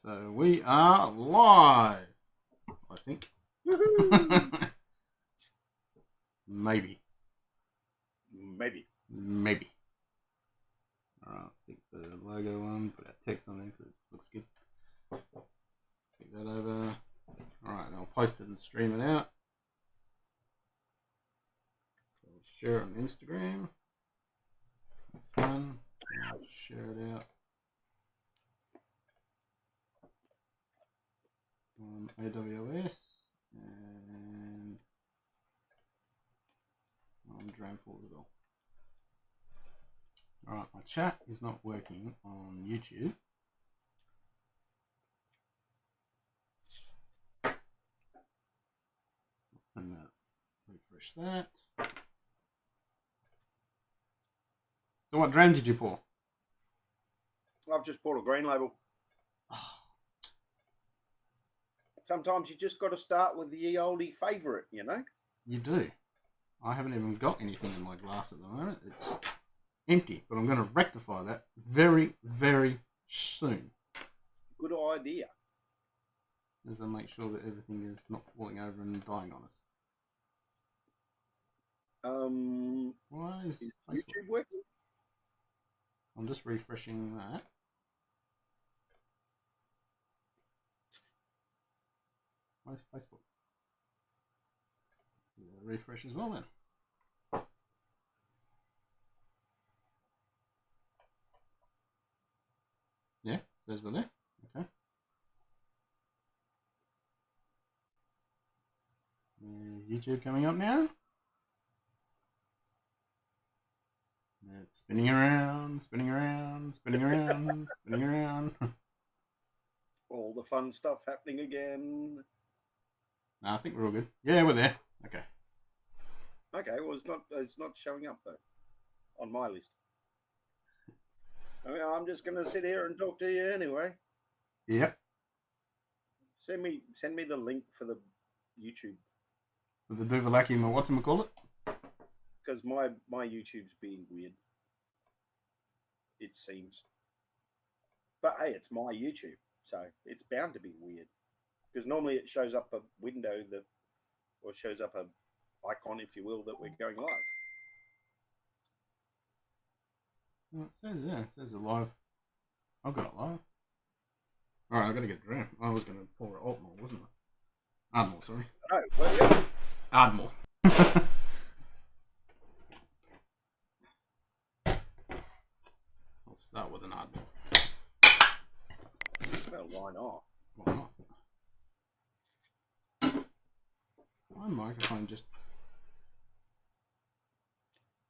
So we are live, I think. Maybe. Maybe. Alright, stick the logo on, put that text on there because it looks good. Stick that over. Alright, I'll post it and stream it out. So I'll share it on Instagram. That's fun. I'll share it out on AWS and on Drams as well. Alright, my chat is not working on YouTube. And refresh that. So what dram did you pour? I've just poured a green label. Sometimes you just got to start with the ye olde favourite, you know? You do. I haven't even got anything in my glass at the moment. It's empty, but I'm going to rectify that very, very soon. Good idea. As I make sure that everything is not falling over and dying on us. Why is YouTube working? I'm just refreshing that. Where's Facebook? Refresh as well then. Yeah, says we're there. Okay. YouTube coming up now. It's spinning around, spinning around, spinning around, spinning around. All the fun stuff happening again. No, I think we're all good. Yeah, we're there. Okay. Okay, well it's not showing up though on my list. I mean, I'm just gonna sit here and talk to you anyway. Yep. Send me the link for the YouTube. For the Duvalaki, what's him call it? Because my YouTube's being weird. It seems. But hey, it's my YouTube, so it's bound to be weird. Because normally it shows up a window that, or shows up a icon, if you will, that we're going live. Well, it says, yeah, it says it live. I've got it live. Alright, I've got to get Dram. I was going to pour it Altmore, wasn't I? Ardmore, sorry. Oh, where are you? Ardmore. I'll start with an Ardmore. Well, why not? Why not? My microphone just...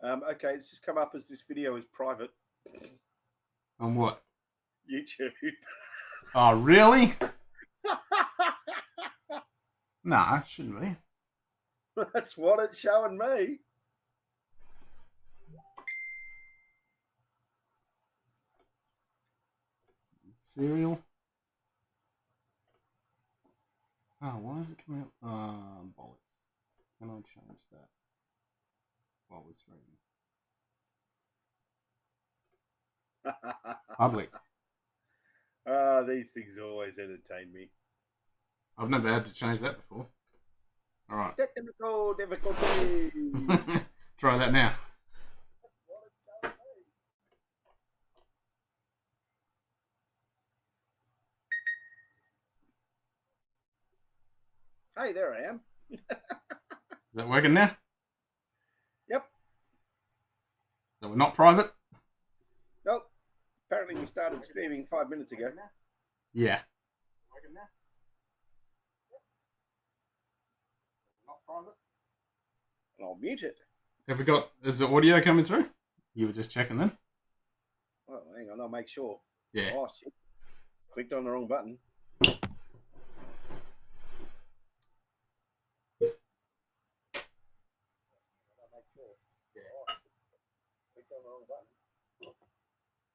Okay, it's just come up as this video is private. On what? YouTube. Oh, really? Nah, it shouldn't be. That's what it's showing me. Cereal. Oh, why is it coming up? Bollocks. Can I change that? While we're streaming. Public. These things always entertain me. I've never had to change that before. Alright. Technical difficulty. Try that now. Hey, there I am. Is that working now? Yep. So we're not private? Nope. Apparently we started streaming 5 minutes ago. Yeah. Working now? Not private. And I'll mute it. Have we got... Is the audio coming through? You were just checking then? Oh, hang on. I'll make sure. Yeah. Oh, shit. Clicked on the wrong button.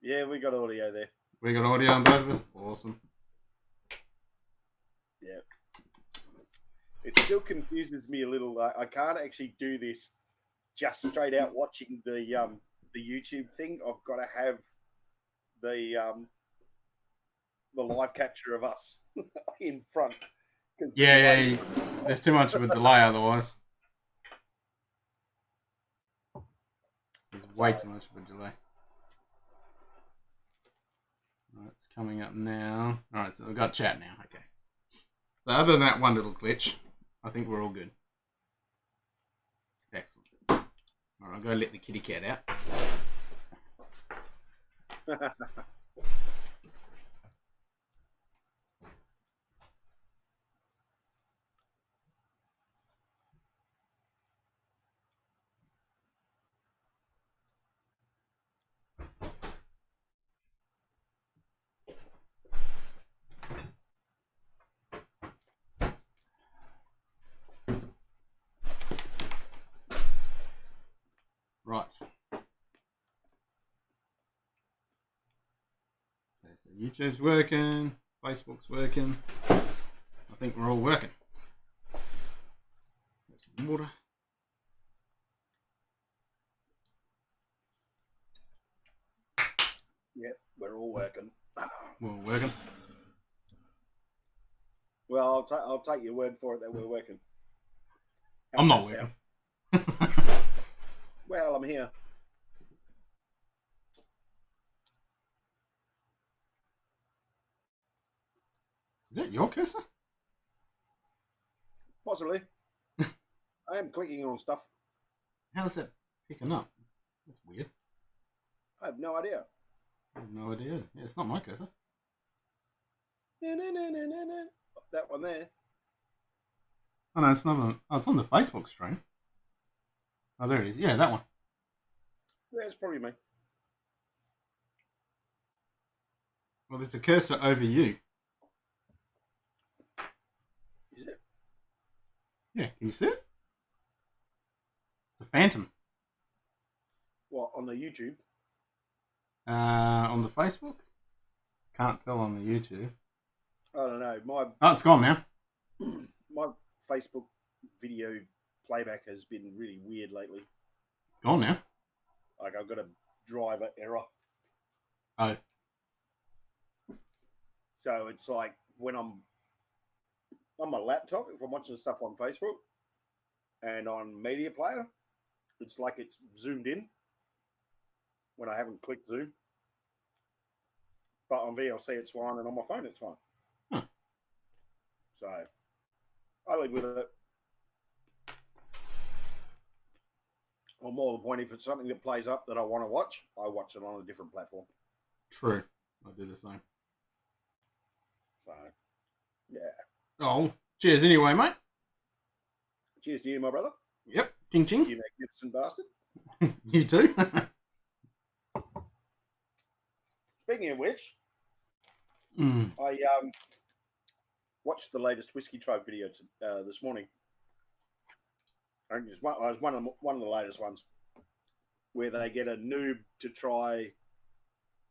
Yeah, we got audio there. We got audio on both of us? Awesome. Yeah. It still confuses me a little. I can't actually do this just straight out watching the YouTube thing. I've got to have the the live capture of us in front. Yeah. There's too much of a delay otherwise. There's way too much of a delay. Right, it's coming up now. Alright, so we've got chat now. Okay. So other than that one little glitch, I think we're all good. Excellent. Alright, I'll go let the kitty cat out. Right. Okay, so YouTube's working, Facebook's working. I think we're all working. Get some water. Yep, we're all working. We're all working. Well, I'll take your word for it that we're working. I'm not working. Well, I'm here. Is that your cursor? Possibly. I am clicking on stuff. How's that picking up? That's weird. I have no idea. I have no idea. Yeah, it's not my cursor. That one there. Oh no, it's not on. Oh, it's on the Facebook stream. Oh, there it is. Yeah, that one. Yeah, it's probably me. Well, there's a cursor over you. Is it? Yeah, can you see it? It's a phantom. What, on the YouTube? On the Facebook? Can't tell on the YouTube. I don't know. Oh, it's gone now. My Facebook video playback has been really weird lately. It's gone now. Like, I've got a driver error. Oh. So it's like when I'm on my laptop, if I'm watching stuff on Facebook and on Media Player, it's like it's zoomed in when I haven't clicked zoom. But on VLC, it's fine, and on my phone, it's fine. Huh. So I live with it. Or more the point, if it's something that plays up that I want to watch, I watch it on a different platform. True. I do the same. So, yeah. Oh, cheers anyway, mate. Cheers to you, my brother. Yep. Ching ching. You magnificent bastard. You too. Speaking of which, I watched the latest Whiskey Tribe video this morning. I think it was one of the latest ones where they get a noob to try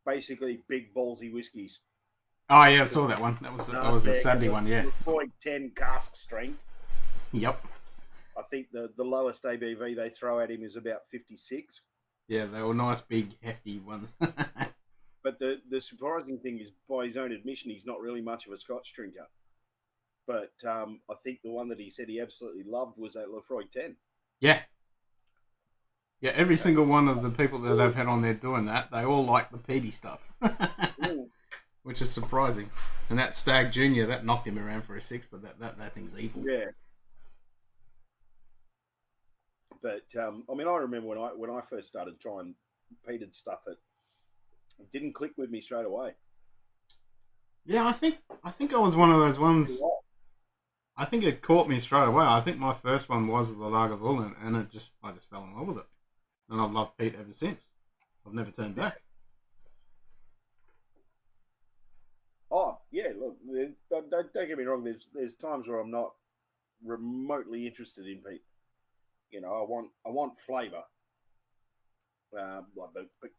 basically big ballsy whiskies. Oh yeah, I saw that one. That was a Saturday one, yeah. Lefroy 10 cask strength. Yep. I think the lowest ABV they throw at him is about 56. Yeah, they were nice, big, hefty ones. But the surprising thing is, by his own admission, he's not really much of a Scotch drinker. But I think the one that he said he absolutely loved was that Lefroy 10. Yeah. Yeah, every single one of the people that I've had on there doing that, they all like the peaty stuff. Which is surprising. And that Stag Junior, that knocked him around for a 6, but that thing's evil. Yeah. But I mean, I remember when I first started trying peated stuff, it didn't click with me straight away. Yeah, I think I was one of those ones. I think it caught me straight away. I think my first one was the Lagavulin, and I just fell in love with it, and I've loved peat ever since. I've never turned back. Oh yeah, look, don't get me wrong. There's times where I'm not remotely interested in peat. You know, I want flavour, but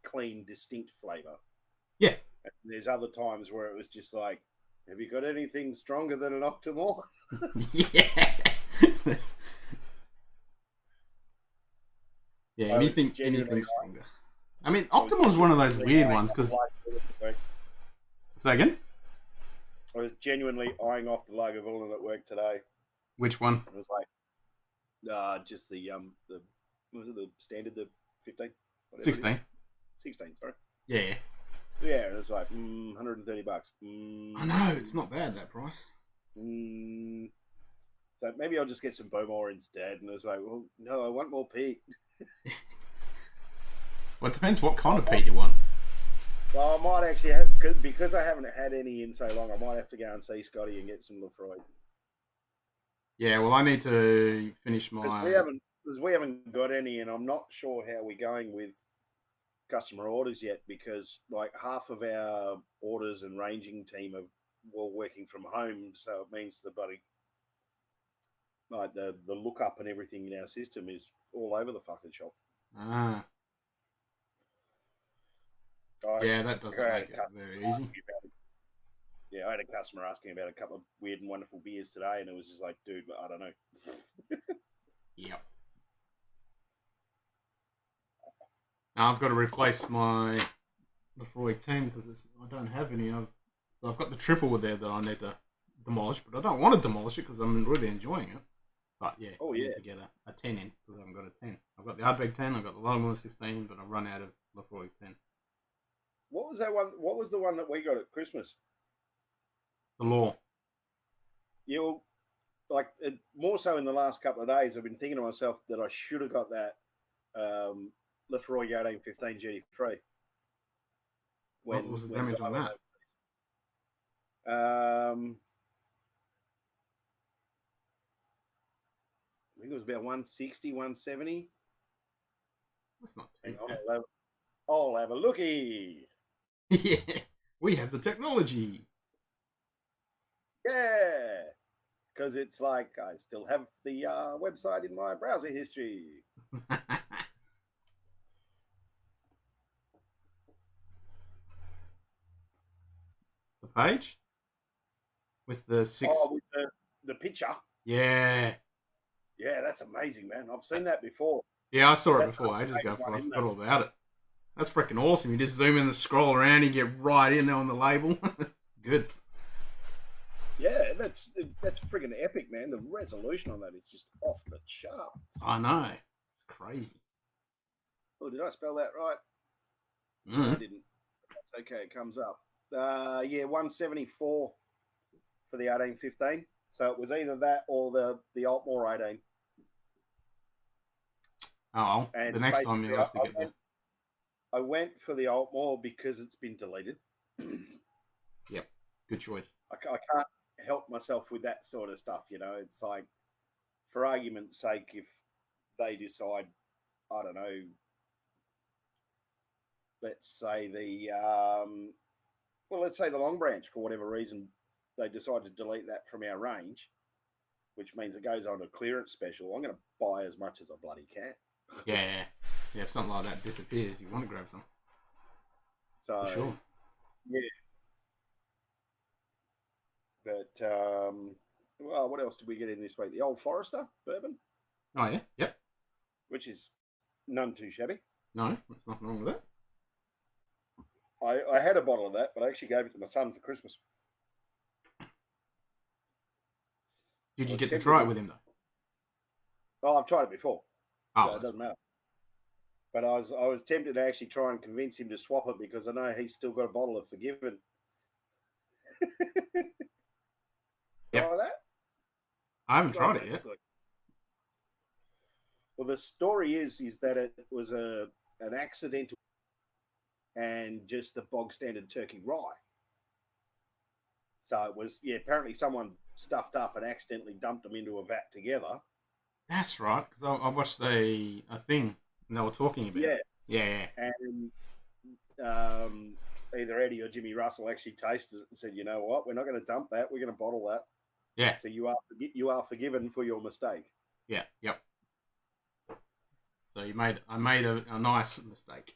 clean, distinct flavour. Yeah. And there's other times where it was just like, have you got anything stronger than an Octomore? Yeah. Yeah, anything stronger. I mean, Octomore's one of those weird ones because. Say again? I was genuinely eyeing off the Lagavulin at work today. Which one? It was like, just the was it the standard, the 15? 16. 16, sorry. Yeah. Yeah, it was like $130. I know, it's not bad, that price. So maybe I'll just get some Bowmore instead. And I was like, well, no, I want more peat. Well, it depends what kind of peat you want. Well, I might actually have, because I haven't had any in so long, I might have to go and see Scotty and get some Lefroy. Yeah, well, I need to finish my... Because we haven't got any, and I'm not sure how we're going with customer orders yet, because like half of our orders and ranging team are all working from home, so it means the lookup and everything in our system is all over the fucking shop. Ah. Yeah, that doesn't make it very easy. Yeah, I had a customer asking about a couple of weird and wonderful beers today, and it was just like, dude, I don't know. Yep. Now I've got to replace my Lefroy 10 because I don't have any. I've got the triple there that I need to demolish, but I don't want to demolish it because I'm really enjoying it. But yeah, I need to get a 10 in because I haven't got a 10. I've got the Ardbeg 10, I've got the Lagavulin 16, but I've run out of Lefroy 10. What was that one? What was the one that we got at Christmas? The Law. You like more so in the last couple of days. I've been thinking to myself that I should have got that Lefroy 1815 GT3. What was the damage on that? I think it was about 160, 170. That's not too bad. I'll have a looky. Yeah, we have the technology. Yeah, because it's like I still have the website in my browser history. The page? With the 6... Oh, with the picture? Yeah. Yeah, that's amazing, man. I've seen that before. Yeah, I saw it before ages ago before I forgot all about it. That's freaking awesome. You just zoom in and scroll around, you get right in there on the label. Good. Yeah, that's friggin' epic, man. The resolution on that is just off the charts. I know. It's crazy. Oh, did I spell that right? Mm-hmm. No, I didn't. That's okay, it comes up. Yeah, 174 for the 1815. So it was either that or the Altmore 18. Oh, and the next time you'll have to get that. I went for the Altmore because it's been deleted. Yep, good choice. I can't help myself with that sort of stuff, you know. It's like, for argument's sake, if they decide, I don't know, let's say let's say the Long Branch, for whatever reason, they decide to delete that from our range, which means it goes on a clearance special. I'm going to buy as much as I bloody can. Yeah. If something like that disappears, you want to grab some. So, for sure. Yeah. But, well, what else did we get in this week? The Old Forester bourbon. Oh, yeah? Yep. Which is none too shabby. No, there's nothing wrong with that. I had a bottle of that, but I actually gave it to my son for Christmas. Did you get to try it with him, though? Oh, I've tried it before. Oh, so it doesn't matter. But I was tempted to actually try and convince him to swap it because I know he's still got a bottle of Forgiven. Yep. Try that? I haven't tried it yet. Good. Well, the story is that it was an accidental and just the bog standard turkey rye. So it was, apparently someone stuffed up and accidentally dumped them into a vat together. That's right, because I watched a thing and they were talking about it. Yeah. And either Eddie or Jimmy Russell actually tasted it and said, you know what, we're not going to dump that, we're going to bottle that. Yeah. So you are forgiven for your mistake. Yeah, yep. So I made a nice mistake.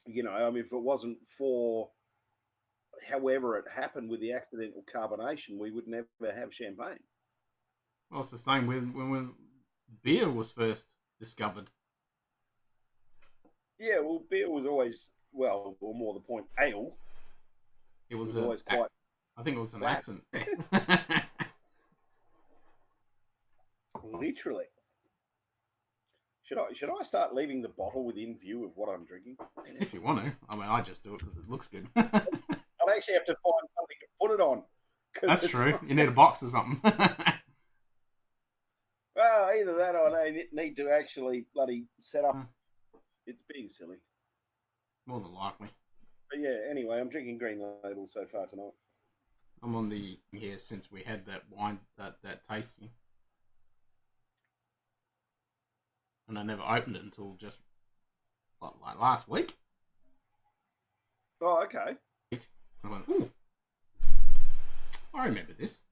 If it wasn't for however it happened with the accidental carbonation, we would never have champagne. Well, it's the same when beer was first discovered. Yeah, well, beer was always, or more the point, ale. It was always quite I think it was an Flat. accent. Literally. Should I start leaving the bottle within view of what I'm drinking? If you want to. I mean, I just do it because it looks good. I'd actually have to find something to put it on. That's true. You need a box or something. Well, either that or I need to actually bloody set up. It's being silly. More than likely. But yeah, anyway, I'm drinking Green Label so far tonight. I'm on the here since we had that wine, that tasting. And I never opened it until just, what, like last week? Oh, okay. I went, ooh. I remember this.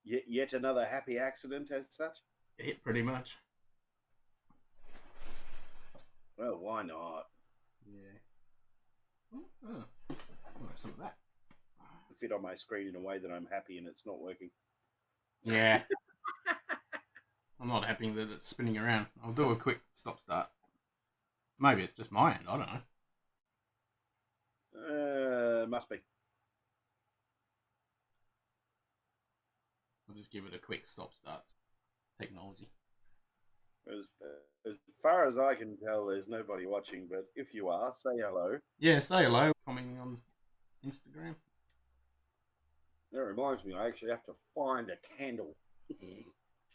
Yet another happy accident as such? Yeah, pretty much. Well, why not? Yeah. Oh, some of that. Fit on my screen in a way that I'm happy and it's not working. Yeah. I'm not happy that it's spinning around. I'll do a quick stop-start. Maybe it's just my end. I don't know. Must be. I'll just give it a quick stop-start. Technology. As far as I can tell, there's nobody watching, but if you are, say hello. Yeah, say hello. Commenting on Instagram. That reminds me, I actually have to find a candle.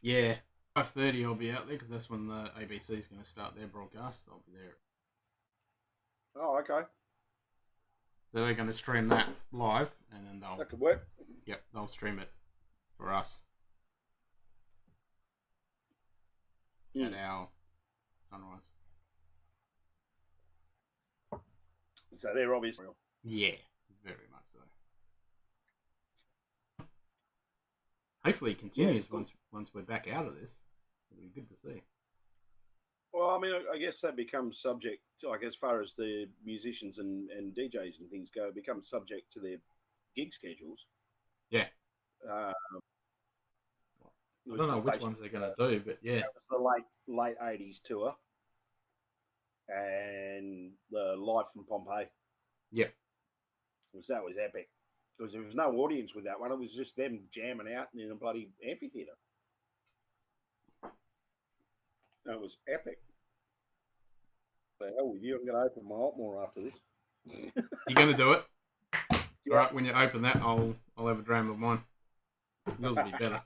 Yeah. 5:30 I'll be out there because that's when the ABC is going to start their broadcast. I'll be there. Oh, okay. So they're going to stream that live and then That could work. Yep, they'll stream it for us. At our sunrise. So they're obviously... Yeah, very much so. Hopefully it continues once we're back out of this. It'll be good to see. Well, I mean, I guess that becomes subject, like as far as the musicians and DJs and things go, it becomes subject to their gig schedules. Yeah. I don't know which ones they're going to do, but yeah. That was the late 80s tour and the Live from Pompeii. Yep. That was epic. Because there was no audience with that one. It was just them jamming out in a bloody amphitheatre. That was epic. The hell with you, I'm going to open my Altmore after this. You're going to do it? Yeah. All right, when you open that, I'll have a dram of mine. Yours will be better.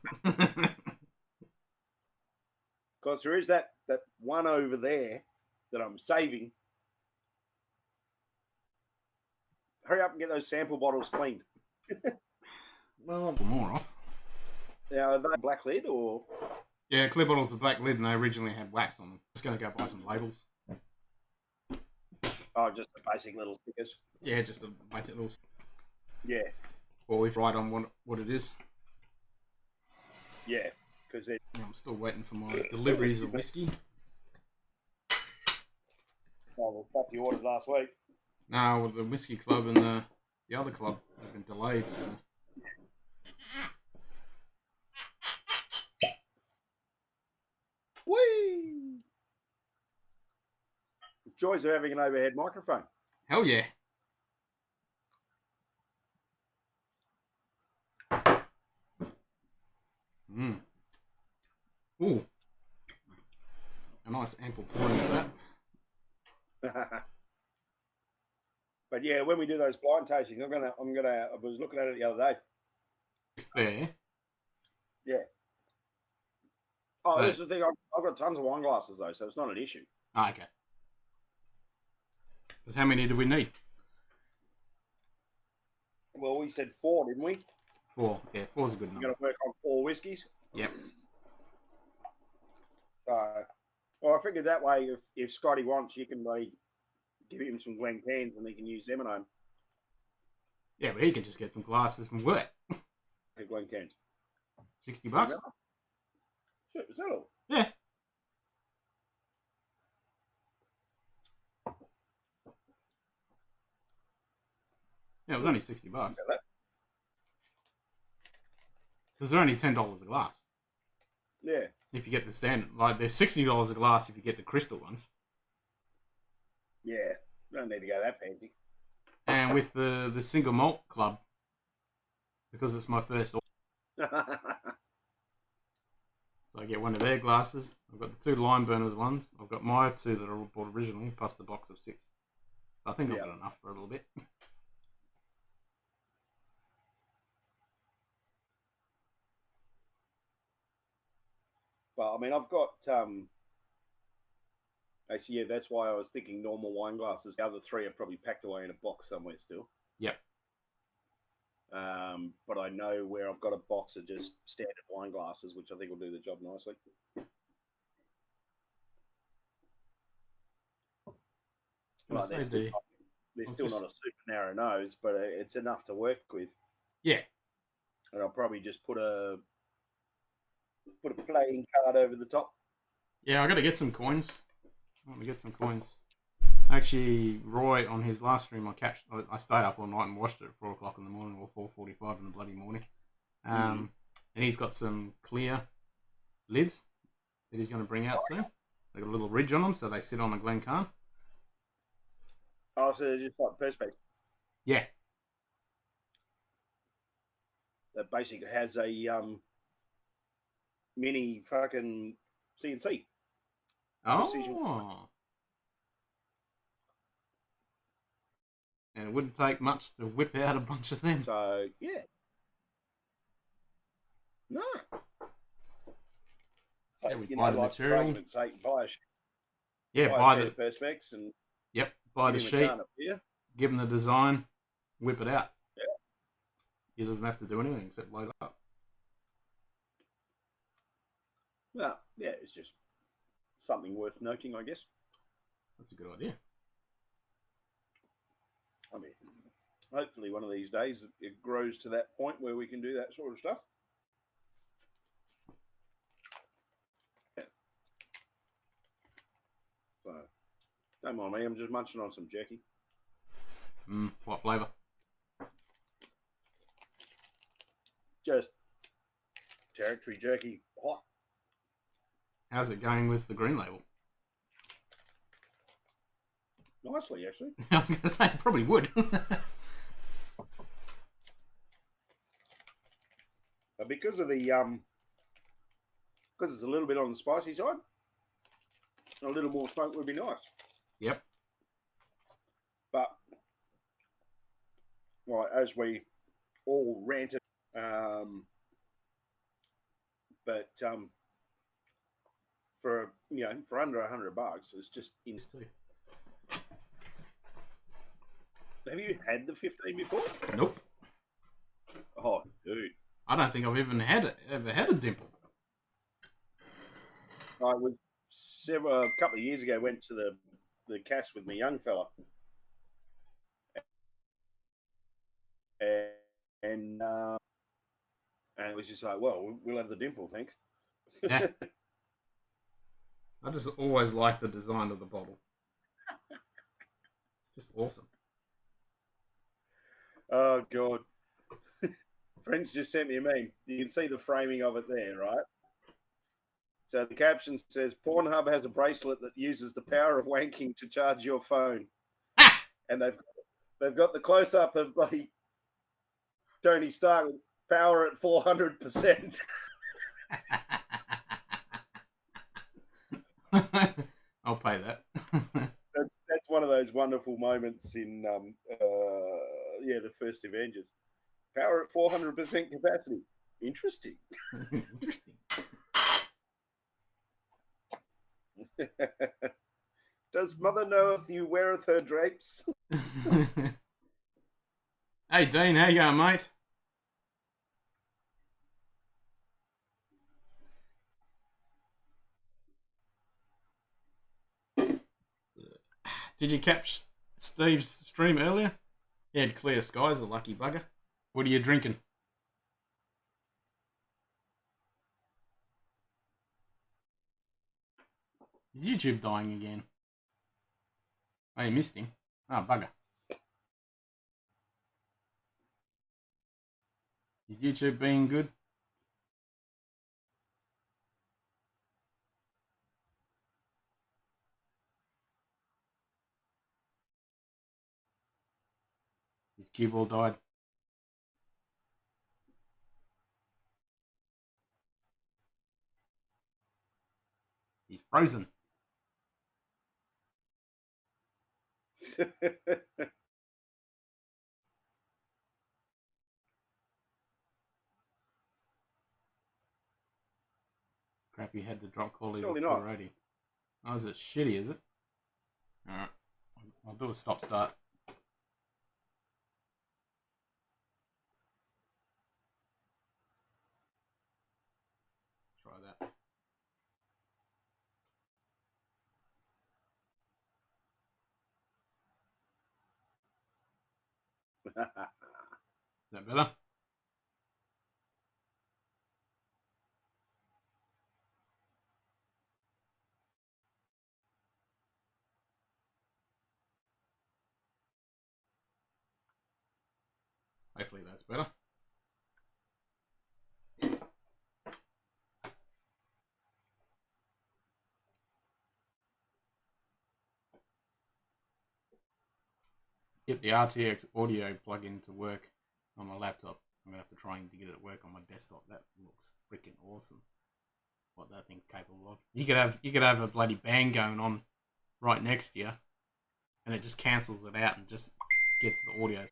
Because there is that one over there that I'm saving. Hurry up and get those sample bottles cleaned. Well, more off. Now, are they black lid or? Yeah, clear bottles are black lid and they originally had wax on them. Just going to go buy some labels. Oh, just the basic little stickers. Yeah, just a basic little. Yeah. Or if right on what it is. Yeah, because I'm still waiting for my deliveries of whiskey. Oh, the stuff you ordered last week. No, with the whiskey club and the other club have been delayed. So. Whee! The joys of having an overhead microphone. Hell yeah. Ooh. A nice ample pouring of that. But yeah, when we do those blind tastings, I was looking at it the other day. It's there. Yeah. Oh, this is the thing. I've got tons of wine glasses though, so it's not an issue. Oh, okay. Because how many do we need? Well, we said 4, didn't we? 4. Yeah, 4's a good number. We're going to work on 4 whiskies. Yep. Well, I figured that way, if Scotty wants, you can give him some Glen cans and he can use them at home. Yeah, but he can just get some glasses from work. Glen cans. $60? Shit, is that all? Yeah. Yeah, it was only $60. Because they're only $10 a glass. Yeah. If you get the standard, like they're $60 a glass if you get the crystal ones. Yeah, don't need to go that fancy. And with the single malt club, because it's my first order, so I get one of their glasses. I've got the 2 lime burners ones. I've got my 2 that I bought originally, plus the box of 6. So I think I've got enough for a little bit. Well, I mean, I've got actually, yeah, that's why I was thinking normal wine glasses. The other 3 are probably packed away in a box somewhere still. Yep. But I know where I've got a box of just standard wine glasses, which I think will do the job nicely. Well, they're still not a super narrow nose, but it's enough to work with. Yeah. And I'll probably just put a playing card over the top. Yeah, I got to get some coins. I want to get some coins. Actually, Roy on his last stream, I stayed up all night and watched it at 4 o'clock in the morning or 4:45 in the bloody morning. And he's got some clear lids that he's going to bring out soon. They got a little ridge on them, so they sit on a Glencairn. Oh, so they're just like Perspex. Yeah. That basically has a mini fucking CNC. Precision. Oh. And it wouldn't take much to whip out a bunch of them. So, yeah. No. Yeah, we buy the material. Buy the Perspex and buy the sheet, give him the design, whip it out. Yeah. He doesn't have to do anything except load up. Well, yeah, it's just something worth noting, I guess. That's a good idea. I mean, hopefully one of these days it grows to that point where we can do that sort of stuff. Yeah. So, don't mind me, I'm just munching on some jerky. What flavour? Just territory jerky, hot. How's it going with the green label? Nicely, actually. I was going to say, it probably would. But because of the because it's a little bit on the spicy side, a little more smoke would be nice. Yep. But well, as we all ranted, but for under $100, it's just instant. Have you had the 15 before? Nope. Oh, dude. I don't think I've ever had a dimple. I was a couple of years ago. Went to the cast with my young fella, and it was just like, well, we'll have the dimple, thanks. Yeah. I just always like the design of the bottle. It's just awesome. Oh, God. Friends just sent me a meme. You can see the framing of it there, right? So the caption says, Pornhub has a bracelet that uses the power of wanking to charge your phone. And they've got the close-up of bloody Tony Stark with power at 400%. I'll pay that. That's one of those wonderful moments in the first Avengers. Power at 400% capacity. Interesting. Interesting. Does mother knoweth you weareth her drapes? Hey Dean, how you going, mate? Did you catch Steve's stream earlier? He had clear skies, the lucky bugger. What are you drinking? Is YouTube dying again? Oh, you missed him. Oh, bugger. Is YouTube being good? cue ball died. He's frozen. Crap, you had the drop quality Surely of not. 480. Oh, is it shitty, is it? Alright. I'll do a stop start. Try that. Is that better? Hopefully that's better. Get the RTX audio plug-in to work on my laptop. I'm going to have to try and get it to work on my desktop. That looks freaking awesome. What that thing's capable of. You could have a bloody band going on right next to you, and it just cancels it out and just gets the audio.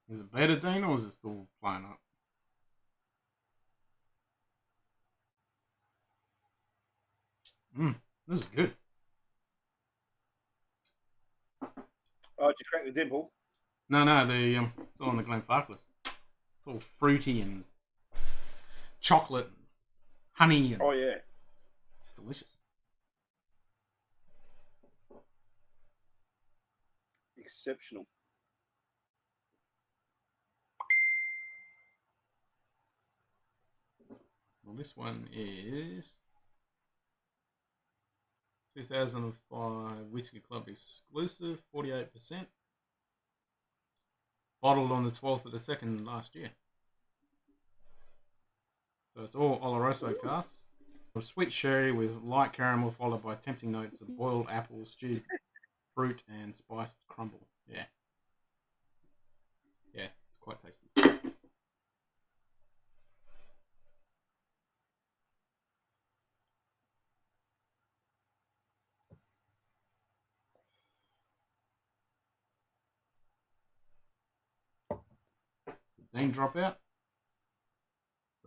Is it better, Dean, or is it still playing up? This is good. Oh, did you crack the dimple? No, the still on the Glenfarclas. It's all fruity and chocolate and honey. And oh yeah, it's delicious. exceptional. Well, this one is 2005 Whiskey Club exclusive, 48%. Bottled on the 12th of the 2nd last year. So it's all Oloroso casks. A sweet sherry with light caramel followed by tempting notes of boiled apple, stewed fruit, and spiced crumble. Yeah. Yeah, it's quite tasty. Did Dean drop out?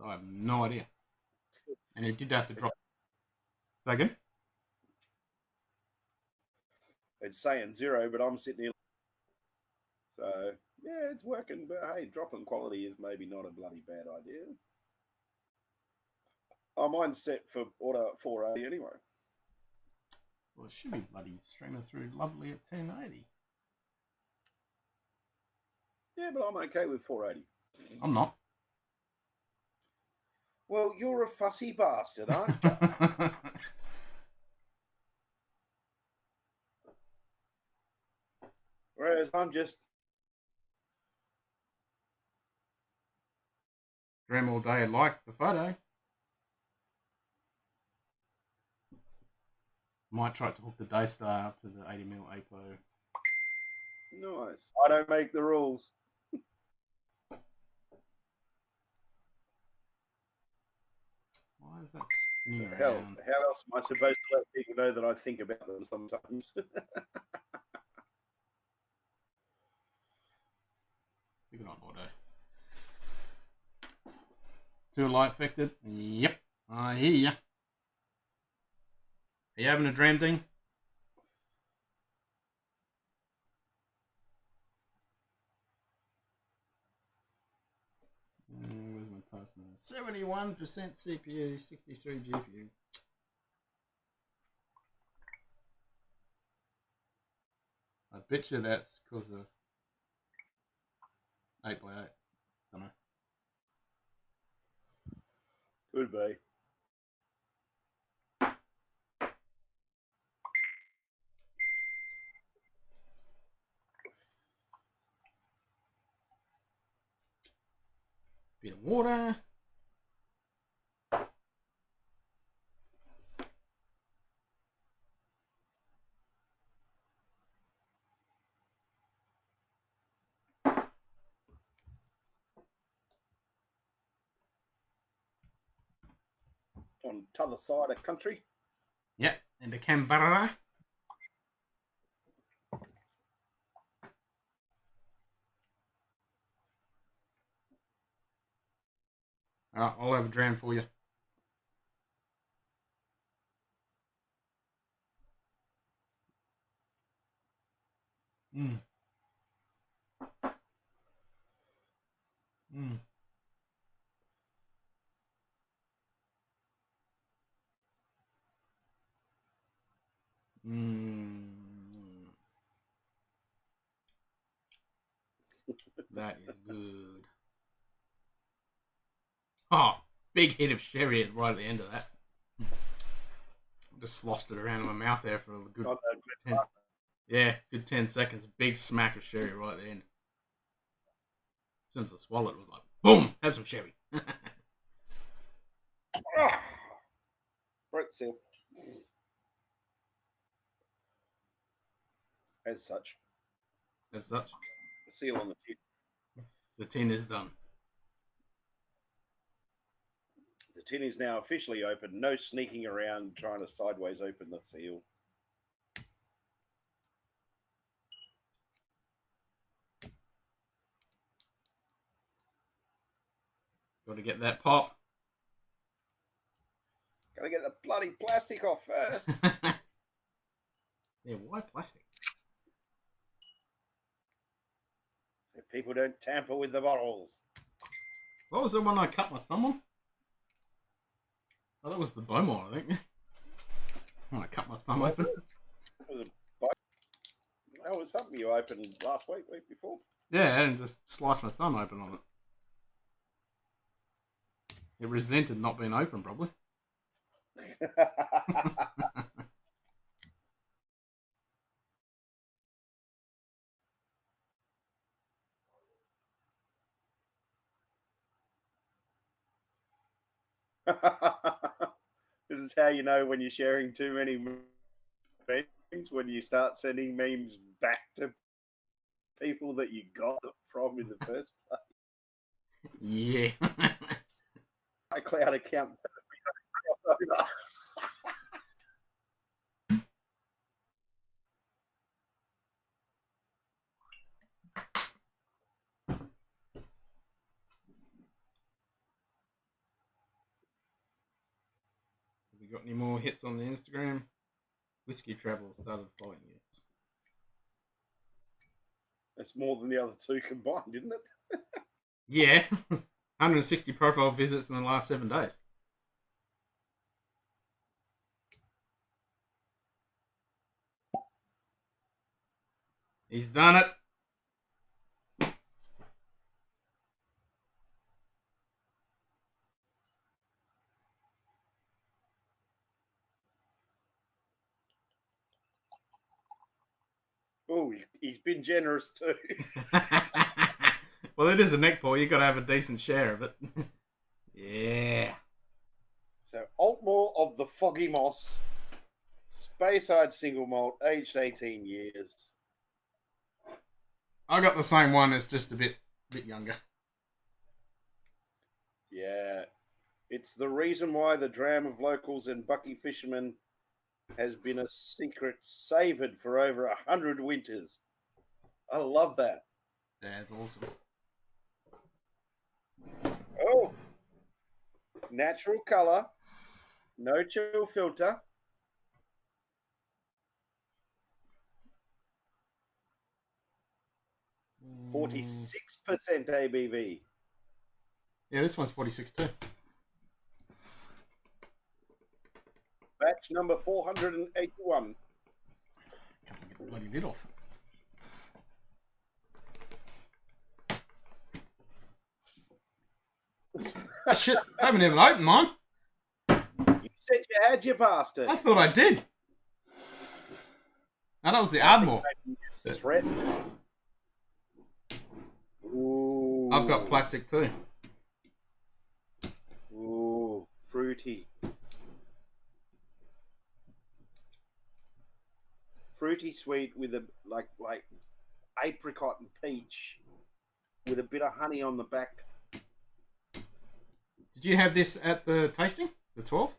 I have no idea. And he did have to drop. Say again? It's saying 0, but I'm sitting here. So yeah, it's working. But hey, dropping quality is maybe not a bloody bad idea. Oh, mine's set for order 480 anyway. Well, it should be bloody streaming through lovely at 1080. Yeah, but I'm okay with 480. I'm not. Well, you're a fussy bastard, aren't you? Whereas I'm just Dream all day like the photo. Might try to hook the Daystar up to the 80mm APO. nice. I don't make the rules. Why is that spinning Hell, around? how else am I supposed to let people know that I think about them sometimes? Stick it on auto. Too light affected? Yep. I hear ya. Are you having a dream thing? Where's my task now? 71% CPU, 63 GPU. I bet you that's because of 8x8. Don't know. Could be. Bit of water. on t'other side of country. Yep, into Canberra. I'll have a dram for you. Mm. Mm. Mm. That is good. Oh, big hit of sherry right at the end of that. Just sloshed it around in my mouth there for a good 10, yeah, good 10 seconds. Big smack of sherry right at the end. As soon as I swallowed it, was like, boom, have some sherry. Right, seal. As such. As such. The seal on the tin. The tin is done. The tin is now officially open. No sneaking around trying to sideways open the seal. Got to get that pop. Gotta get the bloody plastic off first. Yeah, why plastic? So people don't tamper with the bottles. What was the one I cut my thumb on? Oh, that was the Bowmore, I think. When I cut my thumb open. That was something you opened last week before. Yeah, and just sliced my thumb open on it. It resented not being open, probably. This is how you know when you're sharing too many memes, when you start sending memes back to people that you got them from in the first place. Yeah. iCloud account. Have we got any more hits on the Instagram? Whiskey Travel started following you. That's more than the other two combined, isn't it? Yeah. 160 profile visits in the last 7 days. He's done it. Oh, he's been generous too. Well, it is a neck pour. You've got to have a decent share of it. Yeah. So, Altmore of the Foggy Moss, Speyside single malt, aged 18 years. I got the same one. It's just a bit younger. Yeah. It's the reason why the Dram of Locals and Bucky Fisherman has been a secret savoured for over 100 winters. I love that. Yeah, it's awesome. Oh, natural colour, no chill filter. Mm. 46% ABV. Yeah, this one's 46 too. Batch number 481. Can't get the bloody lid off. Oh, shit, I haven't even opened mine. You said you had, you bastard. I thought I did. No, that was the Ardmore. Threat. Ooh. I've got plastic too. Ooh, fruity. Fruity sweet with a like apricot and peach with a bit of honey on the back. Did you have this at the tasting? The 12?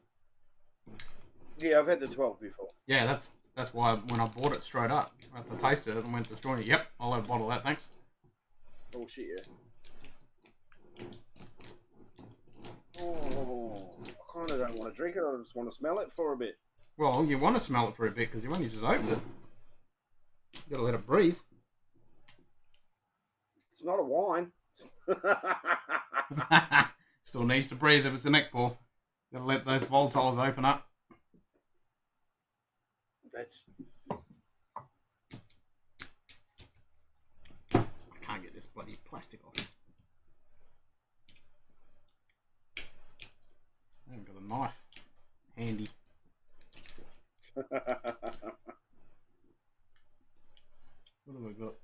Yeah, I've had the 12 before. Yeah, that's why when I bought it straight up, I had to taste it and went to the store. Yep, I'll have a bottle of that, thanks. Oh shit, yeah. Oh, I kind of don't want to drink it. I just want to smell it for a bit. Well, you want to smell it for a bit because you only just opened it. You gotta let it breathe. It's not a wine. Still needs to breathe if it's a neck pour. Gotta let those volatiles open up. That's. I can't get this bloody plastic off. I haven't got a knife handy. What have I got?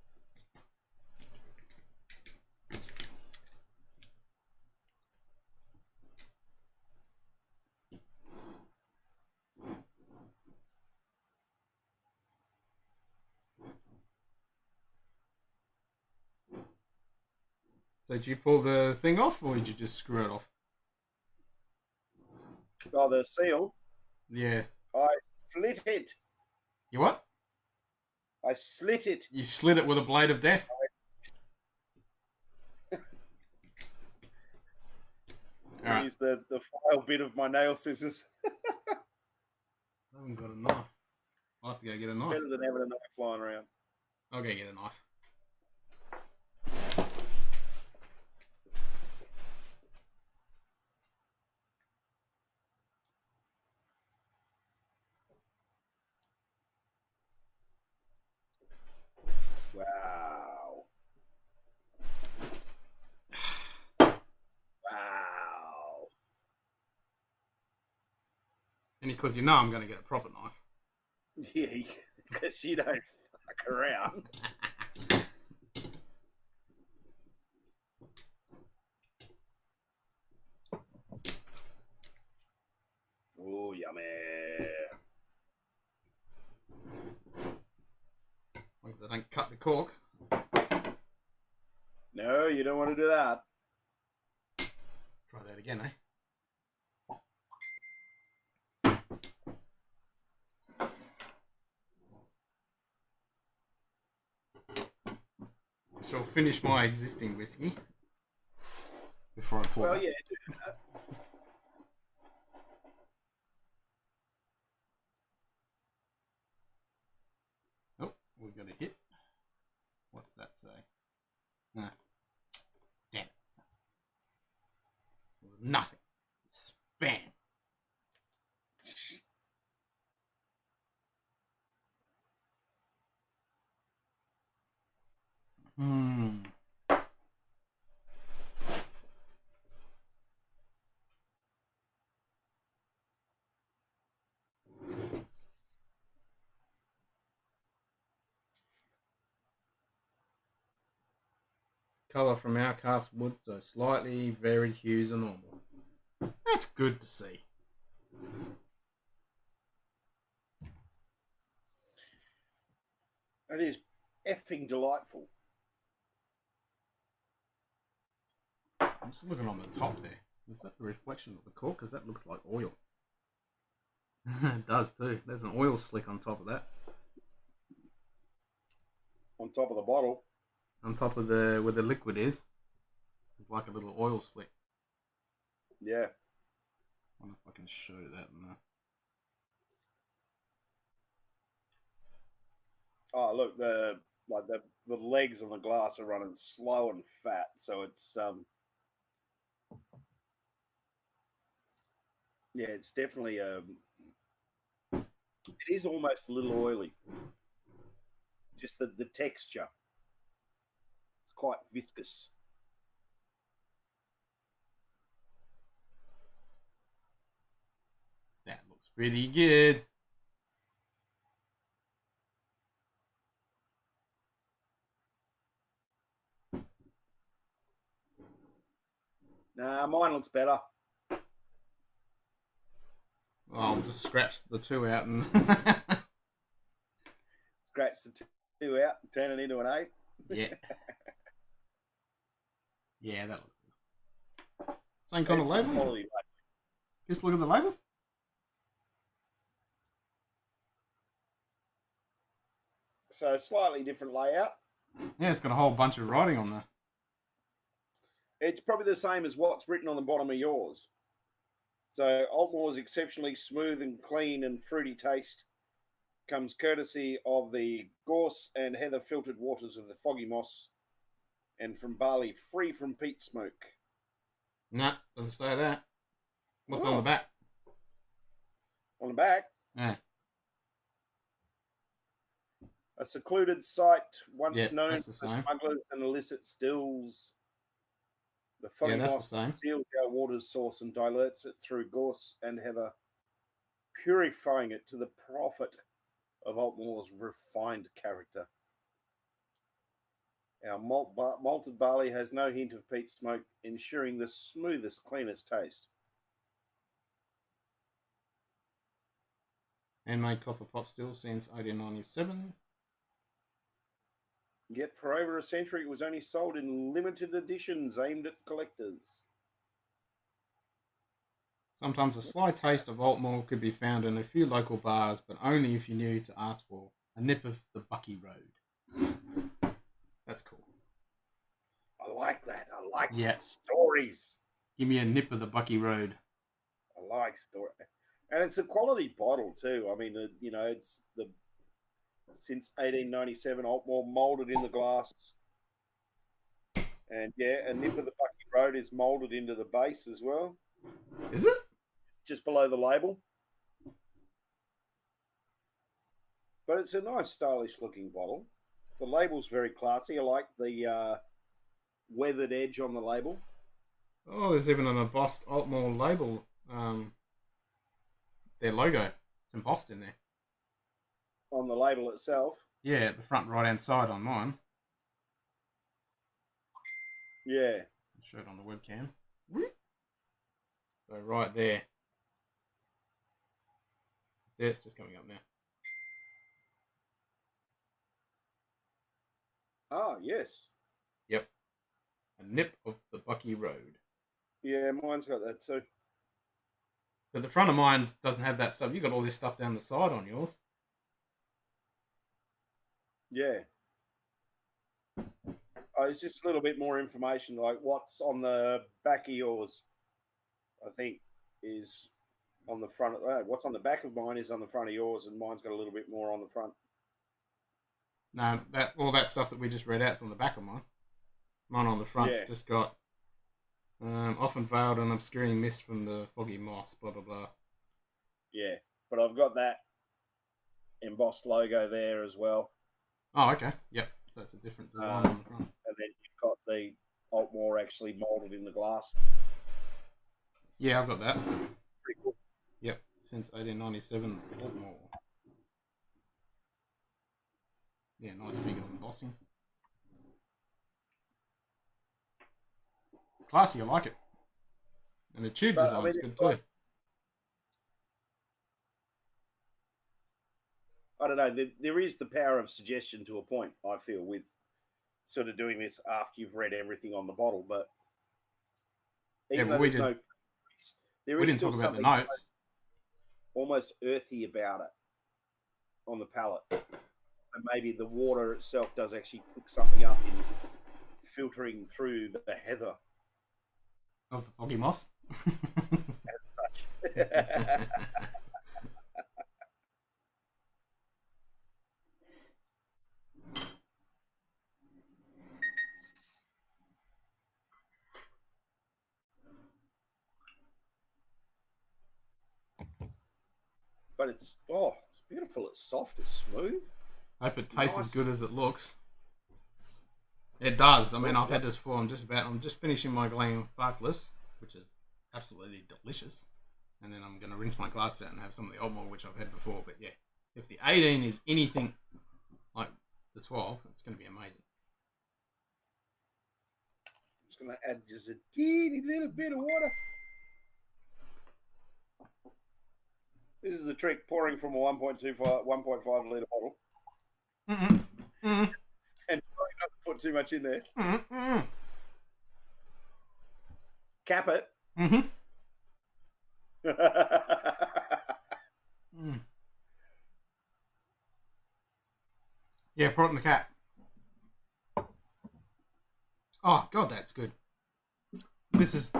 So did you pull the thing off, or did you just screw it off? Oh, the seal. Yeah. I slit it. You what? I slit it. You slit it with a blade of death? I used the file bit of my nail scissors. I haven't got a knife. I'll have to go get a knife. Better than having a knife flying around. I'll go get a knife. Wow. Wow. And because you know I'm going to get a proper knife. Yeah, because you don't fuck around. Oh, yummy. As long as I don't cut the cork. No, you don't want to do that. Try that again, eh? So I'll finish my existing whiskey before I pour Well, it. yeah, do that. Oh, we've got a hit. What's that say? Nah. Damn it. It was nothing. Spam. Hmm. Colour from our cast wood, so slightly varied hues are normal. That's good to see. It is effing delightful. I'm just looking on the top there. Is that the reflection of the cork? Because that looks like oil. It does too. There's an oil slick on top of that. On top of the bottle. On top of the where the liquid is, there's like a little oil slick. Yeah. I wonder if I can show that in there. Oh, look, the legs on the glass are running slow and fat, so it's yeah, it's definitely it is almost a little oily. Just the texture. It's quite viscous. That looks pretty good. Nah, mine looks better. I'll just scratch the two out and Scratch the two out and turn it into an 8. yeah. Yeah, that looks good. Same kind of label? Quality. Just look at the label. So slightly different layout. Yeah, it's got a whole bunch of writing on there. It's probably the same as what's written on the bottom of yours. So Altmore's exceptionally smooth and clean and fruity taste comes courtesy of the gorse and heather filtered waters of the Foggy Moss and from barley free from peat smoke. Nah, doesn't say that. What's Oh. on the back? On the back, Yeah. a secluded site once Yeah, known that's the for same. smugglers and illicit stills. The Yeah, Foggy that's Moss the same. seals our water's source and dilutes it through gorse and heather, purifying it to the profit of Altmore's refined character. Our malted barley has no hint of peat smoke, ensuring the smoothest, cleanest taste. Handmade copper pot still since 1897. Yet for over a century it was only sold in limited editions aimed at collectors. Sometimes a slight taste of Altmore could be found in a few local bars, but only if you knew to ask for a nip of the Bucky Road. That's cool. I like that. I like Yeah. stories. Give me a nip of the Bucky Road. I like story, and it's a quality bottle too. I mean, it's the since 1897 Altmore molded in the glass, and yeah, a nip of the Bucky Road is molded into the base as well, Is it? just below the label. But it's a nice, stylish looking bottle. The label's very classy. I like the weathered edge on the label. Oh, there's even an embossed Altmore label. Their logo. It's embossed in there. On the label itself. Yeah, at the front right hand side on mine. Yeah. I'll show it on the webcam. So right there. Yeah, it's just coming up now. Ah, yes. Yep. A nip of the Bucky Road. Yeah, mine's got that too. But the front of mine doesn't have that stuff. You got all this stuff down the side on yours. Yeah. It's just a little bit more information, like what's on the back of yours, I think, is on the front. What's on the back of mine is on the front of yours, and mine's got a little bit more on the front. No, all that stuff that we just read out's on the back of mine. Mine on the front's just got often veiled and obscuring mist from the foggy moss, blah, blah, blah. Yeah, but I've got that embossed logo there as well. Oh, okay. Yep. So it's a different design on the front. And then you've got the Altmore actually moulded in the glass. Yeah, I've got that. Pretty cool. Yep. Since 1897, Altmore. Yeah, nice big embossing. Classy, I like it. And the tube design's good too. I don't know. There is the power of suggestion to a point, I feel, with sort of doing this after you've read everything on the bottle. But even though there is still talk about the something notes. Almost earthy about it on the palate. And maybe the water itself does actually pick something up in filtering through the heather. Of the foggy moss? As such. But it's beautiful. It's soft. It's smooth. I hope it tastes as good as it looks. It does. I mean, I've had this before. I'm just finishing my Glenfarclas, which is absolutely delicious. And then I'm going to rinse my glass out and have some of the Altmore, which I've had before. But yeah, if the 18 is anything like the 12, it's going to be amazing. I'm just going to add just a teeny little bit of water. This is the trick, pouring from a 1.5 litre bottle. Mm-hmm. Mm-hmm. And trying not to put too much in there. Mm-hmm. Cap it. Mm-hmm. Yeah, put it in the cap. Oh god, that's good. This is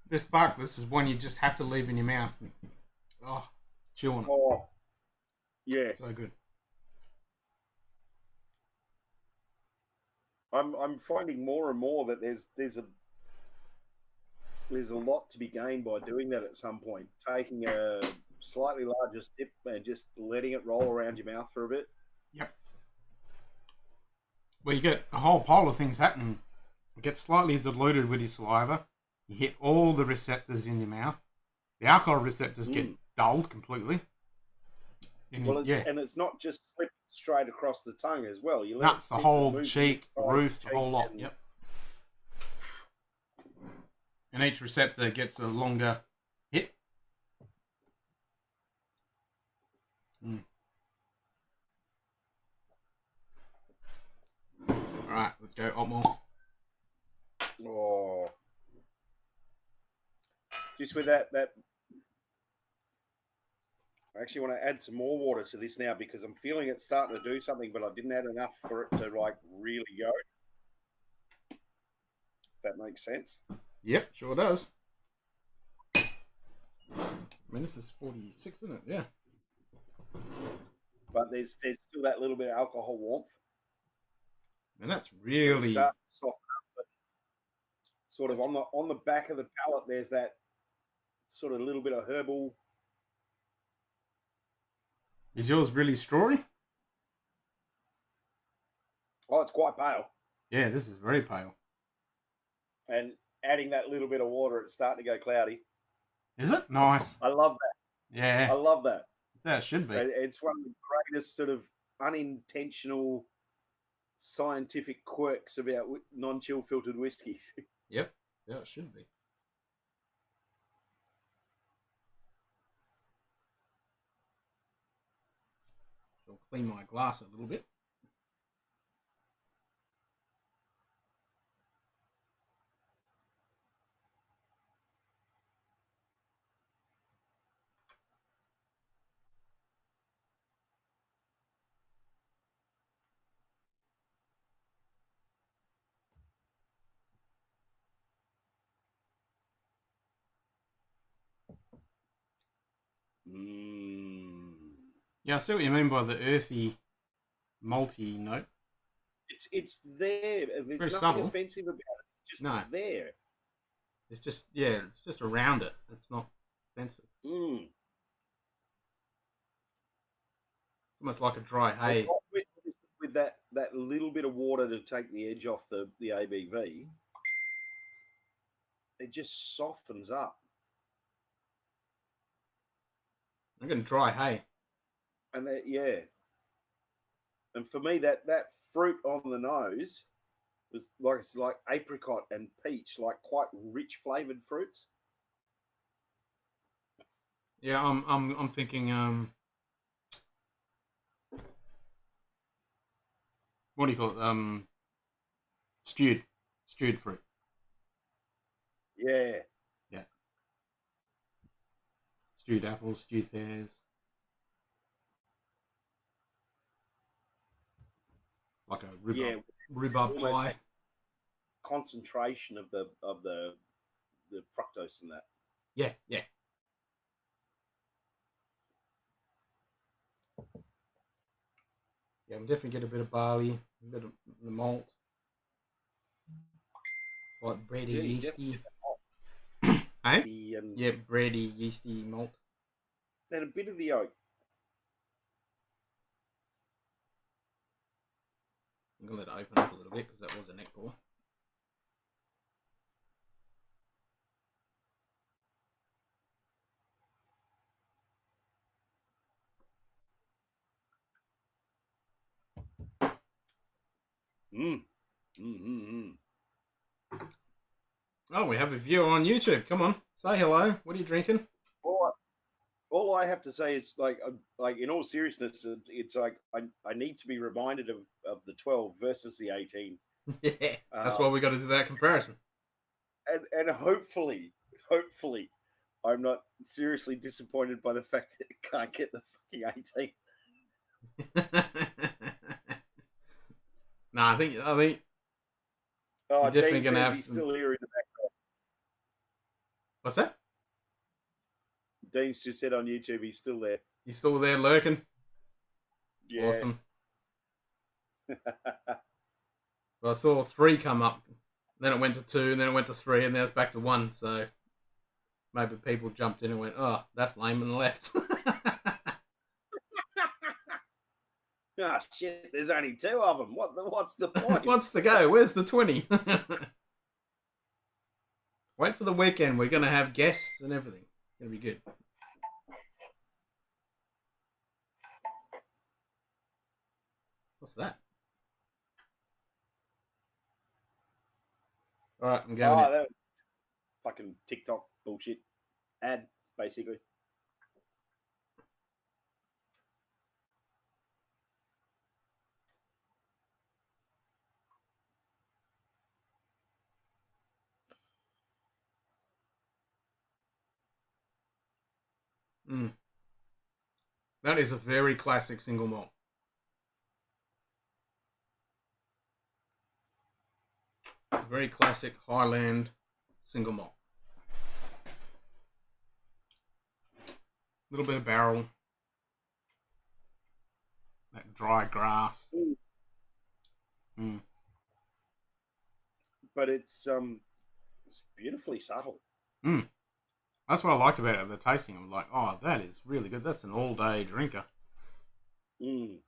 this is one you just have to leave in your mouth. Oh, chew on it. Oh, yeah. So good. I'm finding more and more that there's a lot to be gained by doing that at some point. Taking a slightly larger sip and just letting it roll around your mouth for a bit. Yep. Well, you get a whole pile of things happening. It gets slightly diluted with your saliva. You hit all the receptors in your mouth. The alcohol receptors get dulled completely. And it's not just slipping straight across the tongue as well. You let that's the whole cheek, the roof, the whole lot. Yep. And each receptor gets a longer hit. All right, let's go. Otmore. Oh, just with that. I actually want to add some more water to this now because I'm feeling it starting to do something, but I didn't add enough for it to like really go. If that makes sense. Yep, sure does. I mean, this is 46, isn't it? Yeah. But there's still that little bit of alcohol warmth. And that's really start to soften up, but sort of on the back of the palate. There's that sort of little bit of herbal. Is yours really strawy? Oh, it's quite pale. Yeah, this is very pale. And adding that little bit of water, it's starting to go cloudy. Is it? Nice. I love that. Yeah. I love that. That's how it should be. It's one of the greatest sort of unintentional scientific quirks about non-chill filtered whiskies. Yep. Yeah, it should be. I'll clean my glass a little bit. Yeah, I see what you mean by the earthy, malty note. It's there. There's very nothing subtle. offensive about it. It's just there. It's just around it. It's not offensive. It's almost like a dry hay. With that little bit of water to take the edge off the ABV, it just softens up. I'm getting dry hay. And and for me that fruit on the nose was like apricot and peach, like quite rich flavored fruits. Yeah, I'm thinking what do you call it? Stewed fruit. Yeah. Yeah. Stewed apples, stewed pears. Like a rhubarb pie. Concentration of the fructose in that. Yeah, yeah. Yeah, I'm definitely get a bit of barley, a bit of the malt. Like bready, yeasty. Eh? Yeah, bready, yeasty malt. And a bit of the oak. I'm going to let it open up a little bit because that was a neck pour. Oh, we have a viewer on YouTube. Come on, say hello. What are you drinking? All I have to say is, like in all seriousness, it's like I need to be reminded of the 12 versus the 18. Yeah, that's why we got to do that comparison. And hopefully, I'm not seriously disappointed by the fact that it can't get the fucking 18. No, I think Oh, you're definitely Dean gonna says have he's some. still here in the background. What's that? Dean's just said on YouTube he's still there. You still there lurking? Yeah. Awesome. Well, I saw 3 come up, then it went to 2, and then it went to 3, and then it's back to 1. So maybe people jumped in and went, "Oh, that's lame," and left. Oh shit! There's only 2 of them. What's the point? What's the go? Where's the 20? Wait for the weekend. We're gonna have guests and everything. It's gonna be good. What's that? All right, I'm going in. That was fucking TikTok bullshit ad, basically. Mm. That is a very classic single malt. A very classic Highland single malt. A little bit of barrel. That dry grass. Mm. But it's beautifully subtle. Mm. That's what I liked about it. The tasting, I'm like, oh, that is really good. That's an all-day drinker. Mm.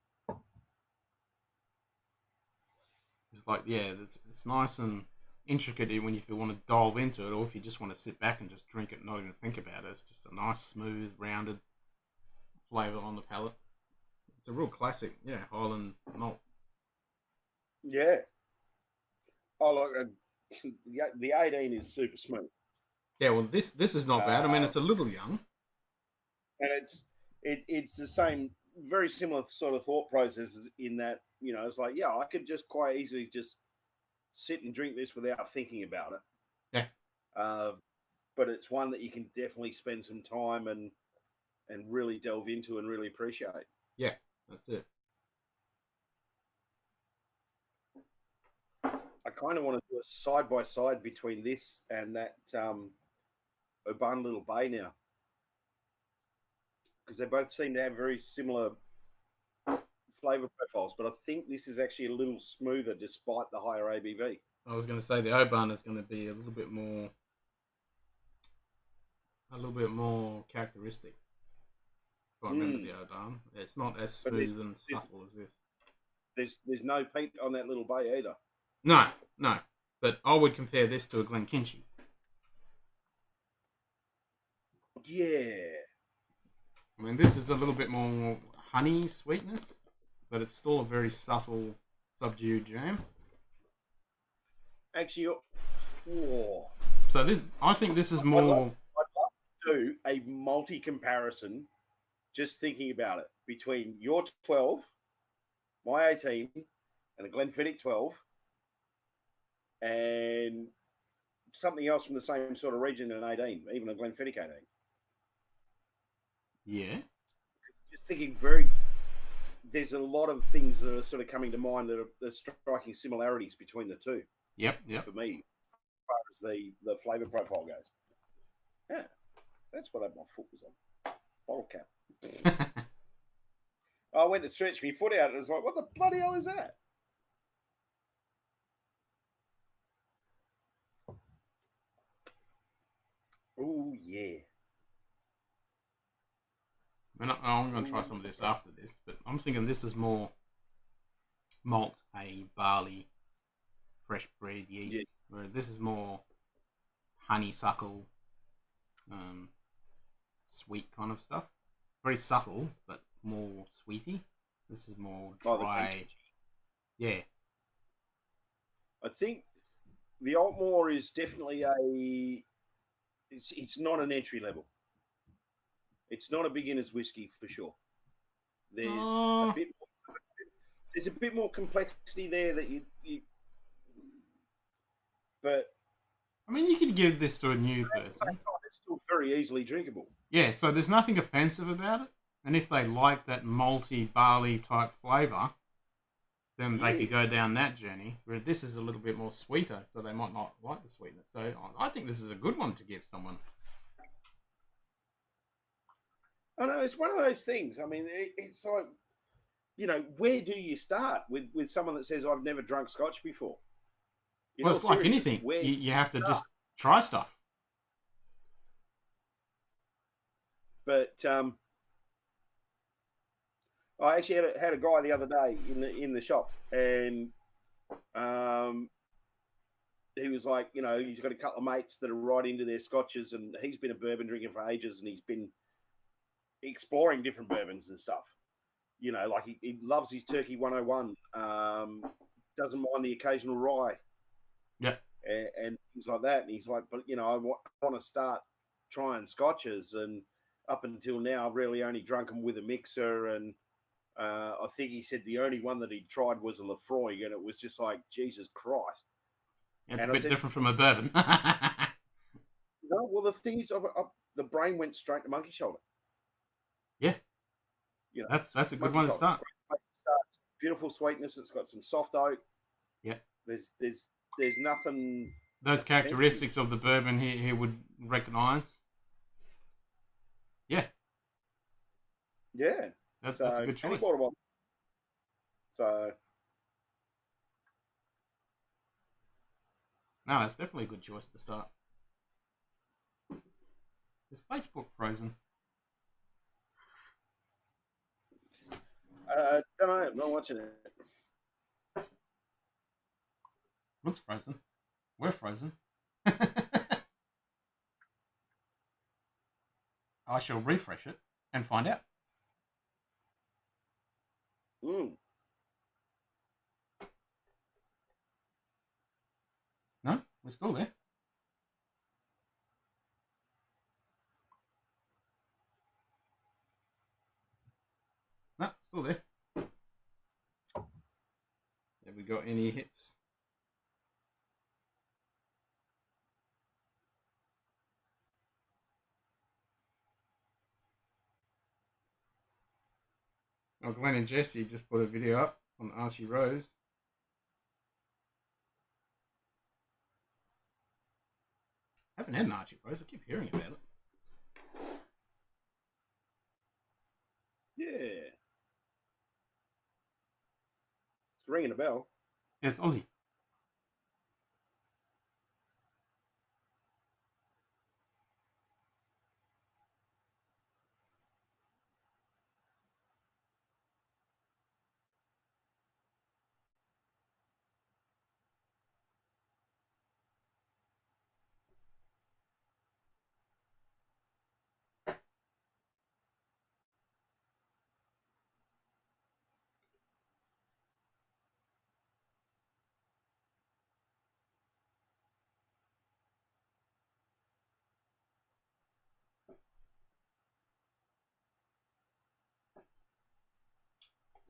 It's like, yeah, it's nice and intricate when you want to delve into it, or if you just want to sit back and just drink it and not even think about it. It's just a nice, smooth, rounded flavour on the palate. It's a real classic, yeah, Highland malt. Yeah. Oh, look, the 18 is super smooth. Yeah, well, this is not bad. I mean, it's a little young. And it's the same, very similar sort of thought processes in that, it's like, yeah, I could just quite easily just sit and drink this without thinking about it. Yeah. But it's one that you can definitely spend some time and really delve into and really appreciate. Yeah, that's it. I kind of want to do a side by side between this and that Oban Little Bay now, because they both seem to have very similar flavor profiles, but I think this is actually a little smoother despite the higher ABV. I was going to say the Oban is going to be a little bit more characteristic. If I remember the Oban, it's not as smooth and subtle as this. There's no peat on that Little Bay either. No, but I would compare this to a Glenkinchie. Yeah. I mean, this is a little bit more honey sweetness, but it's still a very subtle, subdued jam. Actually, whoa. So I think this is more. I'd love to do a multi comparison, just thinking about it, between your 12, my 18, and a Glenfiddich 12, and something else from the same sort of region, an 18, even a Glenfiddich 18. Yeah. Just thinking there's a lot of things that are sort of coming to mind that are striking similarities between the two. Yep. For me, as far as the flavour profile goes. Yeah, that's what my foot was on. Bottle cap. I went to stretch my foot out and it was like, what the bloody hell is that? Oh, yeah. I'm going to try some of this after this, but I'm thinking this is more malt, hay, barley, fresh bred yeast, where this is more honeysuckle, sweet kind of stuff. Very subtle, but more sweety. This is more dry. Yeah. I think the Altmore is definitely it's not an entry level. It's not a beginner's whiskey for sure. There's a bit more complexity there that you but I mean, you could give this to a new person. It's still very easily drinkable. Yeah, so there's nothing offensive about it. And if they like that malty barley type flavour, then they could go down that journey. Where this is a little bit more sweeter, so they might not like the sweetness. So I think this is a good one to give someone. I know it's one of those things. I mean, it's like, where do you start with someone that says I've never drunk Scotch before? Well, it's like anything. You have to just try stuff. But I actually had a guy the other day in the shop, and he was like, he's got a couple of mates that are right into their Scotches, and he's been a bourbon drinker for ages, and he's been exploring different bourbons and stuff. Like he loves his Turkey 101. Doesn't mind the occasional rye. Yeah. And things like that. And he's like, but I want to start trying Scotches, and up until now, I've really only drunk them with a mixer, and I think he said the only one that he tried was a Lefroy, and it was just like, Jesus Christ. It's a bit different from a bourbon. No, well, the thing is, the brain went straight to monkey shoulder. Yeah. That's a good one to start. Beautiful sweetness. It's got some soft oak. Yeah. There's nothing. Those characteristics of the bourbon he would recognise. Yeah. Yeah. That's a good choice. So. No, that's definitely a good choice to start. Is Facebook frozen? Don't know. I'm not watching it. What's frozen? We're frozen. I shall refresh it and find out. No, we're still there. No, still there. Have we got any hits? Oh, Glenn and Jesse just put a video up on Archie Rose. I haven't had an Archie Rose. I keep hearing about it. Yeah. It's ringing a bell. Yeah, it's Aussie.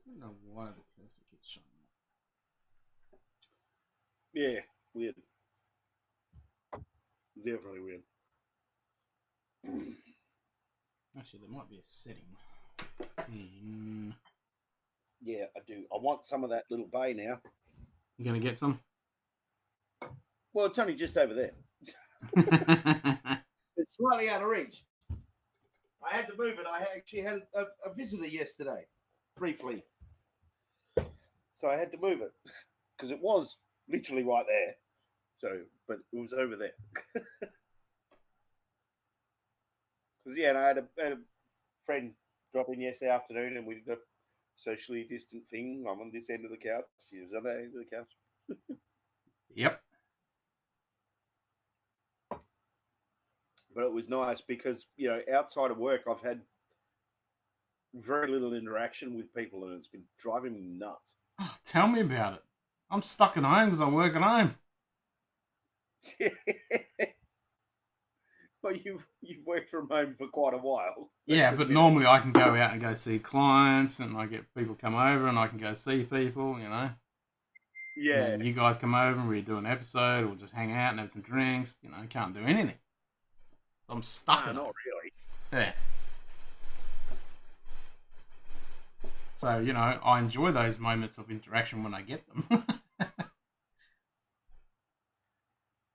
I don't know why the cursor keeps showing up. Yeah, weird. Definitely weird. Actually, there might be a setting. Yeah, I do. I want some of that little bay now. You gonna get some? Well, it's only just over there. It's slightly out of reach. I had to move it. I actually had a visitor yesterday, briefly. So I had to move it because it was literally right there. So, but it was over there. Because I had a friend drop in yesterday afternoon, and we did a socially distant thing. I'm on this end of the couch. She was on that end of the couch. Yep. But it was nice because, outside of work, I've had very little interaction with people, and it's been driving me nuts. Oh, tell me about it. I'm stuck at home because I work at home. Well, you've worked from home for quite a while. Yeah, but normally I can go out and go see clients, and I get people come over, and I can go see people, Yeah. And you guys come over and we do an episode, or just hang out and have some drinks. Can't do anything. So I'm stuck. No, not really. Yeah. So, you know, I enjoy those moments of interaction when I get them.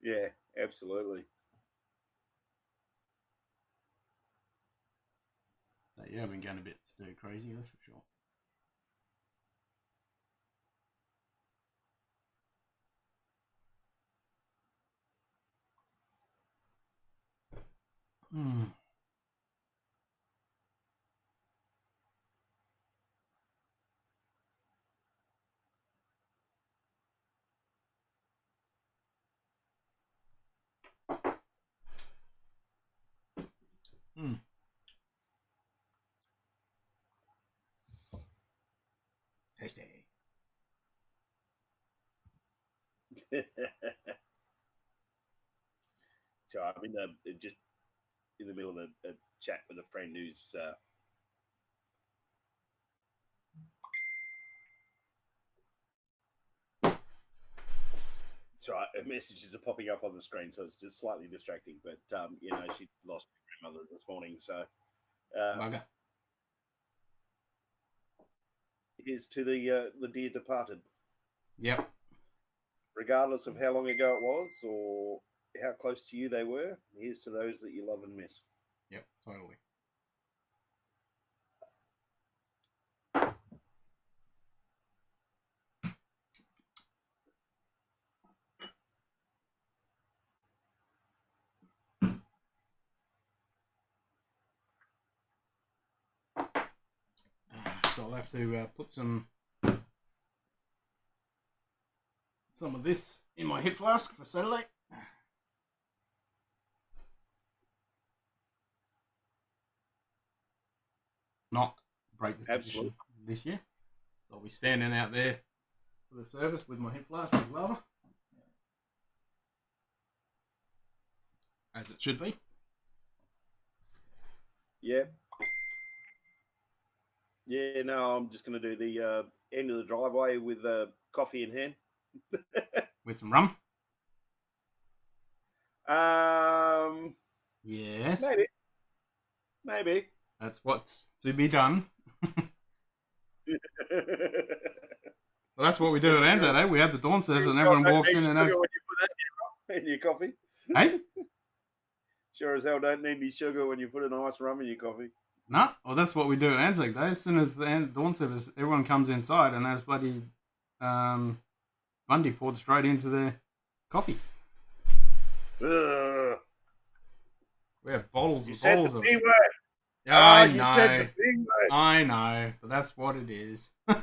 Yeah, absolutely. So, yeah, I've been going a bit stir crazy, that's for sure. Hmm. Hmm. Tasty. So I'm in just in the middle of a chat with a friend who's so her messages are popping up on the screen, so it's just slightly distracting. But you know, she lost her grandmother this morning, so Bugger. here's to the dear departed. Yep. Regardless of how long ago it was or how close to you they were, here's to those that you love and miss. Yep, totally. So I'll have to put some of this in my hip flask for Saturday. Not break the tradition Absolutely. this year. So I'll be standing out there for the service with my hip flask of lava. As it should be. Yeah. Yeah, no, I'm just going to do the end of the driveway with coffee in hand. With some rum. Um, Yes. Maybe. That's what's to be done. Well, that's what we do at Anzac Day. We have the dawn service and everyone walks in and has... When you put that in your coffee. Hey? Sure as hell don't need any sugar when you put a nice rum in your coffee. No, well, that's what we do at Anzac Day. As soon as the dawn service, everyone comes inside and has bloody Bundy poured straight into their coffee. Ugh. We have bottles You and said bottles the of B it. word. Yeah, I You know. said the B word. I know, but that's what it is. It's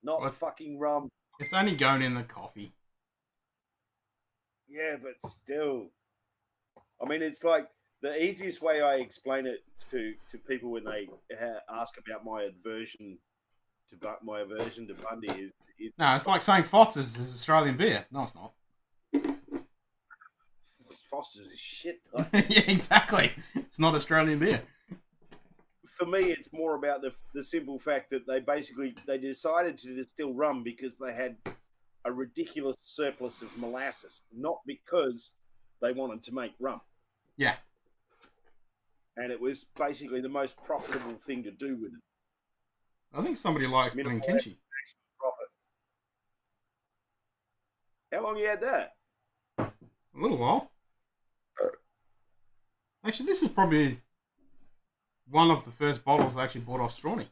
not Well, fucking rum. it's only going in the coffee. Yeah, but still. I mean, it's like the easiest way I explain it to people when they ask about my aversion to Bundy is No, it's like saying Foster's is Australian beer. No, it's not. Foster's is shit. Yeah, exactly. It's not Australian beer. For me, it's more about the simple fact that they decided to distill rum because they had a ridiculous surplus of molasses, not because they wanted to make rum. Yeah. And it was basically the most profitable thing to do with it. I think somebody likes putting kimchi. Profit. How long you had that? A little while. Actually, this is probably one of the first bottles I actually bought off Strawny.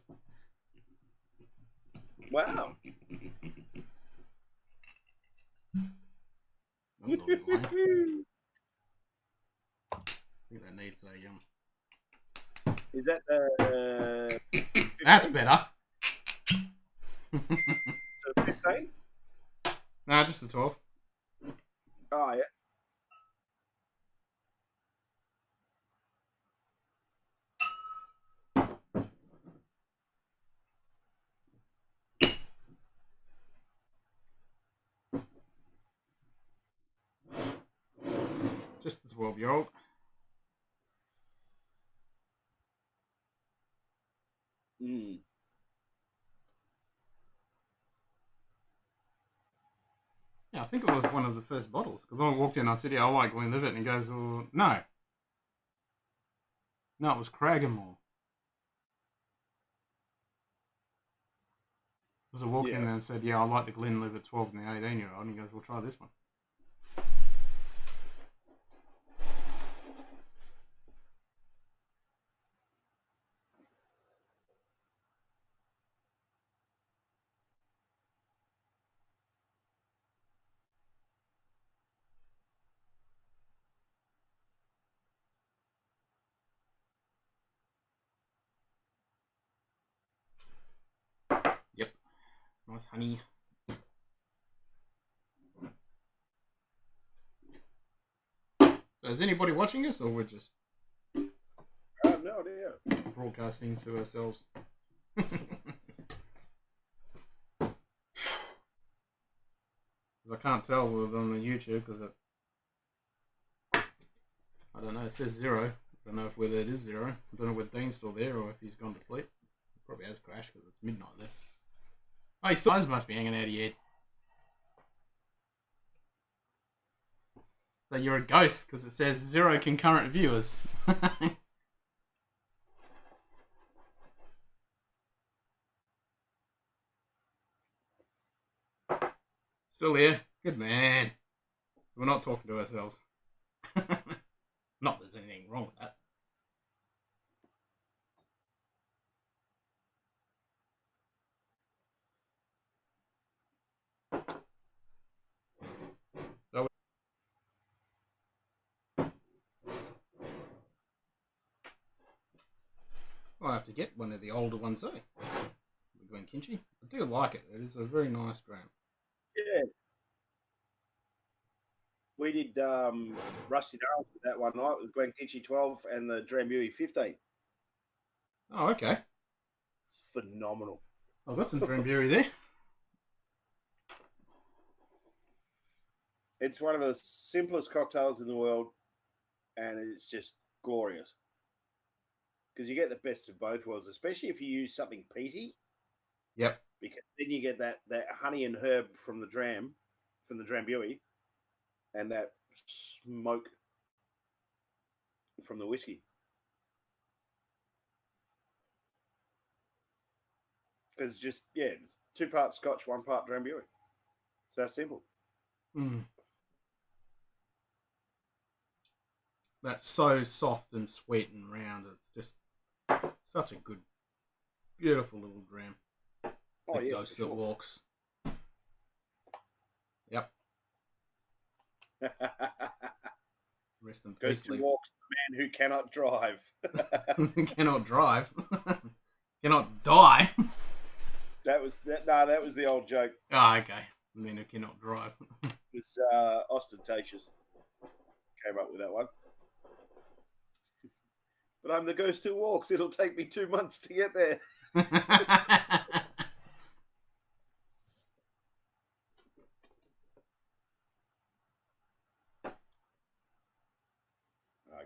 Wow. That was a bit lame. I think that needs a Is that That's better. So 15? Nah, just a 12. Oh yeah. Just the 12-year-old. Mm. Yeah, I think it was one of the first bottles. Because when I walked in, I said, yeah, I like Glenlivet. And he goes, well, no. No, it was Cragganmore. Because I walked in there and said, yeah, I like the Glenlivet 12 and the 18-year-old. And he goes, well, try this one. Yep. Nice honey. So is anybody watching us, or we're just no idea. Broadcasting to ourselves? Because I can't tell we're on the YouTube because I don't know. It says 0. I don't know whether it is 0. I don't know whether Dean's still there or if he's gone to sleep. He probably has crashed because it's midnight there. Oh, his eyes must be hanging out of your head. So you're a ghost because it says 0 concurrent viewers. Still here. Good man. So we're not talking to ourselves. Not that there's anything wrong with that. So I'll have to get one of the older ones, eh? The Glen Kinchy. I do like it. It is a very nice dram. Yeah. We did Rusty Nails with that one night with Glen Kinchy 12 and the Drambuie 15. Oh, okay. Phenomenal. I've got some Drambuie there. It's one of the simplest cocktails in the world, and it's just glorious. Because you get the best of both worlds, especially if you use something peaty. Yep. Because then you get that honey and herb from the Drambuie, and that smoke from the whiskey. Because it's 2 parts Scotch, 1 part Drambuie. It's that simple. That's so soft and sweet and round. It's just such a good, beautiful little dram. Oh, The yeah. ghost that walks. Yep. Rest in peace. Ghost who walks, the man who cannot drive. Cannot drive. Cannot die. That was the old joke. Oh, okay. The man who cannot drive. It was ostentatious. Came up with that one. But I'm the ghost who walks. It'll take me 2 months to get there. I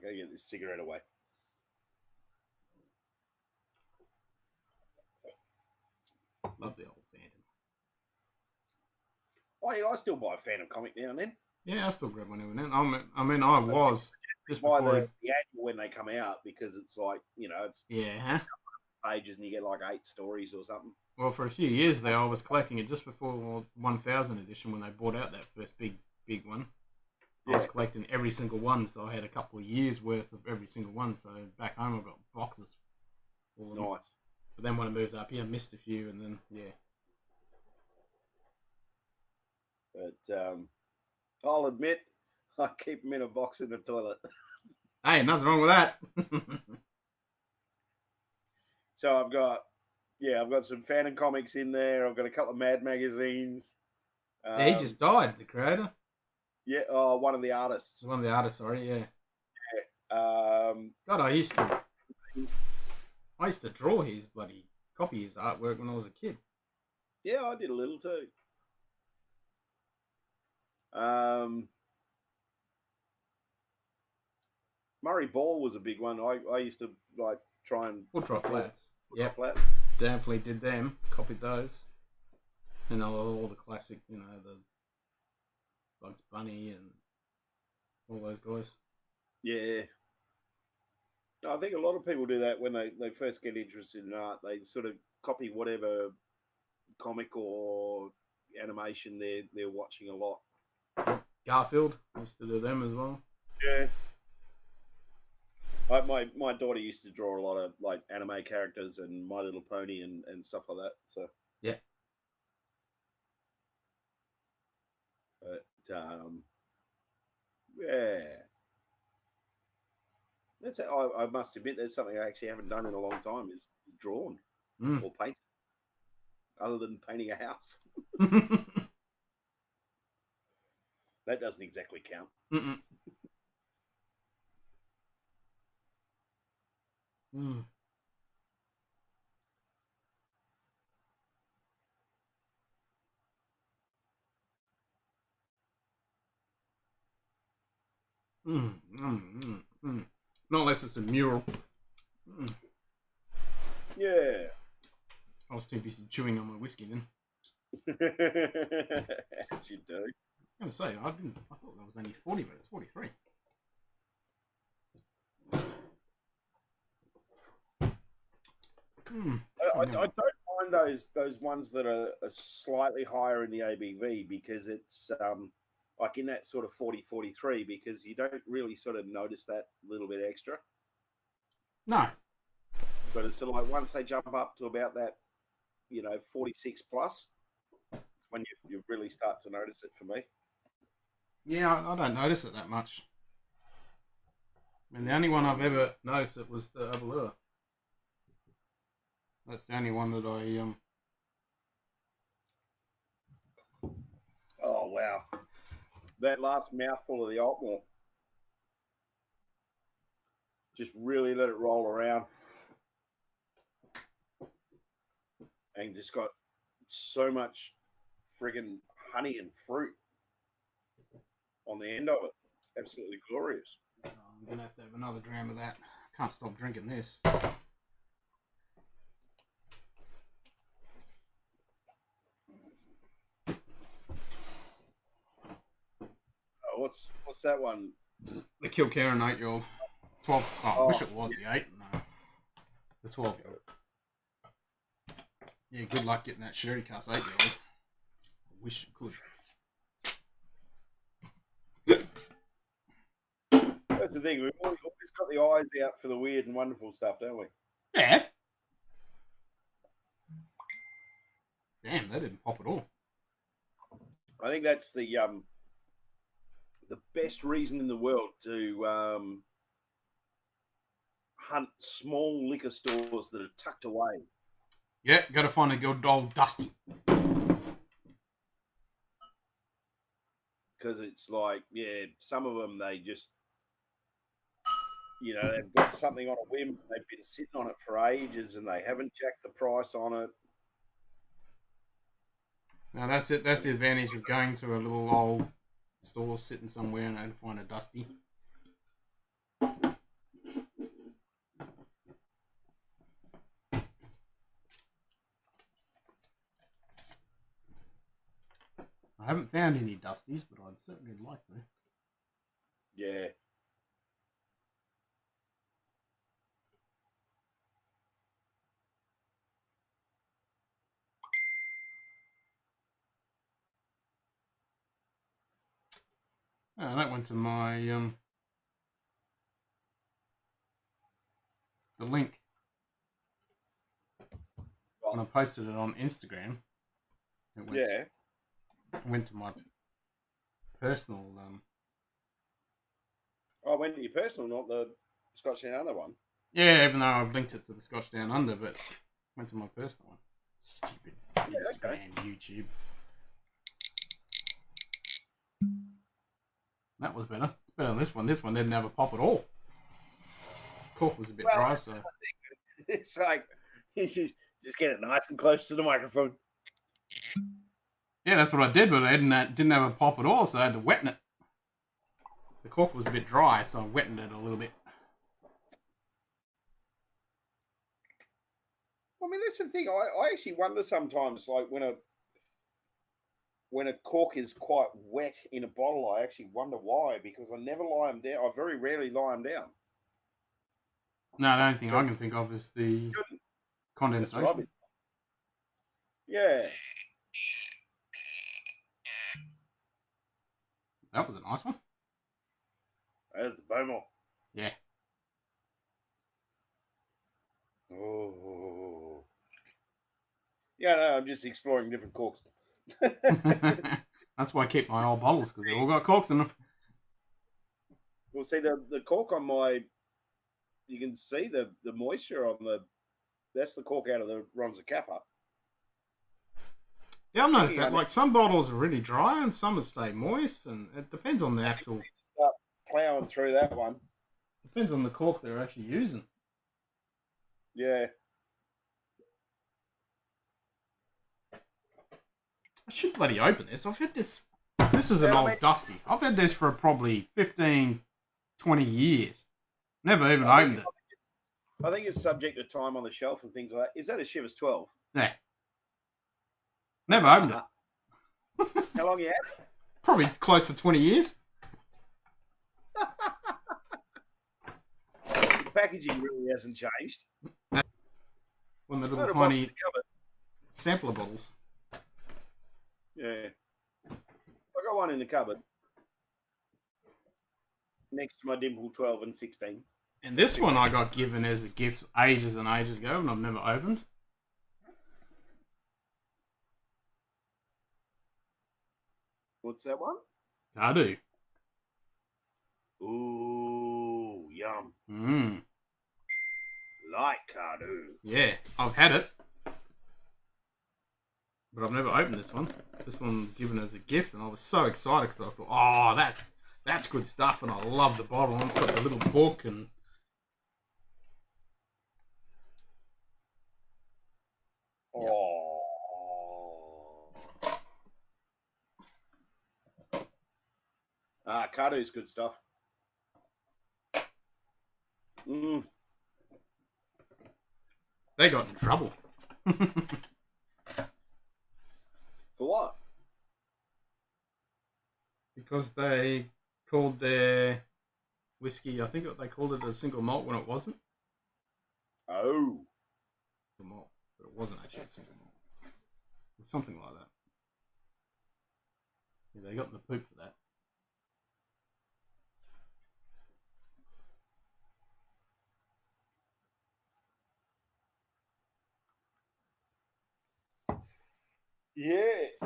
gotta get this cigarette away. Love the old Phantom. Oh yeah, I still buy a Phantom comic now and then. Yeah, I still grab one every now and then. I mean, I was just buy before the annual when they come out because it's like it's pages and you get like 8 stories or something. Well, for a few years there, I was collecting it just before 1000 edition when they brought out that first big one. I was collecting every single one, so I had a couple of years worth of every single one. So back home, I've got boxes. Nice. But then when I moved up here, I missed a few, and then But I'll admit, I keep them in a box in the toilet. Hey, nothing wrong with that. So I've got some Phantom comics in there. I've got a couple of Mad magazines. He just died, the creator. Yeah, one of the artists. One of the artists, sorry, yeah. God, I used to draw his copy his artwork when I was a kid. Yeah, I did a little too. Murray Ball was a big one. I used to try and Woodrow Flats. Yeah, definitely did them. Copied those, and all the classic, the Bugs Bunny and all those guys. Yeah, I think a lot of people do that when they first get interested in art. They sort of copy whatever comic or animation they're watching a lot. Garfield, I used to do them as well. Yeah. My daughter used to draw a lot of like anime characters and My Little Pony and stuff like that. So yeah, but yeah, that's I must admit that's something I actually haven't done in a long time is drawn or paint, other than painting a house. That doesn't exactly count. Not unless it's a mural. Yeah. I was too busy chewing on my whiskey then. As you do. I was going to say, I thought that was only 40, but it's 43. I don't mind those ones that are slightly higher in the ABV because it's like in that sort of 40, 43 because you don't really sort of notice that little bit extra. No. But it's sort of like once they jump up to about that, 46 plus, when you really start to notice it for me. Yeah, I don't notice it that much. I mean, the only one I've ever noticed it was the Avalua. That's the only one that I Oh wow! That last mouthful of the Altmore, just really let it roll around, and just got so much friggin' honey and fruit on the end of it. Absolutely glorious. I'm gonna have to have another dram of that. Can't stop drinking this. What's that one? The Kilkerran 8-year-old. 12. Oh, I wish it was the 8. No. The 12-year-old. Yeah, good luck getting that sherry cask 8-year-old. I wish you could. That's the thing. We've always got the eyes out for the weird and wonderful stuff, don't we? Yeah. Damn, that didn't pop at all. I think that's the best reason in the world to hunt small liquor stores that are tucked away. Yeah, got to find a good old Dusty. Because it's like, yeah, some of them, they just, they've got something on a whim. They've been sitting on it for ages and they haven't jacked the price on it. Now, that's it. That's the advantage of going to a little old store sitting somewhere and find a Dusty. I haven't found any Dusties, but I'd certainly like to. Yeah. Oh, that went to my the link when I posted it on Instagram. It went to my personal. I went to your personal, not the Scotch Down Under one. Yeah, even though I've linked it to the Scotch Down Under, but went to my personal one. Stupid Instagram, YouTube. That was better. It's better than this one. This one didn't have a pop at all. Cork was a bit dry, so it's like you should just get it nice and close to the microphone. Yeah, that's what I did, but I didn't have a pop at all, so I had to wetten it. The cork was a bit dry, so I wetted it a little bit. I mean, that's the thing. I actually wonder sometimes, like when a cork is quite wet in a bottle, I actually wonder why, because I never lie them down. I very rarely lie them down. No, the only thing I can think of is the condensation. Yeah. That was a nice one. There's the Beaumont. Yeah. Oh. Yeah, no, I'm just exploring different corks. That's why I keep my old bottles, because they've all got corks in them. Well, see, the cork on my, you can see the moisture on the, that's the cork out of the Ronza Kappa. Yeah, I've noticed that. Like, some bottles are really dry and some will stay moist, and it depends on the actual... Start ploughing through that one. Depends on the cork they're actually using. Yeah. I should bloody open this. I've had this... This is an old Dusty. I've had this for probably 15, 20 years. Never even opened it. I think it's subject to time on the shelf and things like that. Is that a Chivas 12? Yeah. Never opened it. How long you had it? Probably close to 20 years. The packaging really hasn't changed. One of the little tiny sampler bottles. Yeah. I got one in the cupboard. Next to my Dimple 12 and 16. And this one I got given as a gift ages and ages ago, and I've never opened. What's that one? Cardu. Ooh, yum. Mmm. Like Cardu. Yeah, I've had it. But I've never opened this one. This one was given as a gift, and I was so excited because I thought, oh, that's good stuff, and I love the bottle, and it's got the little book, and... Oh. Cardu's good stuff. Mm. They got in trouble. For what? Because they called their whiskey, I think they called it a single malt when it wasn't. Oh. A malt, but it wasn't actually a single malt. It was something like that. Yeah, they got in the poop for that. Yes.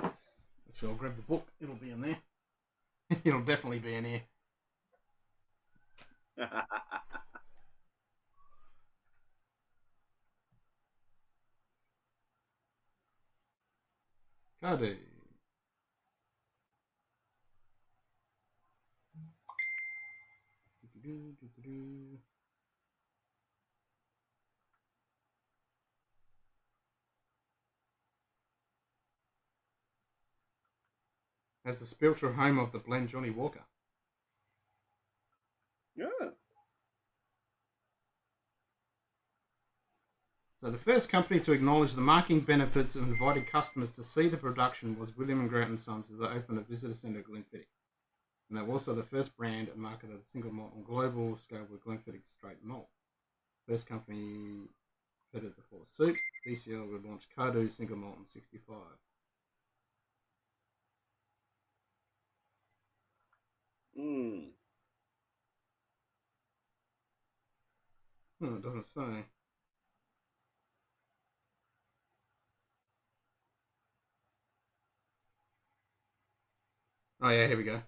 Actually, I'll grab the book. It'll be in there. It'll definitely be in here. Cardu. As the spiritual home of the blend Johnny Walker. Yeah. So the first company to acknowledge the marketing benefits of inviting customers to see the production was William and Grant and Sons, as they opened a visitor centre at Glenfiddich. And they were also the first brand and marketed a single malt on global scale with Glenfiddich straight malt. First company headed the fourth suit. DCL would launch Cardu single malt in 65. Oh, it doesn't say. Oh yeah, here we go.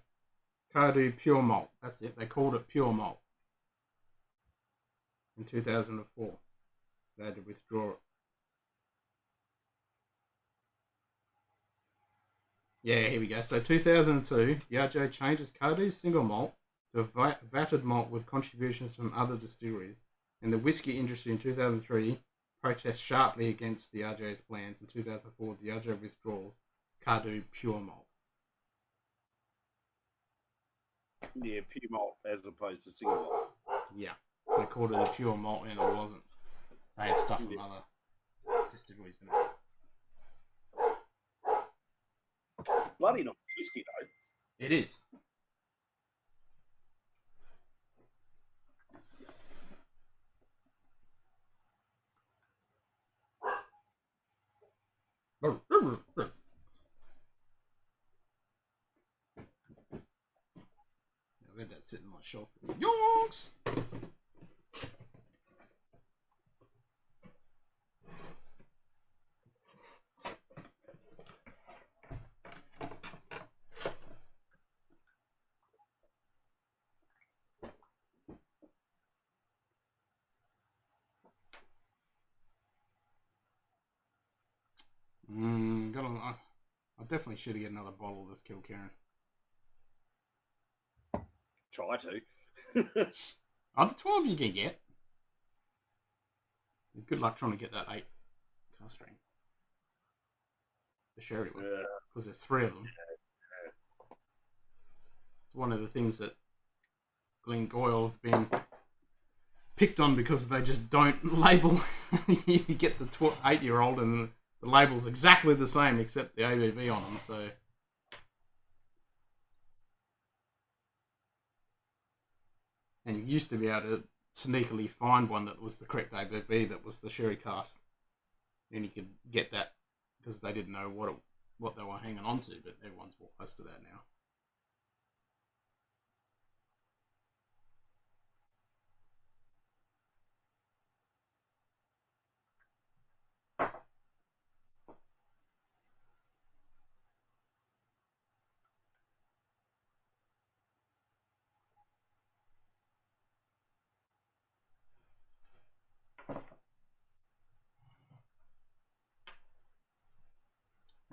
Cardu Pure Malt. That's it. They called it Pure Malt. In 2004. They had to withdraw it. Yeah, here we go. So 2002, Diageo changes Cardu's single malt to a vatted malt with contributions from other distilleries. And the whiskey industry in 2003 protests sharply against Diageo's plans. In 2004, Diageo withdraws Cardu Pure Malt. Yeah, pure malt as opposed to single malt. Yeah, they called it a pure malt and it wasn't. They had stuff from other distilleries in it. It's bloody not whiskey though. It is. I've had that sitting on my shelf. Yonks! I definitely should get another bottle of this Kill Karen. Try to. The 12 you can get. Good luck trying to get that 8 cask strength. The sherry one. Because there's 3 of them. It's one of the things that Glen Goyle have been picked on because they just don't label. You get the 8-year-old and the label's exactly the same except the ABV on them, so... And you used to be able to sneakily find one that was the correct ABV that was the sherry cask. And you could get that because they didn't know what they were hanging on to, but everyone's more close to that now.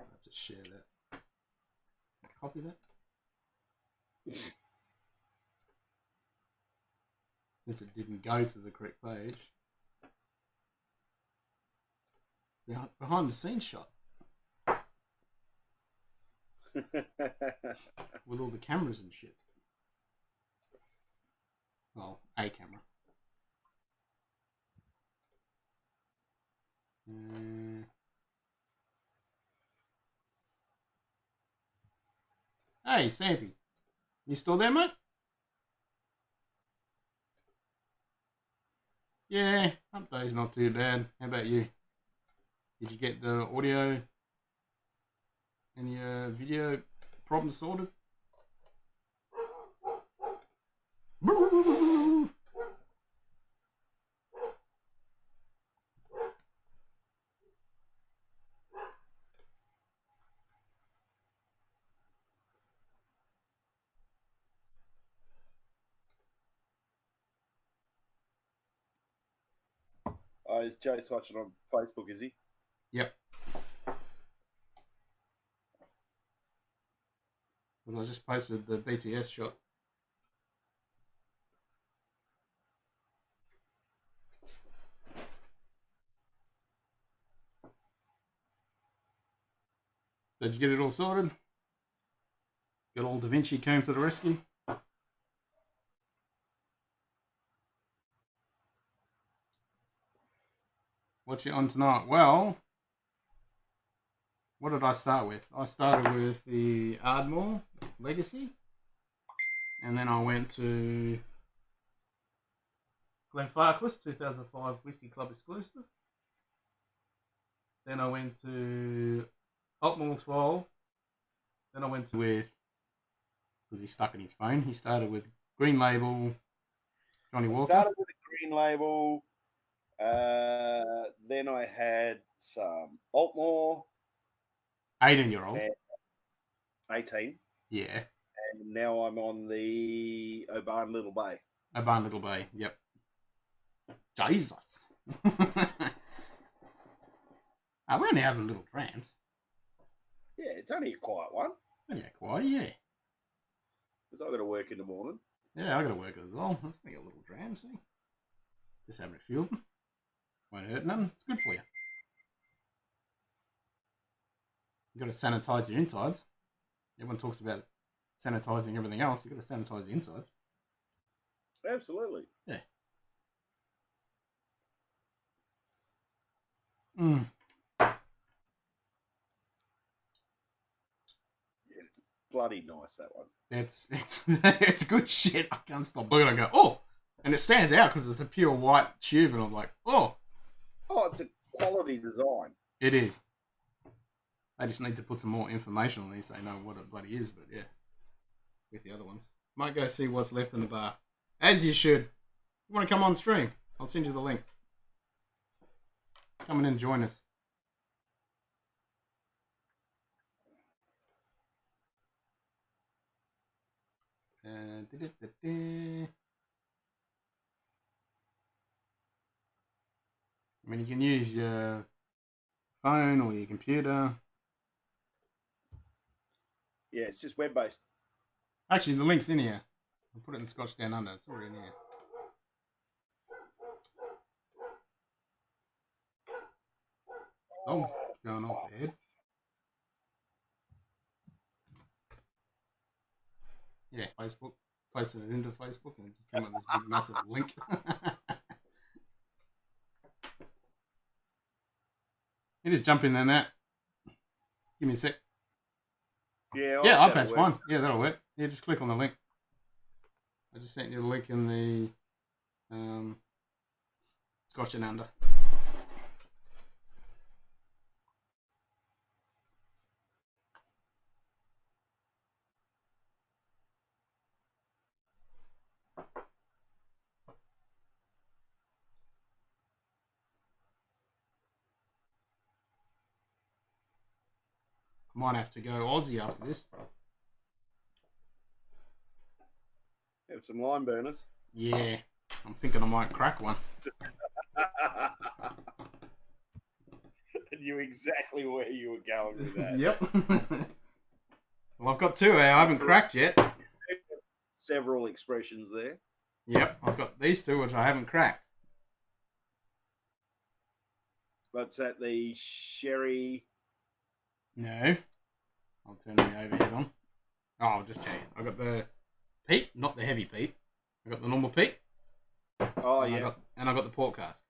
I'll just share that. Copy that. Since it didn't go to the correct page. Behind the scenes shot. With all the cameras and shit. Well, a camera. Hey, Sampy. You still there, mate? Yeah, update's not too bad. How about you? Did you get the audio and your video problem sorted? Oh, is Jay's watching on Facebook, is he? Yep. Well, I just posted the BTS shot. Did you get it all sorted? Good old Da Vinci came to the rescue. What's you on tonight? Well, what did I start with? I started with the Ardmore Legacy. And then I went to Glenfarclas 2005 Whisky Club exclusive. Then I went to Altmore 12. Then I went with, because he's stuck in his phone, he started with Green Label, Johnny Walker. Started with a Green Label. Then I had some Altmore. 18-year-old. 18. Yeah. And now I'm on the Oban Little Bay. Oban Little Bay, yep. Jesus. We're only having little Drams. Yeah, it's only a quiet one. Only a quiet, yeah. Because I've got to work in the morning. Yeah, I got to work as well. Let's make a little Drams, see. Just having a few of them. Won't hurt none. It's good for you. You've got to sanitize your insides. Everyone talks about sanitizing everything else. You've got to sanitize the insides. Absolutely. Yeah. Bloody nice, that one. It's it's good shit. I can't stop looking and go, oh! And it stands out because it's a pure white tube and I'm like, oh! Oh, it's a quality design. It is. I just need to put some more information on these so I know what it bloody is, but yeah. With the other ones. Might go see what's left in the bar. As you should. You want to come on stream? I'll send you the link. Come in and join us. I mean, you can use your phone or your computer. Yeah, it's just web-based. Actually, the link's in here. I'll put it in Scotch down under. It's already in here. Dog's going off the head. Yeah, Facebook. Posted it into Facebook and it just came up with this big massive link. You just jump in that. Give me a sec. Yeah, iPad's fine. Yeah, that'll work. Yeah, just click on the link. I just sent you the link in the Scotch and Under. Might have to go Aussie after this. Have some lime burners. Yeah, I'm thinking I might crack one. I knew exactly where you were going with that. Yep. Well, I've got two. I haven't cracked yet. Several expressions there. Yep, I've got these two, which I haven't cracked. That's at the sherry. No. I'll turn the overhead on. Oh, I'll just tell you. I got the peat, not the heavy peat. I got the normal peat. Oh, and yeah. I got the port cask.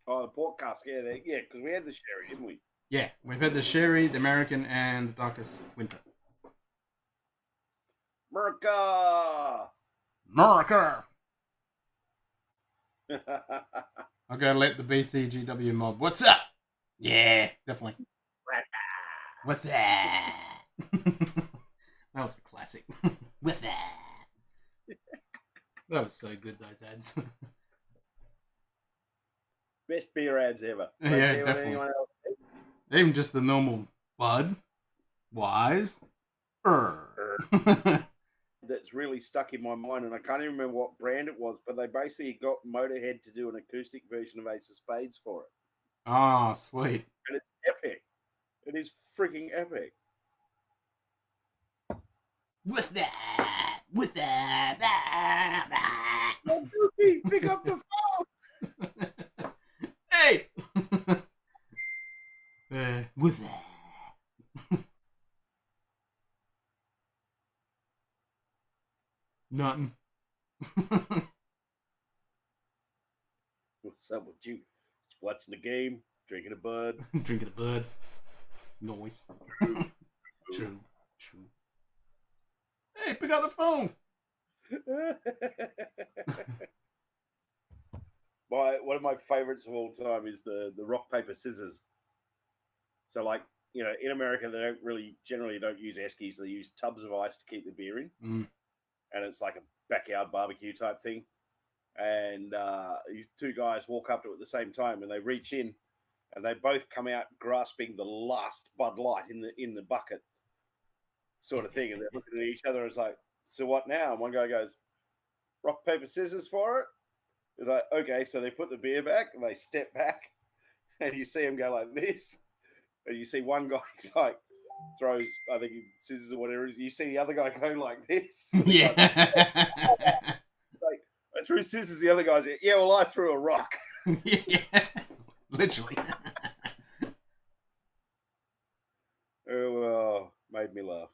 Oh, the port cask. Yeah, because we had the sherry, didn't we? Yeah, we've had the sherry, the American, and the darkest winter. America! I'll go let the BTGW mob. What's up? Yeah, definitely. What's that? That was a classic. What's that? That was so good, those ads. Best beer ads ever. Yeah, definitely. Even just the normal Bud, Wise, That's really stuck in my mind, and I can't even remember what brand it was, but they basically got Motorhead to do an acoustic version of Ace of Spades for it. Oh, sweet. And it's epic. It is freaking epic. With that. Oh, Goofy, pick up the phone. Hey. With that. Nothing. What's up with you? Just watching the game, drinking a bud. Drinking a bud. Noise. True. Hey, pick up the phone. One of my favorites of all time is the rock, paper, scissors. So, like, you know, in America, they generally don't use eskies. They use tubs of ice to keep the beer in. Mm. And it's like a backyard barbecue type thing. And these two guys walk up to it at the same time, and they reach in, and they both come out grasping the last Bud Light in the bucket, sort of thing. And they're looking at each other, and it's like, so what now? And one guy goes, rock, paper, scissors for it? It's like, okay. So they put the beer back, and they step back, and you see them go like this. And you see one guy, he's like, throws, I think, scissors or whatever. You see the other guy go like this. Yeah. Like, I threw scissors. The other guy's like, yeah, well, I threw a rock. Yeah. Literally. Oh, made me laugh.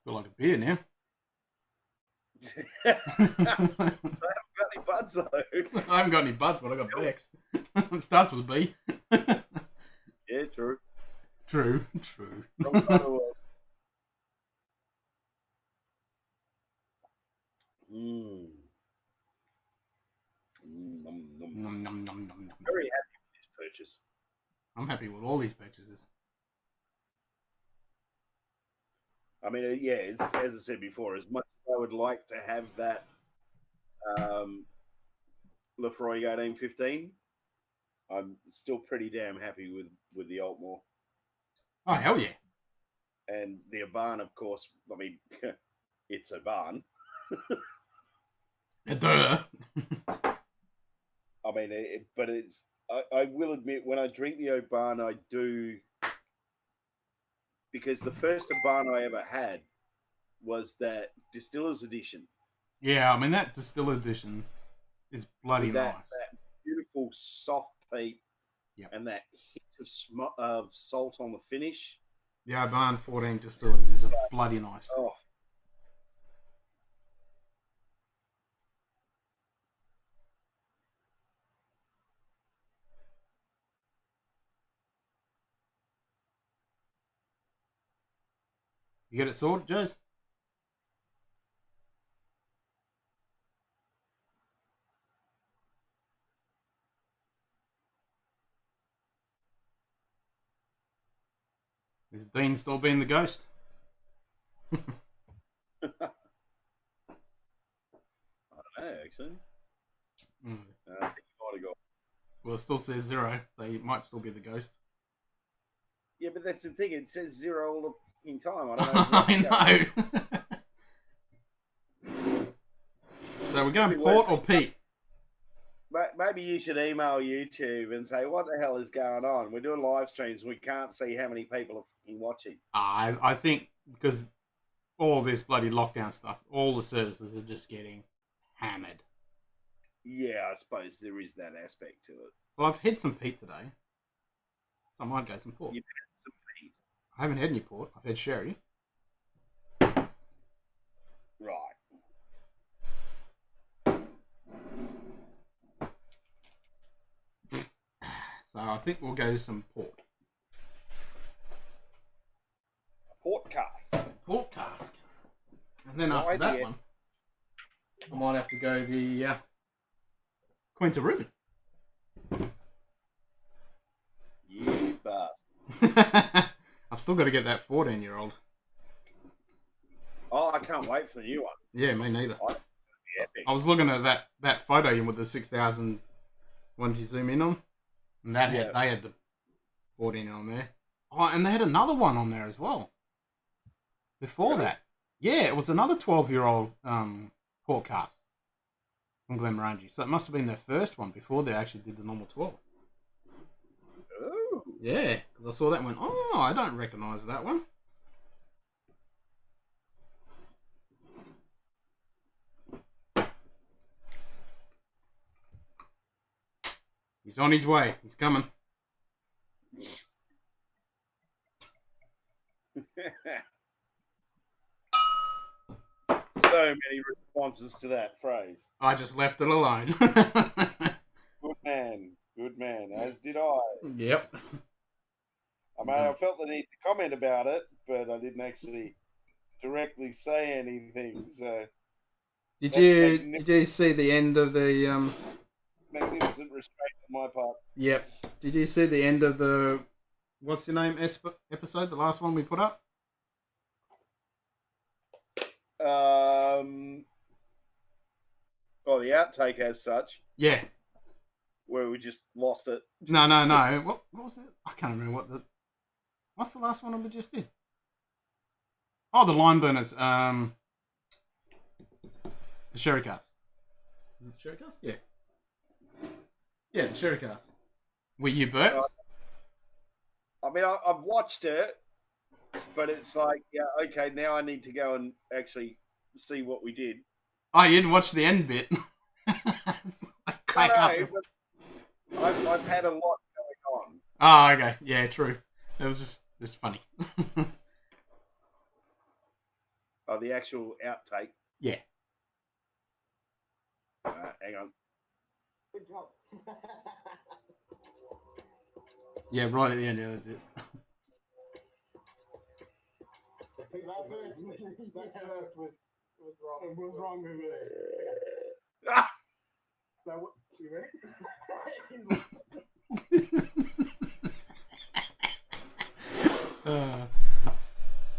Feel like a beer now. I haven't got any buds though. I haven't got any buds, but I got Bex. It starts with a B. Yeah, true. True. Mm. Nom, nom, nom, nom, nom. Very happy with this purchase. I'm happy with all these purchases. I mean, as I said before, as much as I would like to have that Lefroy 1815, I'm still pretty damn happy with the Altmore. Oh, hell yeah. And the Aban, of course, I mean, it's Aban. Duh. I mean, but it's. I will admit, when I drink the Oban, I do, because the first Oban I ever had was that Distiller's Edition. Yeah, I mean, that Distiller Edition is bloody with nice. That beautiful soft peat, yep. And that hint of salt on the finish. Yeah, Barn 14 Distillers is a bloody nice. Oh. You get it sorted, Jez? Is Dean still being the ghost? I don't know, actually. I think he might have got. Well, it still says 0, so he might still be the ghost. Yeah, but that's the thing. It says 0 all the time. I don't know. I know. So we're going Port or Pete? Maybe you should email YouTube and say, what the hell is going on? We're doing live streams. We can't see how many people are watching. I think because all this bloody lockdown stuff, all the services are just getting hammered. Yeah, I suppose there is that aspect to it. Well, I've had some Pete today, so I might go some Port. You've had some Pete? I haven't had any Port. I've had sherry. Right. So I think we'll go some Port. Port cask. Port cask. And then after that one, I might have to go the Quinta Ruben. You bastard. I've still got to get that 14-year-old. Oh, I can't wait for the new one. Yeah, me neither. Epic. I was looking at that photo with the 6,000 ones you zoom in on. And they had the 14 on there. Oh, and they had another one on there as well. Before that. Yeah, it was another 12-year-old Port cask from Glenmorangie. So it must have been their first one before they actually did the normal 12. Oh. Yeah, because I saw that and went, oh, I don't recognise that one. He's on his way. He's coming. So many responses to that phrase. I just left it alone. Good man. Good man. As did I. Yep. I mean, I felt the need to comment about it, but I didn't actually directly say anything. So, did you see the end of the magnificent restraint on my part? Yep. Did you see the end of the what's your name episode? The last one we put up. Oh, the outtake as such. Yeah. Where we just lost it. No. What was it? I can't remember what's the last one we just did? Oh, the line burners. The sherry cask. Is it the sherry cask? Yeah. Yeah, the sherry cask. Were you burnt? I mean, I've watched it, but it's like, yeah, okay, now I need to go and actually see what we did. Oh, you didn't watch the end bit? I've had a lot going on. Oh, okay. Yeah, true. It was just funny. Oh, the actual outtake? Yeah. Hang on. Good job. Yeah, right at the end. Yeah, that's it. That first was What's wrong with it? So, what, you ready?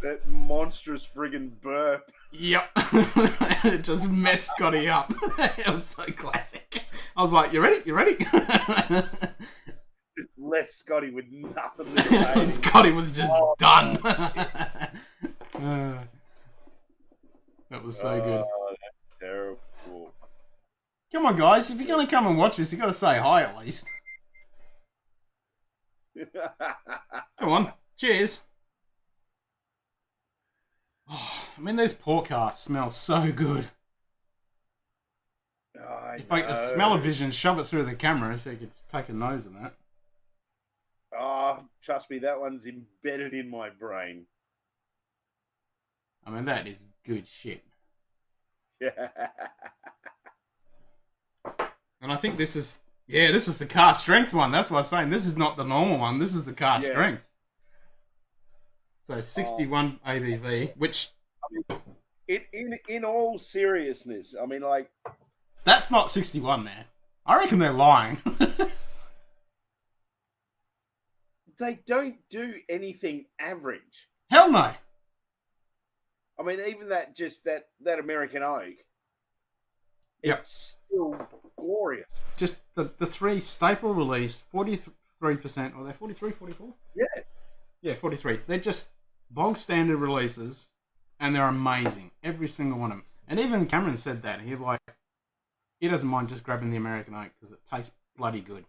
That monstrous friggin' burp. Yep. It just messed Scotty up. It was so classic. I was like, you ready? You ready? Just left Scotty with nothing to say. Scotty was just done. That was so good. Oh, that's terrible. Come on, guys. If you're going to come and watch this, you got to say hi at least. Come on. Cheers. Oh, I mean, those pork casts smell so good. If I could smell a vision, shove it through the camera so you could take a nose of that. Oh, trust me, that one's embedded in my brain. I mean, that is good shit. And I think this is the car strength one. That's what I'm saying. This is not the normal one. This is the car strength. So 61 ABV, which... In all seriousness, I mean, like... That's not 61, man. I reckon they're lying. They don't do anything average. Hell no. I mean, even that American Oak, it's still glorious. Just the three staple release, 43%, or they're 43, 44? Yeah. Yeah, 43. They're just bog standard releases, and they're amazing. Every single one of them. And even Cameron said that. He doesn't mind just grabbing the American Oak because it tastes bloody good.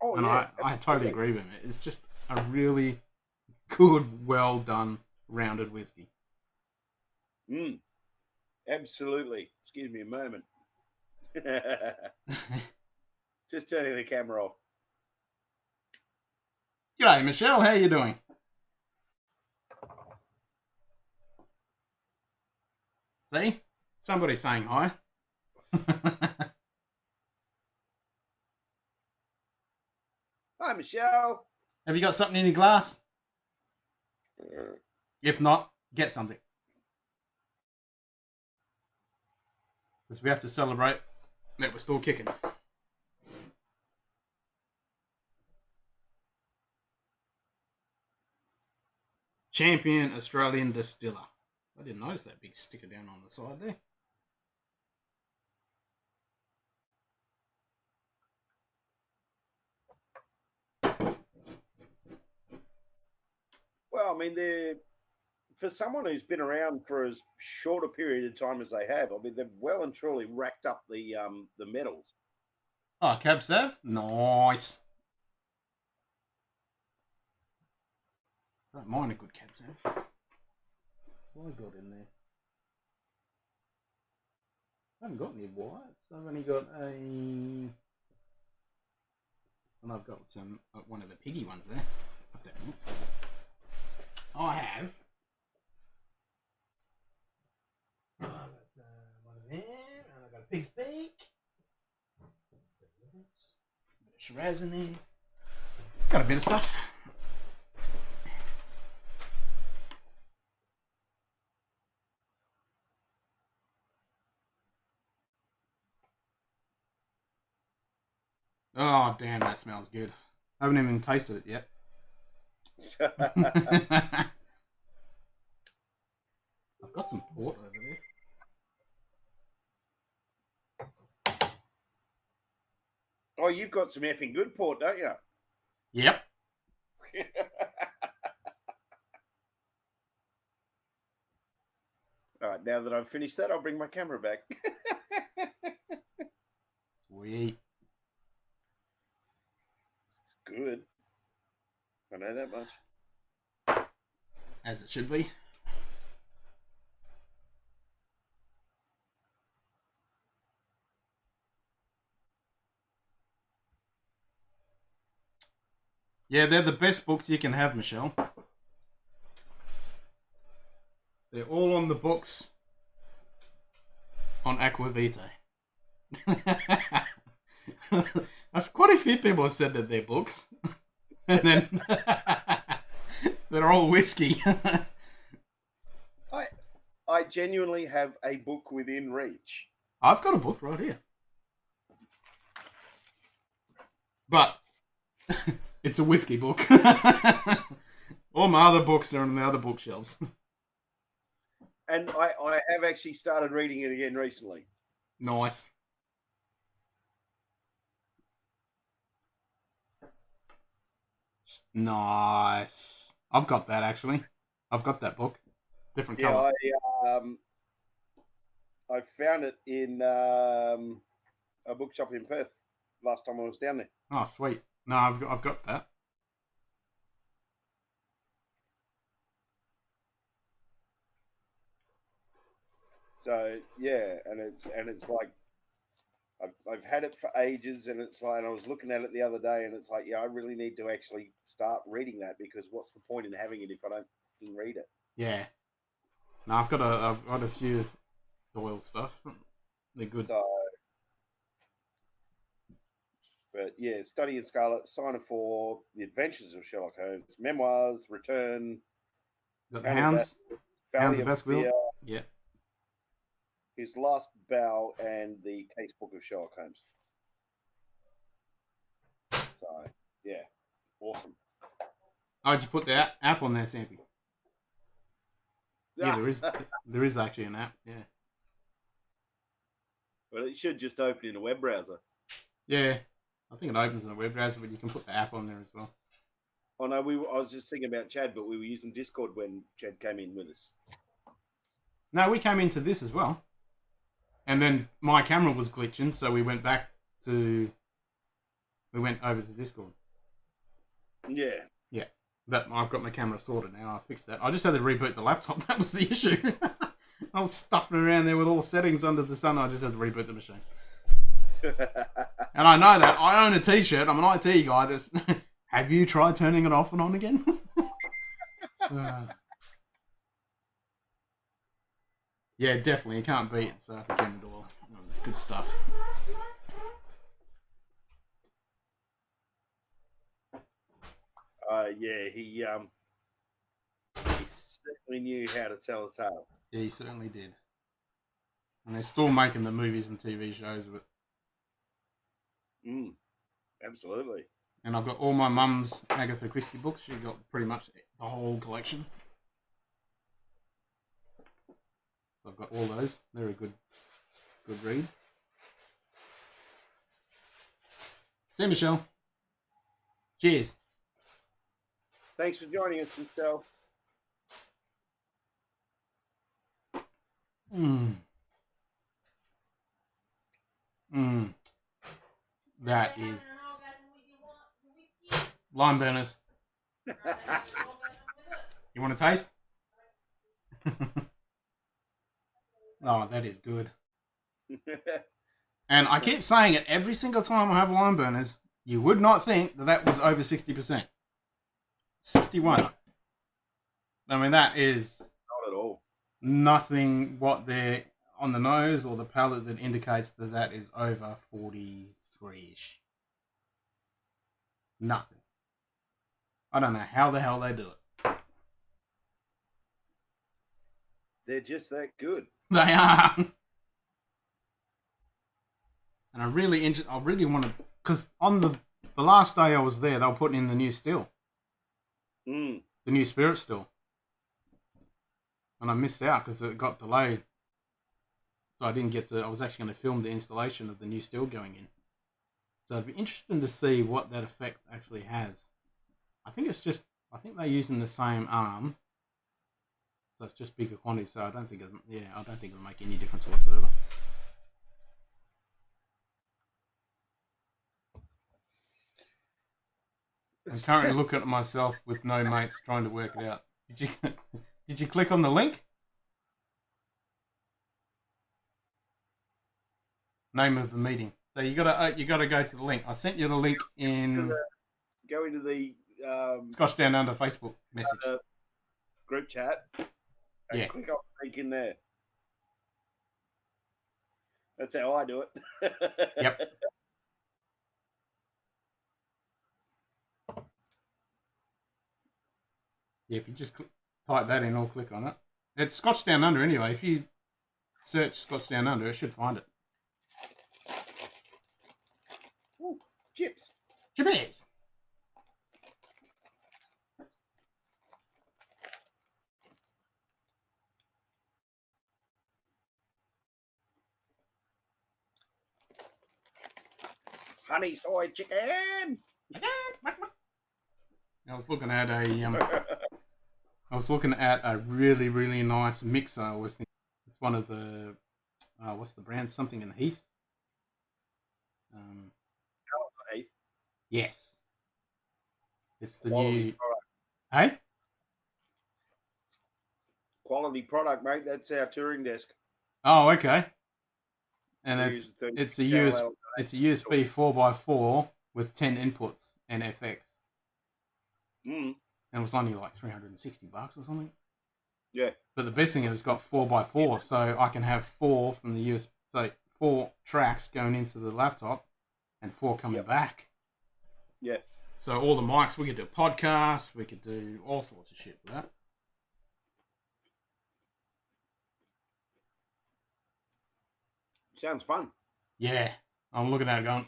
Oh, and yeah. I totally agree with him. It's just a really good, well done, rounded whiskey. Absolutely. Excuse me a moment. Just turning the camera off. G'day, Michelle. How you doing? See? Somebody's saying hi. Hi, Michelle. Have you got something in your glass? If not, get something. Because we have to celebrate that we're still kicking. Champion Australian Distiller. I didn't notice that big sticker down on the side there. Well, I mean, for someone who's been around for as short a period of time as they have, I mean, they've well and truly racked up the medals. Oh, Cab Sav? Nice. Don't mind a good Cab Sav. What have I got in there? I haven't got any whites. I've only got a... And I've got some one of the piggy ones there. I have... I've got one of them, and I've got a pig's beak. A bit of Shiraz in there. Got a bit of stuff. Oh, damn, that smells good. I haven't even tasted it yet. I've got some port over there. Oh, you've got some effing good port, don't you? Yep. All right, now that I've finished that, I'll bring my camera back. Sweet. Good. I know that much. As it should be. Yeah, they're the best books you can have, Michelle. They're all on the books on Aquavitae. Quite a few people have said that they're books. And then they're all whiskey. I genuinely have a book within reach. I've got a book right here. But it's a whiskey book. All my other books are on the other bookshelves. And I have actually started reading it again recently. Nice. Nice. I've got that actually. I've got that book. Different color. I found it in a bookshop in Perth last time I was down there. Oh, sweet. No, I've got that. So yeah, and it's like I've had it for ages, and it's like, and I was looking at it the other day, and it's like, yeah, I really need to actually start reading that, because what's the point in having it if I don't read it? Yeah. No, I've got a few Doyle stuff. They're good. So, but yeah, Study in Scarlet, Sign of Four, The Adventures of Sherlock Holmes, Memoirs, Return, Got the Hounds. Hounds Valley of of Baskerville. Fear, Yeah. His Last Bow, and the Casebook of Sherlock Holmes. So yeah, awesome. Oh, did you put the app on there, Sampy? Yeah, there is actually an app. Yeah. Well, it should just open in a web browser. Yeah, I think it opens in a web browser, but you can put the app on there as well. Oh no, I was just thinking about Chad, but we were using Discord when Chad came in with us. No, we came into this as well, and then my camera was glitching, so we went over to Discord. Yeah. Yeah, but I've got my camera sorted now. I fixed that. I just had to reboot the laptop. That was the issue. I was stuffing around there with all settings under the sun. I just had to reboot the machine. And I know that. I own a t-shirt. I'm an IT guy. That's... Have you tried turning it off and on again? Yeah, definitely. You can't beat it. So Conan Doyle. It's good stuff. Yeah, he certainly knew how to tell a tale. Yeah, he certainly did. And they're still making the movies and TV shows of it. Absolutely. And I've got all my mum's Agatha Christie books. She got pretty much the whole collection. So I've got all those. They're a good read. See you, Michelle. Cheers. Thanks for joining us, Michelle. That is lime burners. You want a taste? Oh, that is good. And I keep saying it every single time I have lime burners. You would not think that was over 60%. 61. I mean, that is not at all. Nothing what they're on the nose or the palate that indicates that is over 43-ish. Nothing. I don't know how the hell they do it. They're just that good. They are. And I really want to, because on the last day I was there, they were putting in the new still. The new spirit still. And I missed out because it got delayed. So I didn't get to, I was actually going to film the installation of the new still going in. So it'd be interesting to see what that effect actually has. I think they're using the same arm. So it's just bigger quantity, so I don't think it'll make any difference whatsoever. I'm currently looking at myself with no mates trying to work it out. Did you click on the link? Name of the meeting. So you gotta go to the link. I sent you the link in. Go into the Scotch Down Under Facebook message group chat. And click on the link in there. That's how I do it. Yep. Yeah, if you just type that in or click on it. It's Scotch Down Under anyway. If you search Scotch Down Under, it should find it. Ooh, chips. Chips. Honey soy chicken. I was looking at a really, really nice mixer. I was thinking it's one of the what's the brand? Something in Heath. Heath. Yes, it's the Quality new. product. Hey, Quality product, mate. That's our touring desk. oh, okay. And We it's use a it's a 36 US LL. it's a USB 4x4 with 10 inputs and FX, Mm. and it was only like $360 or something. Yeah. But the best thing is it's got 4x4, so I can have 4 from the US, so 4 tracks going into the laptop, and 4 coming back. Yeah. So all the mics, we could do a podcast, we could do all sorts of shit with that. Sounds fun. Yeah, I'm looking at it going,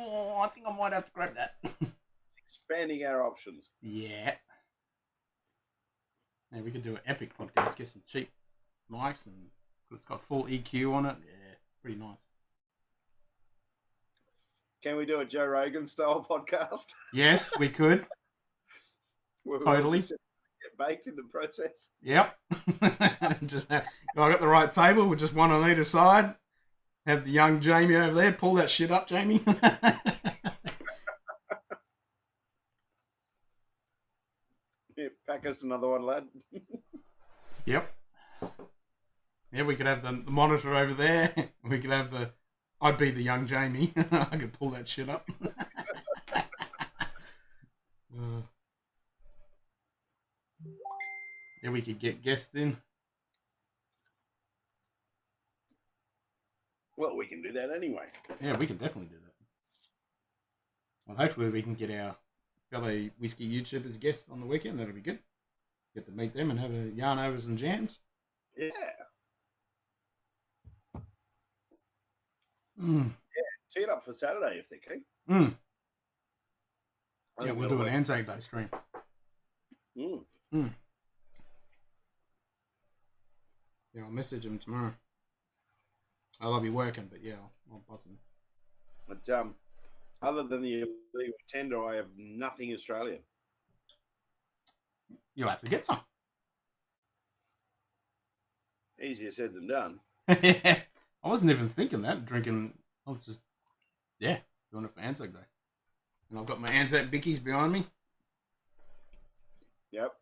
oh, I think I might have to grab that. Expanding our options. Yeah. Yeah, we could do an epic podcast, get some cheap mics, and it's got full EQ on it. Yeah, it's pretty nice. Can we do a Joe Rogan style podcast? Yes, we could. Totally. Get baked in the process. Yep. Just have, I got the right table with just one on either side. Have the young Jamie over there. Pull that shit up, Jamie. Yeah, pack us another one, lad. Yep. Yeah, we could have the monitor over there. We could have the... I'd be the young Jamie. I could pull that shit up. Yeah, we could get guests in. Well, we can do that anyway. Yeah, we can definitely do that. Well, hopefully we can get our fellow whiskey YouTubers guests on the weekend. That'll be good. Get to meet them and have a yarn over some jams. Yeah. Mm. Yeah. Tee it up for Saturday if they're keen. Mm. Yeah, we'll do an Anzac Day stream. Mm. Mm. Yeah, I'll message them tomorrow. I'll be working, but yeah, I'll buzz them. But other than the illegal tender, I have nothing Australian. You'll have to get some. Easier said than done. I wasn't even thinking that. Drinking, I was just, doing it for Anzac Day. And I've got my Anzac bickies behind me. Yep.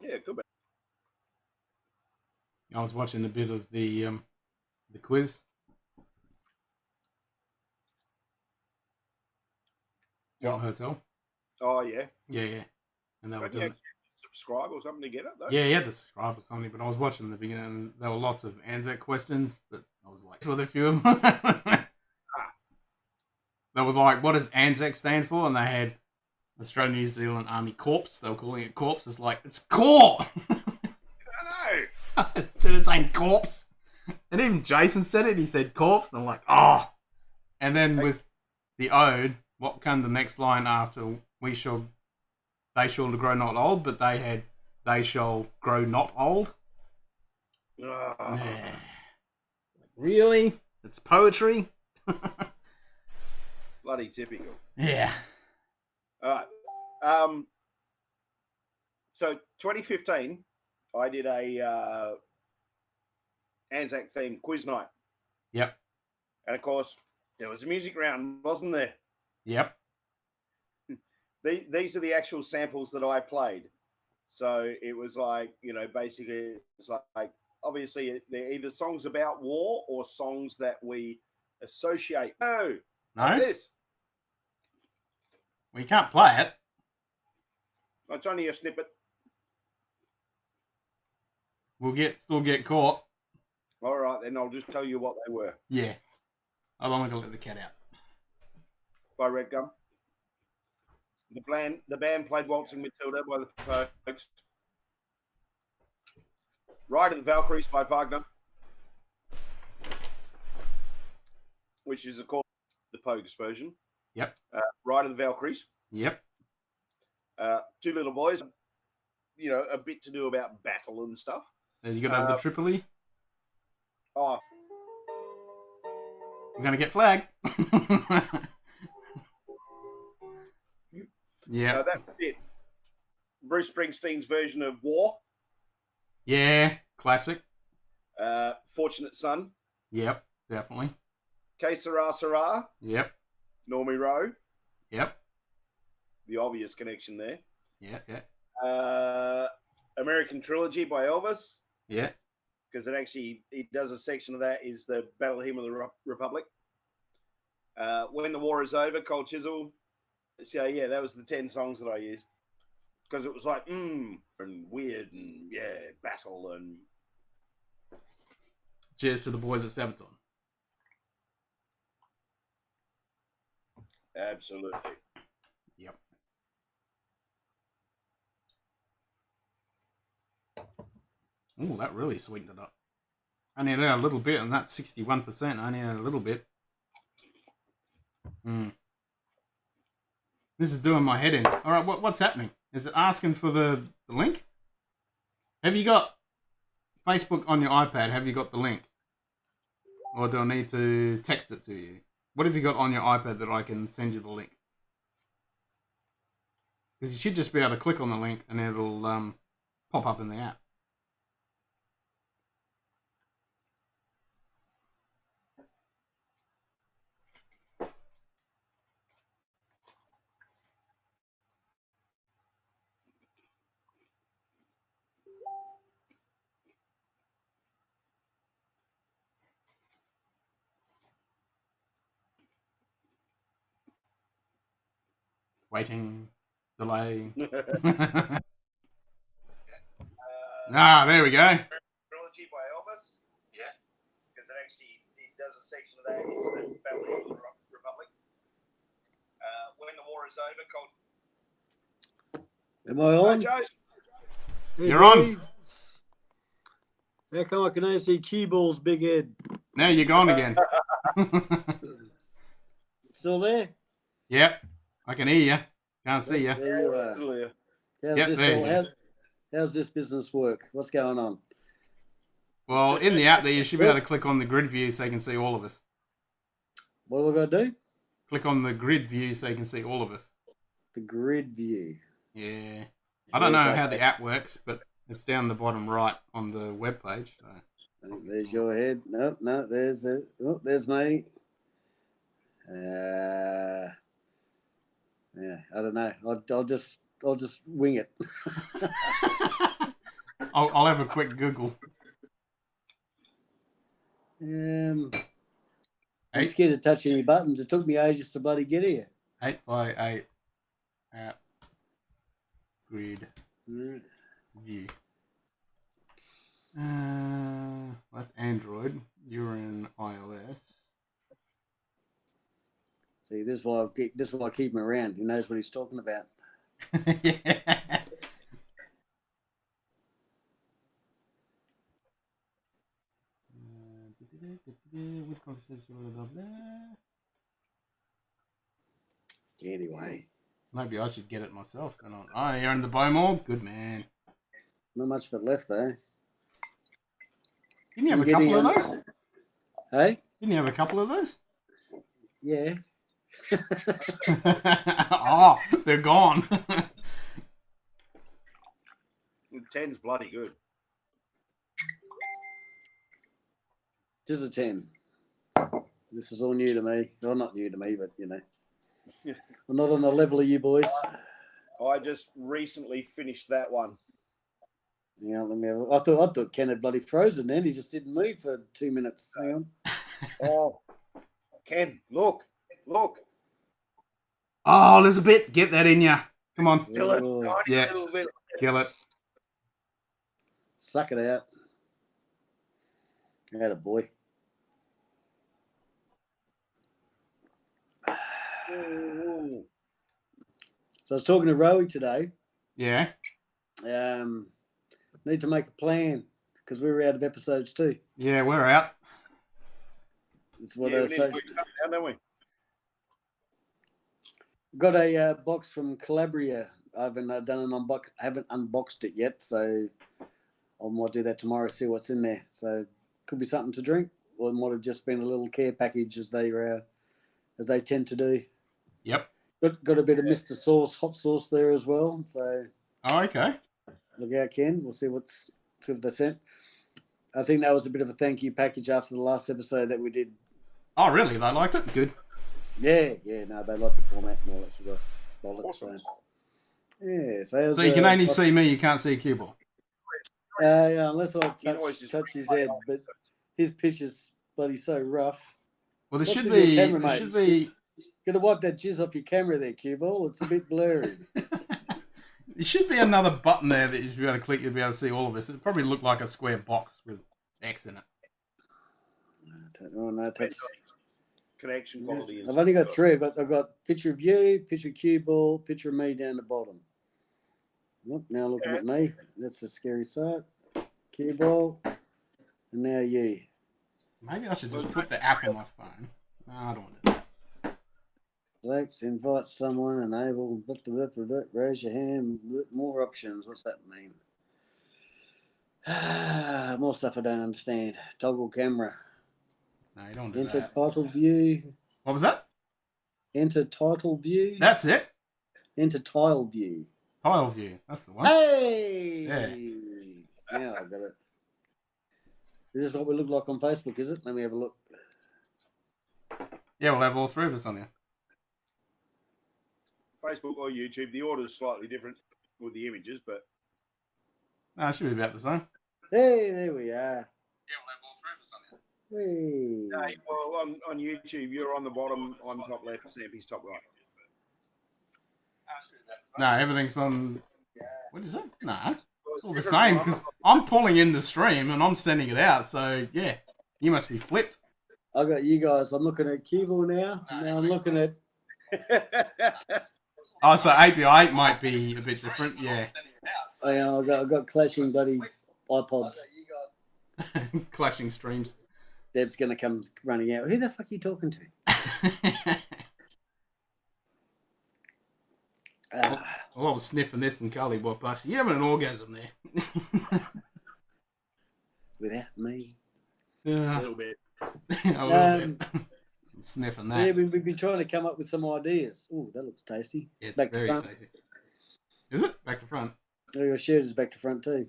Yeah, good. I was watching a bit of the quiz. What hotel? Oh, yeah. Yeah. And they were doing it. Subscribe or something to get it, though? Yeah, you had to subscribe or something, but I was watching the beginning and there were lots of Anzac questions, but I was like, with a few of them. They were like, what does Anzac stand for? And they had Australian New Zealand Army Corps. They were calling it Corps. It's like, it's Corps! I know! Instead of saying Corpse. And even Jason said it, he said Corpse, and I'm like, oh! And then with the Ode, what came the next line after they shall grow not old, but they had they shall grow not old. Yeah. Really? It's poetry? Bloody typical. Yeah. All right. So 2015, I did a Anzac themed quiz night. Yep. And of course, there was a music round, wasn't there? Yep. These are the actual samples that I played. So it was like, basically, it's like obviously they're either songs about war or songs that we associate. No. Like this. Well, you can't play it. It's only a snippet. We'll still get caught. All right, then I'll just tell you what they were. Yeah. I'm not gonna let the cat out. By Red Gum. The band played Waltzing Matilda by the Pogues. Ride of the Valkyries by Wagner, which is, of course, the Pogues version. Yep. Ride of the Valkyries. Yep. Two Little Boys. You know, a bit to do about battle and stuff. You got to have the Tripoli. Oh, We're gonna get flagged. Yeah. that's it. Bruce Springsteen's version of War. Yeah. Classic. Fortunate Son. Yep. Definitely. Que Sera Sera. Yep. Normie Rowe. Yep. The obvious connection there. Yeah. Yeah. American Trilogy by Elvis. Yeah. Because he does a section of that is the Battle Hymn of the Republic. When the War is Over, Cold Chisel. So yeah, that was the 10 songs that I used. Because it was like, and weird, and yeah, battle, and... Cheers to the boys at Sabaton. Absolutely. Yep. Oh, that really sweetened it up. Only had a little bit, and that's 61%. Only had a little bit. This is doing my head in. All right, what's happening? Is it asking for the link? Have you got Facebook on your iPad? Have you got the link? Or do I need to text it to you? What have you got on your iPad that I can send you the link? Because you should just be able to click on the link and it'll pop up in the app. Waiting. Delay. There we go. Trilogy by Elvis. Yeah. Because he does a section of that is the Battle Hymn of the Republic. When the War is Over, Am I on? Joe. Hey, You're on. boys. How come I can only see cue ball's big head? Now you're gone again. Still there? Yep. I can hear you. Can't see you. There you are. Absolutely. How's this business work? What's going on? Well, in the app there, you should be able to click on the grid view so you can see all of us. What are we going to do? Click on the grid view so you can see all of us. The grid view. Yeah. I don't know how the app works, but it's down the bottom right on the web page. So. There's your head. No, there's it. Oh, there's me. Yeah, I don't know. I'll just wing it. I'll have a quick Google. I'm 8 scared of touching any buttons. It took me ages to bloody get here. 8x8 app grid view. That's Android. You're in iOS. See, this is why I keep him around. He knows what he's talking about. Yeah. Anyway, Maybe I should get it myself. Oh, you're in the Bowmore? Good man. not much of it left though. Didn't you have a couple of those? Hey? Didn't you have a couple of those? Yeah. Oh, they're gone. The 10's bloody good. Just a 10. This is all new to me. Well, not new to me, but you know. I'm not on the level of you boys. I just recently finished that one. Yeah, let me have, I thought Ken had bloody frozen then. He just didn't move for 2 minutes. Hang on. Oh, Ken, look. Oh, there's a bit. Get that in ya. Come on. Kill it. Oh, Tiny Yeah. little bit. Kill it. suck it out. Had a boy. Ooh. So I was talking to Rowie today. Yeah. Need to make a plan because we were out of episodes too. Yeah, we're out. It's what Yeah, I we need to work something out, don't we? got a box from Calabria. I haven't unboxed it yet, so I might do that tomorrow. See what's in there. So could be something to drink, or it might have just been a little care package as they tend to do. Yep. Got a bit of Mr. Sauce hot sauce there as well. So Oh, okay. look out, Ken. We'll see what they sent. I think that was a bit of a thank you package after the last episode that we did. Oh, really? They liked it? Good. Yeah. No, they like the format and all that sort of bollocks. Awesome. Yeah. So you can only see me, you can't see Cue Ball. Yeah, unless I You always just touch his play head, on but his pitch is bloody so rough. Well, there What's should with your be. camera, There mate? should be. Gotta wipe that jizz off your camera there, Cue Ball. It's a bit blurry. There should be another button there that you should be able to click. You'll be able to see all of this. It probably look like a square box with X in it. Oh no, touch. Connection quality. is- I've only got three. I've got picture of you, picture of Cue Ball, picture of me down the bottom. Look, now looking at me. That's a scary sight. Cue Ball, and now you. Maybe I should just put the app on my phone. No, I don't want to do that. Select, invite someone, enable, raise your hand, more options. What's that mean? More stuff I don't understand. Toggle camera. No, you don't want to do Enter that. title view. What was that? Enter title view. That's it. Enter tile view. Tile view. That's the one. Hey! Yeah. Now I got it. Is this what we look like on Facebook, is it? Let me have a look. Yeah, we'll have all three of us on here. Facebook or YouTube, the order is slightly different with the images, but No, it should be about the same. Hey, there we are. Yeah, we'll have all three of us on here. Hey. well, on YouTube, you're on the bottom, I'm top left, Stampy's top right. No, everything's on. What is it? No, it's all the Different same one. because I'm pulling in the stream and I'm sending it out. So yeah, you must be flipped. I got you guys. I'm looking at Cue Ball now. Now I'm looking at. Oh, so API might be a bit different. Yeah, I've got clashing bloody iPods. clashing streams. Deb's going to come running out. Who the fuck are you talking to? Well, I was sniffing this and Carly walked past. You having an orgasm there? Without me. A Yeah, little bit. a little bit. I'm sniffing that. Yeah, we've been trying to come up with some ideas. Oh, that looks tasty. Yeah, it's back to very front. tasty. Is it back to front? Oh, your shirt is back to front too.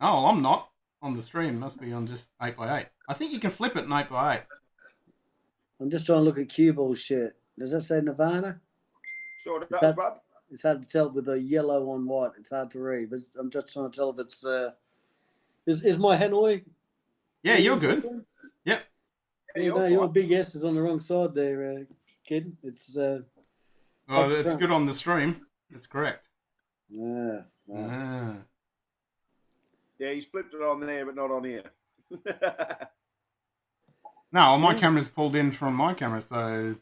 Oh, I'm not on the stream. Must be on just 8x8. I think you can flip it in 8x8. I'm just trying to look at Cue Ball's shirt. Does that say Nirvana? Sure it Is does, that- bud. It's hard to tell with the yellow on white. It's hard to read. But I'm just trying to tell if it's. Is my Hanoi? Yeah, you're good. Yep. Yeah, you're no, your fine. big S is on the wrong side there, kid. It's. Well, Back to it's front. good on the stream. It's correct. Ah. Ah. Yeah, he's flipped it on there, but not on here. No, my Yeah. camera's pulled in from my camera, so.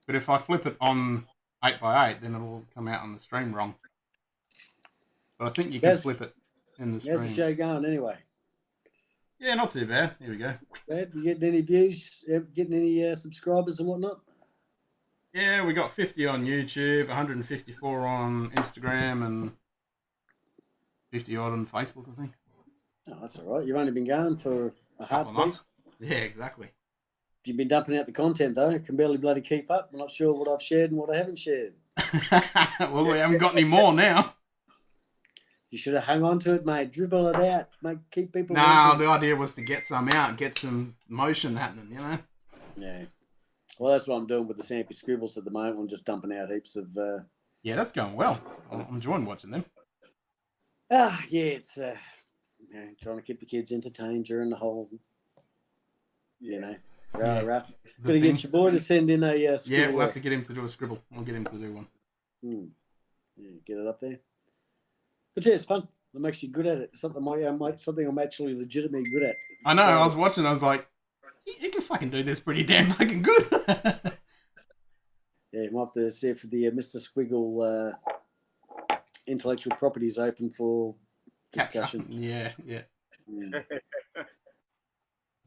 But if I flip it on 8x8, then it'll come out on the stream wrong. But I think you can Yes. flip it in the How's the stream. show going anyway? Yeah, not too bad. Here we go. Brad, you getting any views? Getting any subscribers and whatnot? Yeah, we got 50 on YouTube, 154 on Instagram, and 50 odd on Facebook, I think. Oh, that's all right. You've only been going for a Couple of heartbeat. months. Yeah, exactly. You've been dumping out the content though. I can barely bloody keep up. I'm not sure what I've shared and what I haven't shared. Well, we haven't got any more now. You should have hung on to it, mate. Dribble it out. Keep people. No, watching. the idea was to get some out, get some motion happening, you know? Yeah. Well, that's what I'm doing with the Sampy Scribbles at the moment. I'm just dumping out heaps of. Yeah, that's going well. I'm enjoying watching them. Yeah, it's trying to keep the kids entertained during the whole. You know, rah Yeah. rah. The Gotta thing- get your boy to send in a Yeah, scribble. we'll have to get him to do a scribble. I'll get him to do one. Yeah, get it up there. But yeah, it's fun. I'm actually good at it. Something I'm actually legitimately good at. I know. I was watching. I was like, you can fucking do this pretty damn fucking good. Yeah, you might have to see if the Mr. Squiggle intellectual property is open for discussion. Yeah. Mm.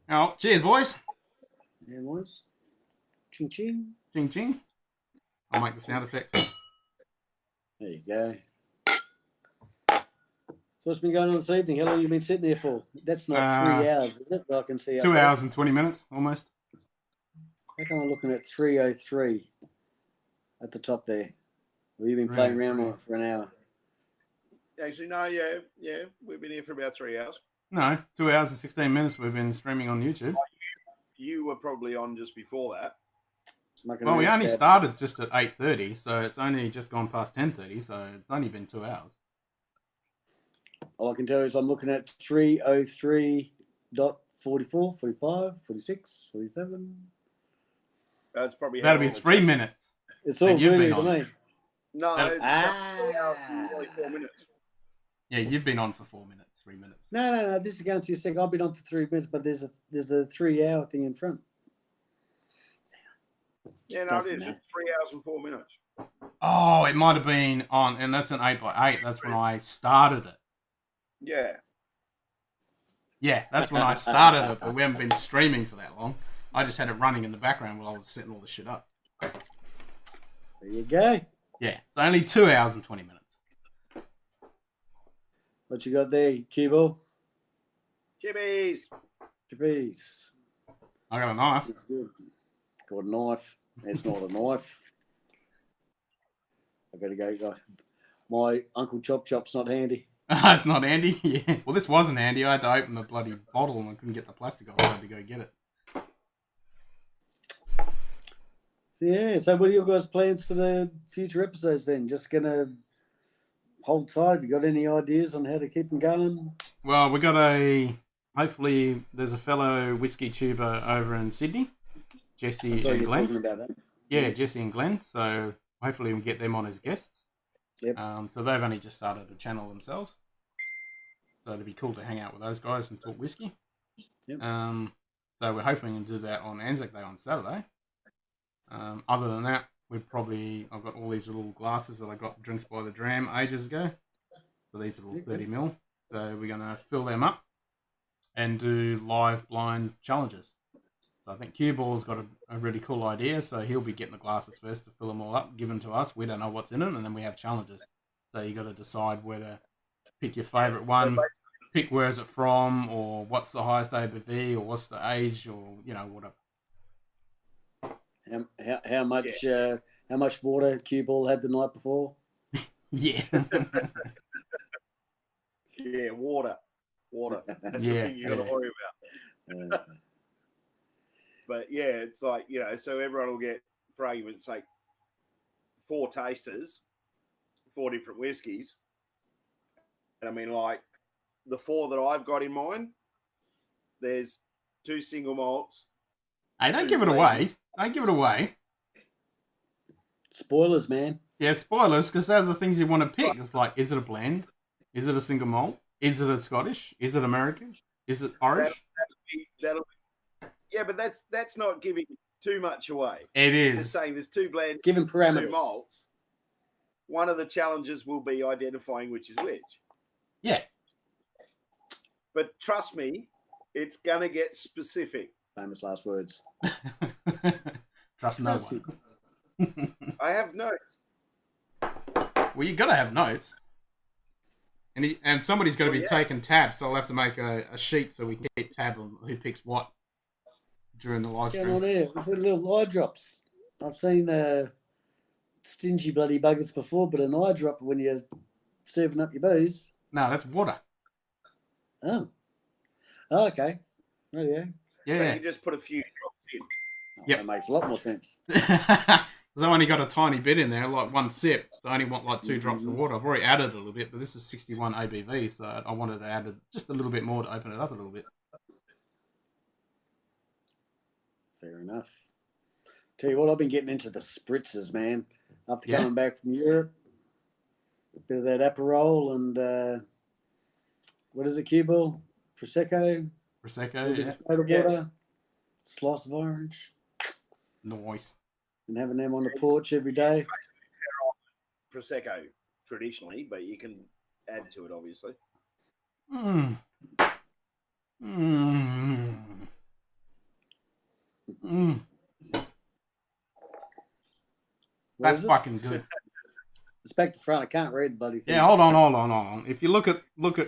Oh, cheers, boys. Yeah, boys. Ching ching. Ching ching. I'll make the sound effect. There you go. So what's been going on this evening? How long have you been sitting there for? That's not 3 hours, is it? I can see 2 hours and 20 minutes, almost. How come I'm looking at 3:03 at the top there? Well, you've been playing around on it for an hour. Actually, no, yeah. We've been here for about 3 hours. No, 2 hours and 16 minutes we've been streaming on YouTube. You were probably on just before that. Well, we only started just at 8:30, so it's only just gone past 10:30, so it's only been 2 hours. All I can tell you is I'm looking at 3:03.44, 45, 46, 47. That's probably that'll be 3 minutes. It's all really to me. No, it's 3 hours and 4 minutes. Yeah, you've been on for 4 minutes, 3 minutes. No. This is going through a second. I've been on for 3 minutes, but there's a 3 hour thing in front. Yeah, no, it is. It's 3 hours and 4 minutes. Oh, it might have been on, and that's an 8x8. That's when I started it. Yeah. Yeah, that's when I started it, but we haven't been streaming for that long. I just had it running in the background while I was setting all the shit up. There you go. Yeah, it's only 2 hours and 20 minutes. What you got there, Q-Ball? Chibbies. I got a knife. It's good. Got a knife. It's not a knife. I better go. My Uncle Chop Chop's not handy. It's not handy? Yeah. Well, this wasn't handy. I had to open the bloody bottle and I couldn't get the plastic off. I had to go get it. Yeah, so what are your guys' plans for the future episodes then? Just going to hold tight? Have you got any ideas on how to keep them going? Well, we got hopefully there's a fellow whiskey tuber over in Sydney, Jesse and Glenn. Talking about that. Yeah, Jesse and Glenn. So hopefully we'll get them on as guests. Yep. So they've only just started a channel themselves. So it'd be cool to hang out with those guys and talk whiskey. Yep. So we're hoping to do that on Anzac Day on Saturday. Other than that, I've got all these little glasses that I got Drinks by the Dram ages ago. So these are all 30ml. So we're going to fill them up and do live blind challenges. So I think Q-Ball's got a really cool idea. So he'll be getting the glasses first to fill them all up, give them to us. We don't know what's in them, and then we have challenges. So you got to decide whether pick your favourite one, pick where is it from, or what's the highest ABV, or what's the age, or whatever. How much water Q-Ball had the night before? Yeah. Yeah, water. That's the thing you got to worry about. But yeah, it's like, so everyone will get, for argument's sake, 4 tasters, 4 different whiskies. And I mean, like, the 4 that I've got in mind, there's 2 single malts. Hey, don't give it away. Don't give it away. Spoilers, man. Yeah, spoilers, because they're the things you want to pick. It's like, is it a blend? Is it a single malt? Is it a Scottish? Is it American? Is it Irish? Yeah, but that's not giving too much away. It is. Just saying there's 2 blends, giving parameters. 2 malts. One of the challenges will be identifying which is which. Yeah. But trust me, it's going to get specific. Famous last words. Trust no one. I have notes. Well, you got to have notes. And somebody's got to be taking tabs, so I'll have to make a sheet so we can keep tab on who picks what during the live stream. What's going on there? It's little eye drops. I've seen stingy bloody buggers before, but an eye drop when you're serving up your booze. No, that's water. Oh, okay. Oh, yeah. Yeah. So you just put a few drops in. Yeah, that makes a lot more sense. Because I only got a tiny bit in there, like 1 sip, so I only want like 2 drops of water. I've already added a little bit, but this is 61 ABV, so I wanted to add just a little bit more to open it up a little bit. Fair enough. Tell you what, I've been getting into the spritzers, man. After coming back from Europe, a bit of that Aperol and what is it, cue ball? Prosecco, Prosecco, yeah. soda water, slice of orange, Nice. and having them on the porch every day. Prosecco traditionally, but you can add to it, obviously. Mm. Mm. Mm. What That's is it? fucking good. It's back to front. I can't read the bloody thing. Yeah, hold on. If you look at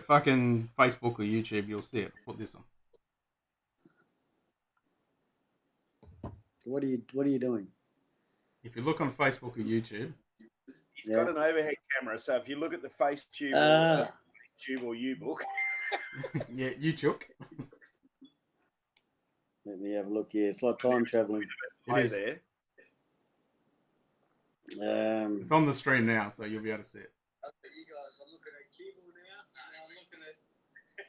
fucking Facebook or YouTube, you'll see it. Put this on. What are you doing? If you look on Facebook or YouTube, He's got an overhead camera, so if you look at the face tube or U-book. yeah, YouTube. Let me have a look here. It's like time traveling. It is. There. It's on the stream now, so you'll be able to see it. You guys, I'm looking at keyboard now.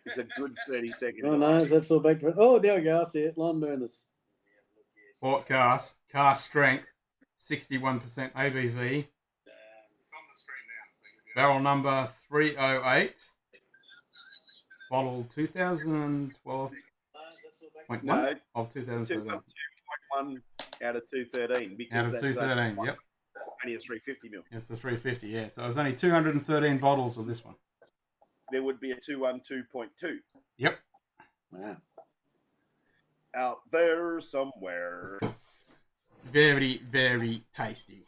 It's a good 30 seconds. Oh no, that's all back to it. Oh, there we go. I see it. Lawn burners. Port car strength, 61% ABV. It's on the stream now, so you'll be barrel number 308. Bottle 2012. No, of 2013. 2.1 out of 213. Because Out of that's 213, yep. Only a 350 mil. It's a 350, yeah. So it was only 213 bottles of this one. There would be a 212.2 Yep. Wow. out there somewhere. Very, very tasty.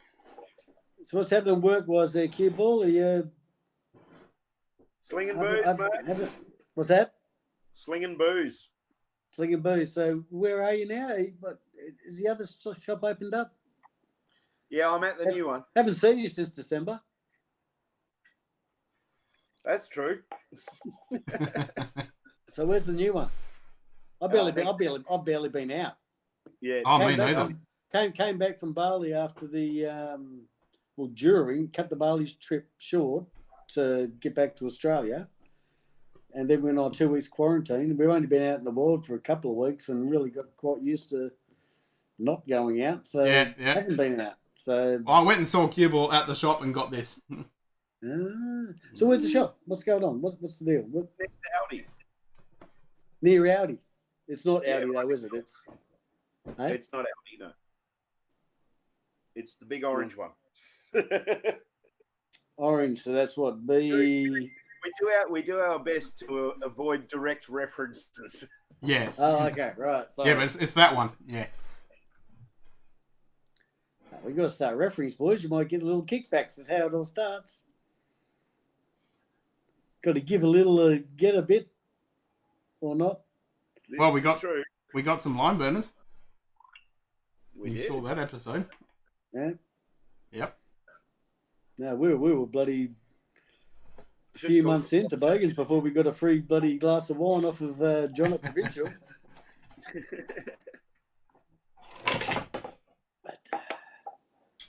So what's happening work-wise there, cue ball? Are you Slinging booze, mate. What's that? Slinging booze. Slinging booze. So where are you now? But is the other shop opened up? Yeah, I'm at the new one. Haven't seen you since December. That's true. So where's the new one? I've barely been out. Yeah. Oh, me neither. Came back from Bali after the during cut the Bali trip short to get back to Australia, and then went on 2 weeks quarantine. We've only been out in the world for a couple of weeks and really got quite used to not going out. So Yeah. haven't been out. So I went and saw Cue Ball at the shop and got this. so where's the shop? What's going on? What's the deal? Next to Audi. Near Audi. It's not Audi though, is it? It's It's not Audi, no. It's the big orange one. orange. So that's what B. We do our best to avoid direct references. Yes. Oh, okay, right. Sorry. Yeah, but it's that one. Yeah. We've got to start referees, boys. You might get a little kickbacks. That's how it all starts. Got to give a little, get a bit, or not. Well, we got some lime burners. We you did. saw that episode. Yeah. Yep. No, we were bloody a few months into Bogans before we got a free bloody glass of wine off of John at Provincial.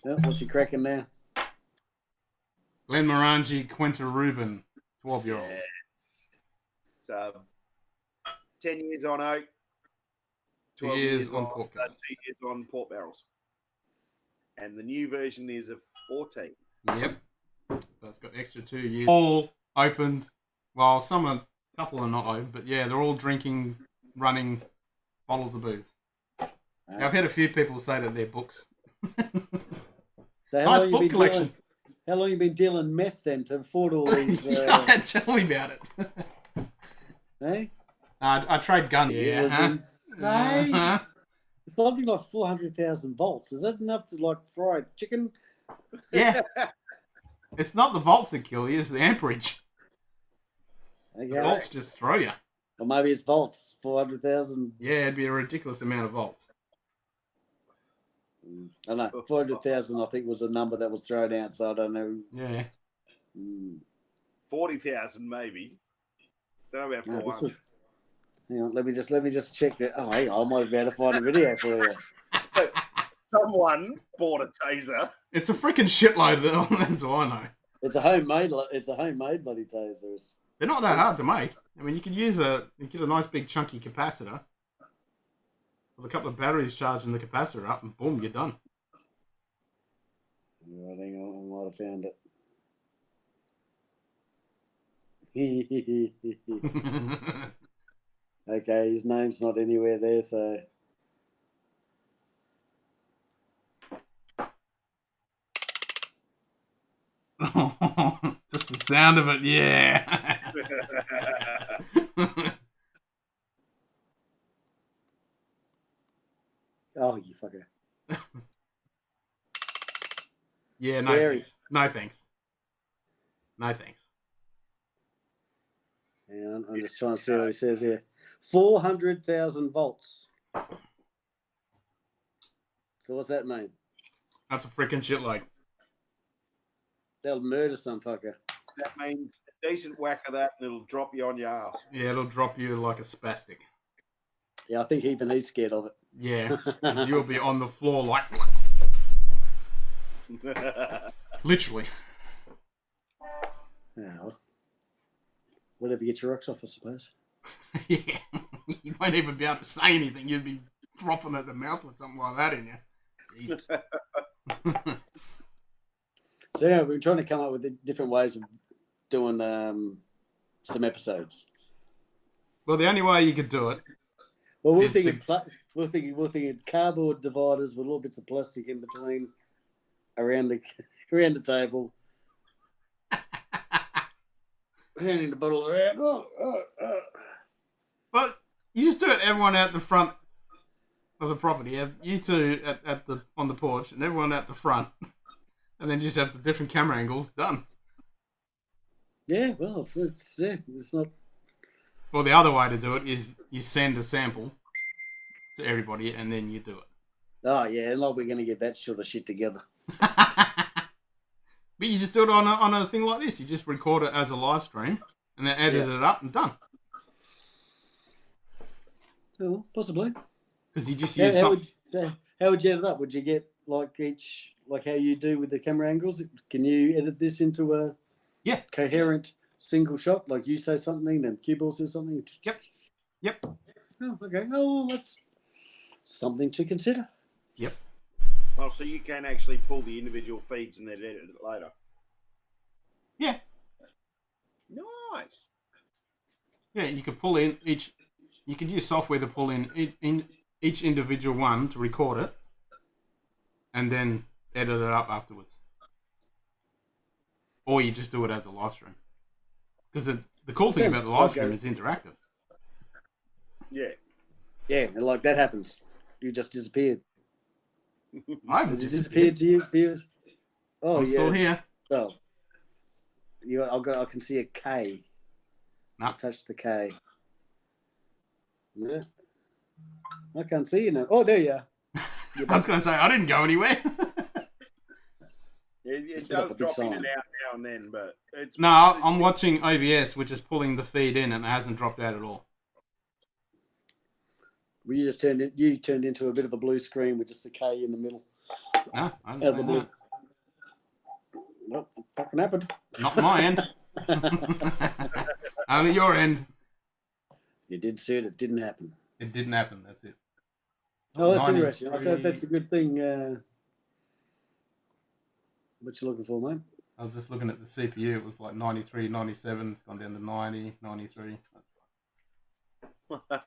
What's he cracking now? Glenmorangie Quinta Rubin, 12-year-old. Yes. So, 10 years on oak, 12 years on port barrels. 2 years on port barrels. And the new version is a 14. Yep. So it's got extra 2 years. All opened. Well, a couple are not open, but yeah, they're all drinking, running bottles of booze. Now, I've had a few people say that they're books. So nice book collection. How long have you been dealing meth then to afford all these? Tell me about it. Hey? I trade guns. It was insane. Something like 400,000 volts. Is that enough to like fry chicken? Yeah. It's not the volts that kill you, it's the amperage. Okay. The volts just throw you. Or maybe it's volts. 400,000. Yeah, it'd be a ridiculous amount of volts. I don't know. 400,000, I think, was a number that was thrown out. So I don't know. Yeah. 40,000 maybe. Don't know about 400. Hang on, let me just check that. Oh, hang on, I might be able to find a video for you. So someone bought a taser. It's a freaking shitload, though. That's all I know. It's a homemade bloody taser. They're not that hard to make. I mean, you could get a nice big chunky capacitor with a couple of batteries charging the capacitor up, and boom, you're done. Right, hang on, I might have found it. Okay, his name's not anywhere there, so. Just the sound of it, yeah. Oh, you fucker. Yeah, no Scary. thanks. No thanks. No thanks. Hang on, I'm just trying to see what he says here. 400,000 volts. So what's that mean? That's a freaking shitload. They'll murder some fucker. That means a decent whack of that and it'll drop you on your ass. Yeah, it'll drop you like a spastic. Yeah, I think even he's scared of it. Yeah, 'cause you'll be on the floor like... Literally. Yeah, well, whatever gets your rocks off, I suppose. Yeah. You won't even be able to say anything. You'd be frothing at the mouth with something like that in you. Jesus. So yeah, we're trying to come up with different ways of doing some episodes. Well, the only way you could do it... Well, we're Is thinking cardboard dividers with little bits of plastic in between around the table. Handing the bottle around. Well, you just do it, everyone out the front of the property. You two on the porch and everyone out the front. And then just have the different camera angles done. Yeah, well, it's not. Well, the other way to do it is you send a sample to everybody and then you do it. Oh yeah, like we're gonna get that sort of shit together. But you just do it on a thing like this. You just record it as a live stream and then edit it up and done. Oh, possibly. Because you just use something. How would you edit up? Would you get like how you do with the camera angles? Can you edit this into a coherent single shot? Like you say something, then cue ball says something. Yep. Oh, okay. Oh, that's something to consider. Yep. Oh, so you can actually pull the individual feeds and then edit it later. Yeah. Nice. Yeah, you could pull in each. You could use software to pull in each individual one to record it, and then edit it up afterwards. Or you just do it as a live stream. Because the cool thing about the live stream is interactive. Yeah. Yeah, and like that happens. You just disappeared. I haven't disappeared to you. Oh, I'm still here. Oh, I can see a K. No. I touched the K. Yeah. I can't see you now. Oh, there you are. I was going to say, I didn't go anywhere. It does drop in and out now and then, but it's... No, I'm watching OBS, which is pulling the feed in, and it hasn't dropped out at all. Well, you turned into a bit of a blue screen with just a K in the middle. No, I haven't seen that. Nope, fucking happened. Not my end. Only your end. You did see it. It didn't happen. It didn't happen. That's it. Oh, that's interesting. I thought that's a good thing. What you looking for, mate? I was just looking at the CPU. It was like 93, 97. It's gone down to 90, 93. That's right.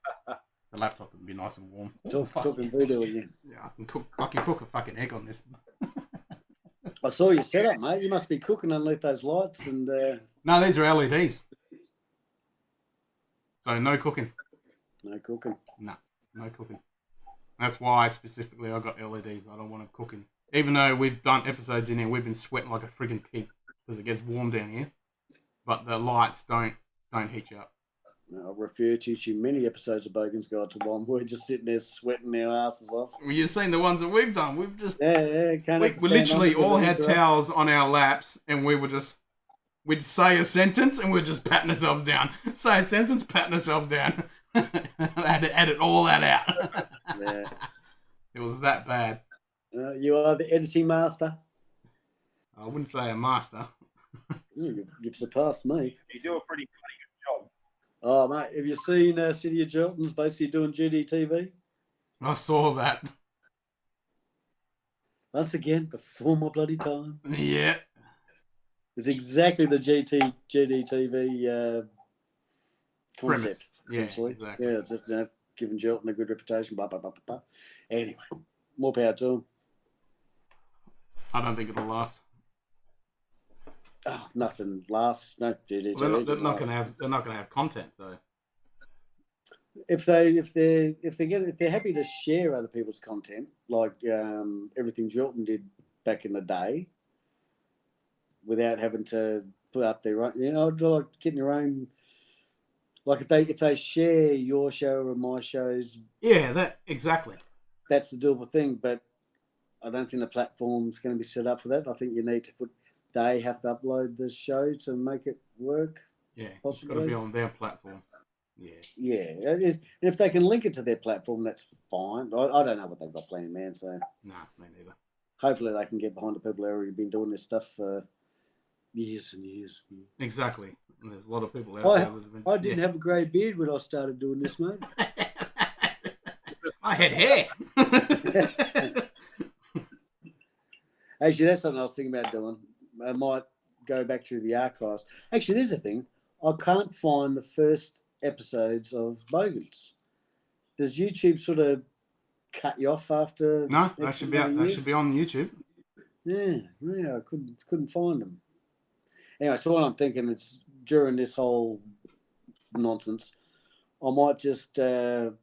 The laptop would be nice and warm. Talking voodoo again. Yeah, I can cook a fucking egg on this. I saw your setup, mate. You must be cooking underneath those lights and. No, these are LEDs. So no cooking. No cooking. No cooking. That's why specifically I got LEDs. I don't want them cooking. Even though we've done episodes in here, we've been sweating like a friggin' pig because it gets warm down here. But the lights don't heat you up. I'll refer to many episodes of Bogan's Guide to One. We're just sitting there sweating our asses off. Well, you've seen the ones that we've done. We've just we literally all had towels on our laps, and we'd say a sentence, and we'd just patting ourselves down. Say a sentence, patting ourselves down. I had to edit all that out. Yeah, it was that bad. You are the editing master. I wouldn't say a master. You've surpassed me. You do a pretty good job. Oh, mate, have you seen City of Cheltenham's basically doing GDTV? I saw that. Once again, before my bloody time. Yeah. It's exactly the GDTV concept. Yeah, Essentially. exactly. Yeah, it's just giving Gelton a good reputation. Blah blah blah blah blah. Anyway, more power to him. I don't think it'll last. Oh, nothing lasts. No GDTV. Well, they're not gonna have content, so. If they're happy to share other people's content, like everything Gelton did back in the day, without having to put up their own, like getting your own. Like if they share your show or my shows, Yeah, that exactly. that's the doable thing. But I don't think the platform's going to be set up for that. I think you need to they have to upload the show to make it work. Yeah, possibly. It's got to be on their platform. Yeah. Yeah. If they can link it to their platform, that's fine. I don't know what they've got planned, man. So Nah, me neither. hopefully they can get behind the people who have already been doing this stuff for years and years. Exactly. And there's a lot of people out there that have been. I didn't have a grey beard when I started doing this, mate. I had hair. Actually, that's something I was thinking about doing. I might go back through the archives. Actually, there's a thing. I can't find the first episodes of Bogans. Does YouTube sort of cut you off after? No, they should be on YouTube. Yeah, I couldn't find them. Anyway, so what I'm thinking is during this whole nonsense, I might just upload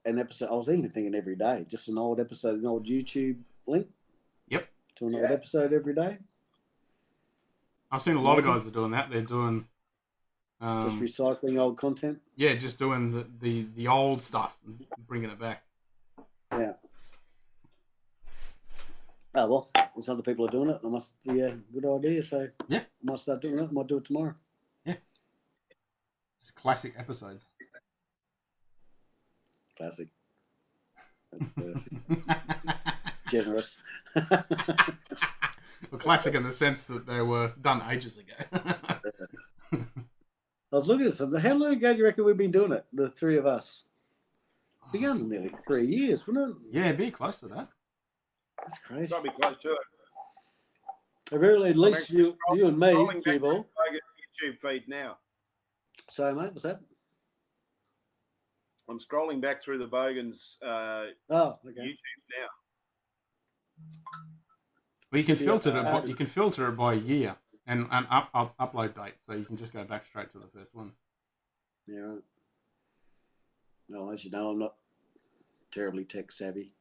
an episode. I was even thinking every day, just an old episode, an old YouTube link. Yep. To an old episode every day. I've seen a lot of guys are doing that. They're doing just recycling old content. Yeah, just doing the old stuff and bringing it back. Yeah. Oh well, there's other people are doing it. It must be a good idea. So yeah, I might start doing it. I might do it tomorrow. Yeah. It's classic episodes. Classic. Generous. Well, classic in the sense that they were done ages ago. I was looking at something. How long ago do you reckon we've been doing it? The three of us. Begun nearly 3 years, wouldn't it? Yeah, be close to that. That's crazy. Probably close to it. Really, at least you and me, people. YouTube feed now. So, mate, what's that? I'm scrolling back through the Bogans YouTube now. Well, you can filter it. You can filter it by year and upload date, so you can just go back straight to the first one. Yeah. Right. Well, as you know, I'm not terribly tech savvy.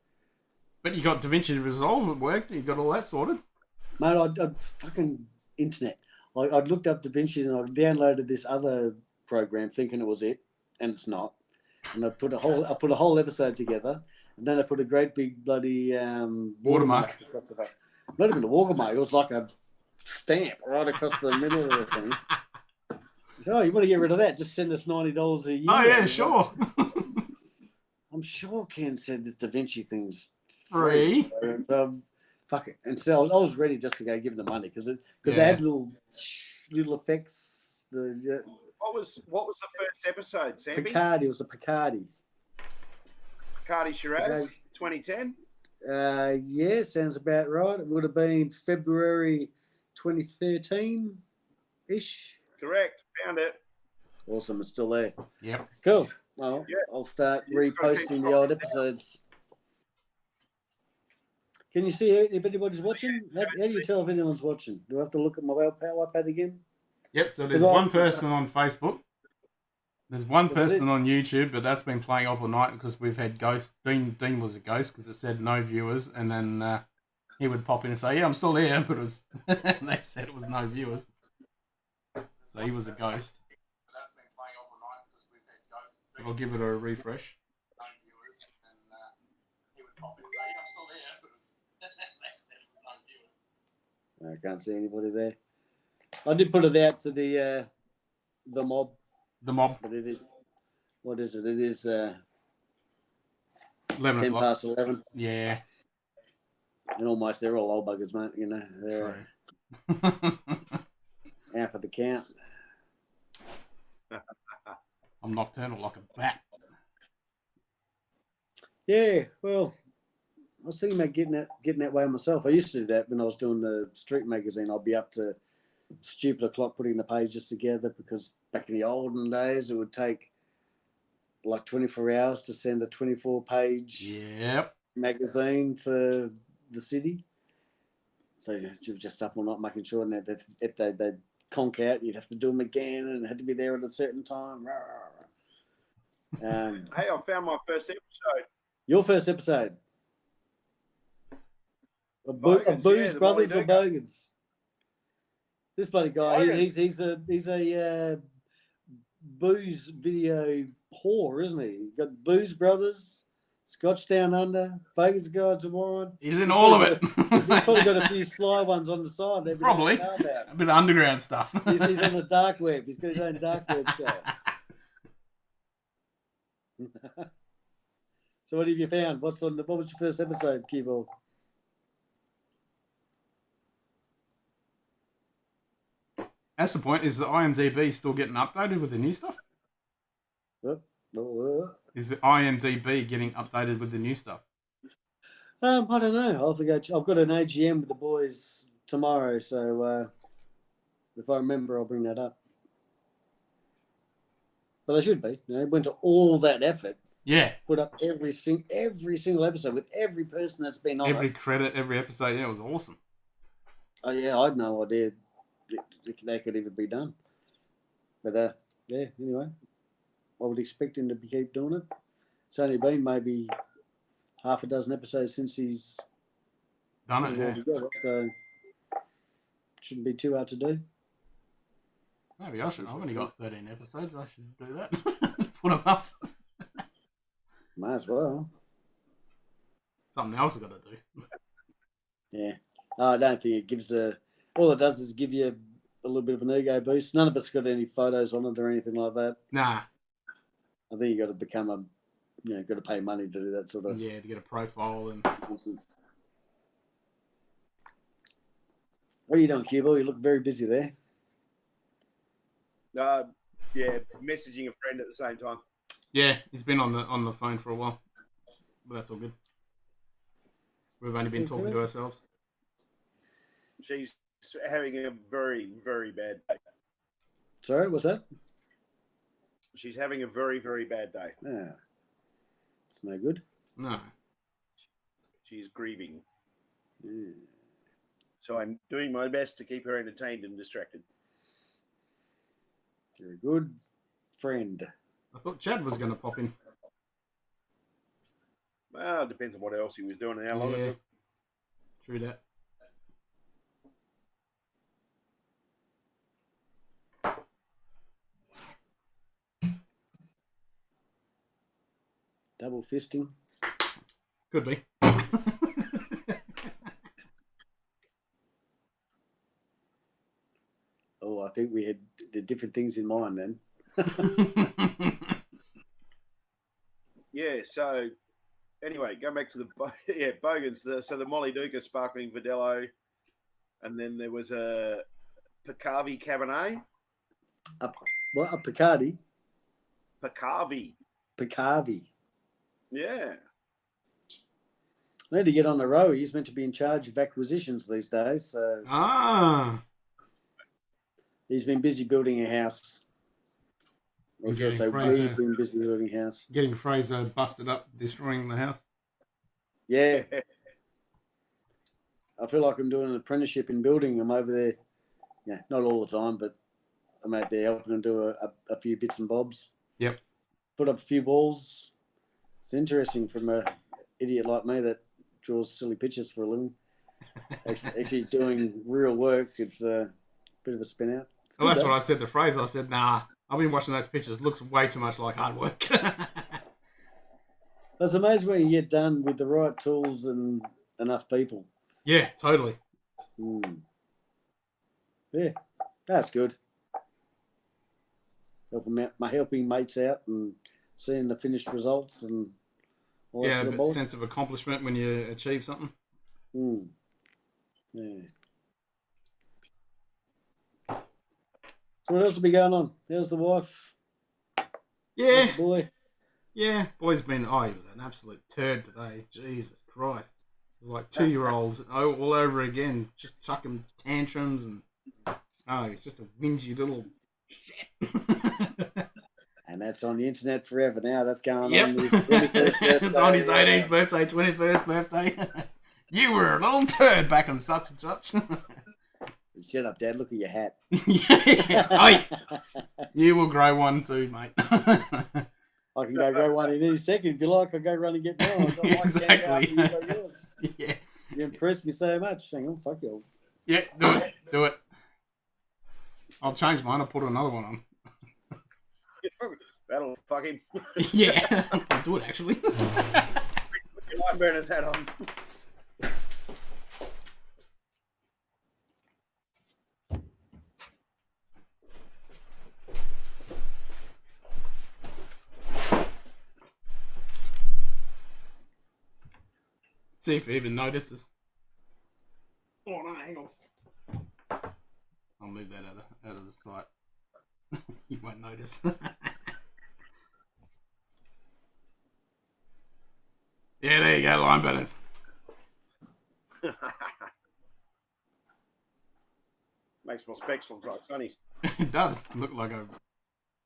But you got DaVinci Resolve. It worked. You got all that sorted. Mate, I'd fucking internet. I'd looked up DaVinci and I downloaded this other program thinking it was it, and it's not. And I put a whole episode together, and then I put a great big bloody watermark across the back. Not even a watermark. It was like a stamp right across the middle of the thing. So, you want to get rid of that? Just send us $90 a year. Oh yeah, sure. I'm sure Ken said this DaVinci thing's free. So, fuck it. And so I was ready just to go give them the money because they had little effects. What was the first episode, Sammy? Picardi. It was a Picardi. Picardi Shiraz, 2010? Yeah, sounds about right. It would have been February 2013-ish. Correct. Found it. Awesome. It's still there. Yep. Cool. Well, yeah. I'll start reposting the old episodes. Can you see if anybody's watching? How do you tell if anyone's watching? Do I have to look at my PowerPad again? Yep, so there's one person on Facebook. There's one person on YouTube, but that's been playing up all night because we've had ghosts. Dean was a ghost because it said no viewers, and then he would pop in and say, yeah, I'm still here, but it was and they said it was no viewers. So he was a ghost. That's been playing up all night because we've had ghosts. I'll give it a refresh. No viewers, and he would pop in and say, yeah, I'm still here, but it was they said it was no viewers. I can't see anybody there. I did put it out to the mob. The mob. But it is, what is it? It is 11 10 o'clock. past 11. Yeah. And almost they're all old buggers, mate. You know, they're out for the count. I'm nocturnal like a bat. Yeah, well, was thinking about getting that way myself. I used to do that when I was doing the street magazine. I'd be up to stupid o'clock putting the pages together because back in the olden days it would take like 24 hours to send a 24-page magazine to the city. So you were just up all night making sure that if they'd conk out, you'd have to do them again and it had to be there at a certain time. Hey, I found my first episode. Your first episode? Of Booze Brothers or Bogans? This bloody guy, he's a booze video whore, isn't he? He's got Booze Brothers, Scotch Down Under, Vegas Guides of Wine. He's in all of it. He's probably got a few sly ones on the side. Probably. A bit of underground stuff. He's on the dark web. He's got his own dark web show. So what have you found? What was your first episode, Keyball? That's the point. Is the IMDb still getting updated with the new stuff? Is the IMDb getting updated with the new stuff? I don't know. I've got an AGM with the boys tomorrow, so if I remember, I'll bring that up. But they should be. You know, went to all that effort. Yeah. Put up every single episode with every person that's been on every credit, every episode. Yeah, it was awesome. Oh yeah, I had no idea that could even be done. But yeah. Anyway, I would expect him to keep doing it. It's only been maybe half a dozen episodes since he's done it. Yeah. Together, so shouldn't be too hard to do. Maybe I should. I've only got 13 episodes. I should do that. Put them up. Might as well. Something else I've got to do. Yeah. I don't think it gives all it does is give you a little bit of an ego boost. None of us got any photos on it or anything like that. Nah. I think you got to become got to pay money to do that sort of. Yeah, to get a profile and. What are you doing, Cuba? You look very busy there. Yeah, messaging a friend at the same time. Yeah, he's been on the phone for a while, but that's all good. We've only been talking to ourselves. She's having a very, very bad day. Sorry, what's that? She's having a very, very bad day. Yeah, it's no good. No. She's grieving. Yeah. So I'm doing my best to keep her entertained and distracted. You're a good friend. I thought Chad was going to pop in. Well, it depends on what else he was doing and how long it took. True that. Double fisting. Could be. Oh, I think we had the different things in mind then. Yeah, so anyway, going back to the Bogans. So the Molly Duca Sparkling Verdelho, and then there was a Picavi Cabernet. A Picardi? Picavi. I Yeah. need to get on the row. He's meant to be in charge of acquisitions these days. So. He's been busy building a house. We've been busy building a house. Getting Fraser busted up, destroying the house. Yeah. I feel like I'm doing an apprenticeship in building. I'm over there, not all the time, but I'm out there helping them do a few bits and bobs. Yep. Put up a few walls. It's interesting from an idiot like me that draws silly pictures for a living. Actually doing real work, it's a bit of a spin out. Well, that's what I said to Fraser. I said, nah, I've been watching those pictures. It looks way too much like hard work. It's amazing when you get done with the right tools and enough people. Yeah, totally. Yeah, that's good. Helping mates out and seeing the finished results and all that sort of a sense of accomplishment when you achieve something. Yeah. So what else will be going on? How's the wife? Yeah. How's the boy? Yeah. Boy's been, he was an absolute turd today. Jesus Christ. was like 2-year-olds all over again, just chucking tantrums and he's just a whingy little shit. And that's on the internet forever now. That's going Yep. on his 21st birthday. It's on his 18th birthday, 21st birthday. You were a little turd back in such and such. Shut up, Dad. Look at your hat. Oi, you will grow one too, mate. I can go grow one in any second if you like. I'll go run and get mine. I've got mine Exactly. after you got yours. Yeah. You impressed me so much. Hang on, fuck you. Yeah, do it. I'll change mine. I'll put another one on. That'll fuck him. Yeah, I'll do it actually. Put your light burner's hat on. See if he even notices. Oh no, hang on. I'll move that out of the sight. You won't notice. Yeah, there you go, line burners. Makes my specs look like Sonny's. It does look like a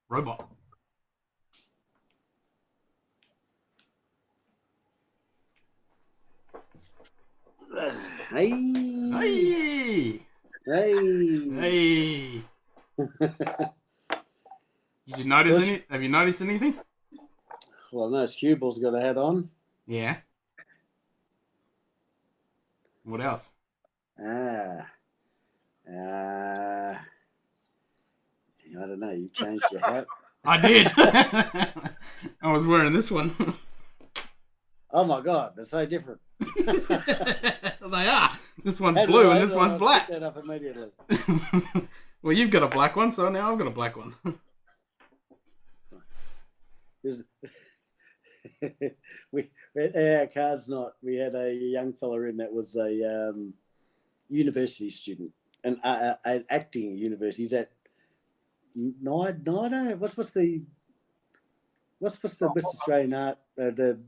robot. Hey. Hey! Hey. Hey! Did you notice So any? Have you noticed anything? Well, no, Scuball's got a hat on. Yeah. What else? I don't know. You changed your hat. I did. I was wearing this one. Oh my God, they're so different. They are. This one's How do blue I- and this one's I'll black. pick that up immediately. Well, you've got a black one, so now I've got a black one. Is- we at our cards night, we had a young fella in that was a university student, an acting university. He's at NIDA. What's the West Australian art the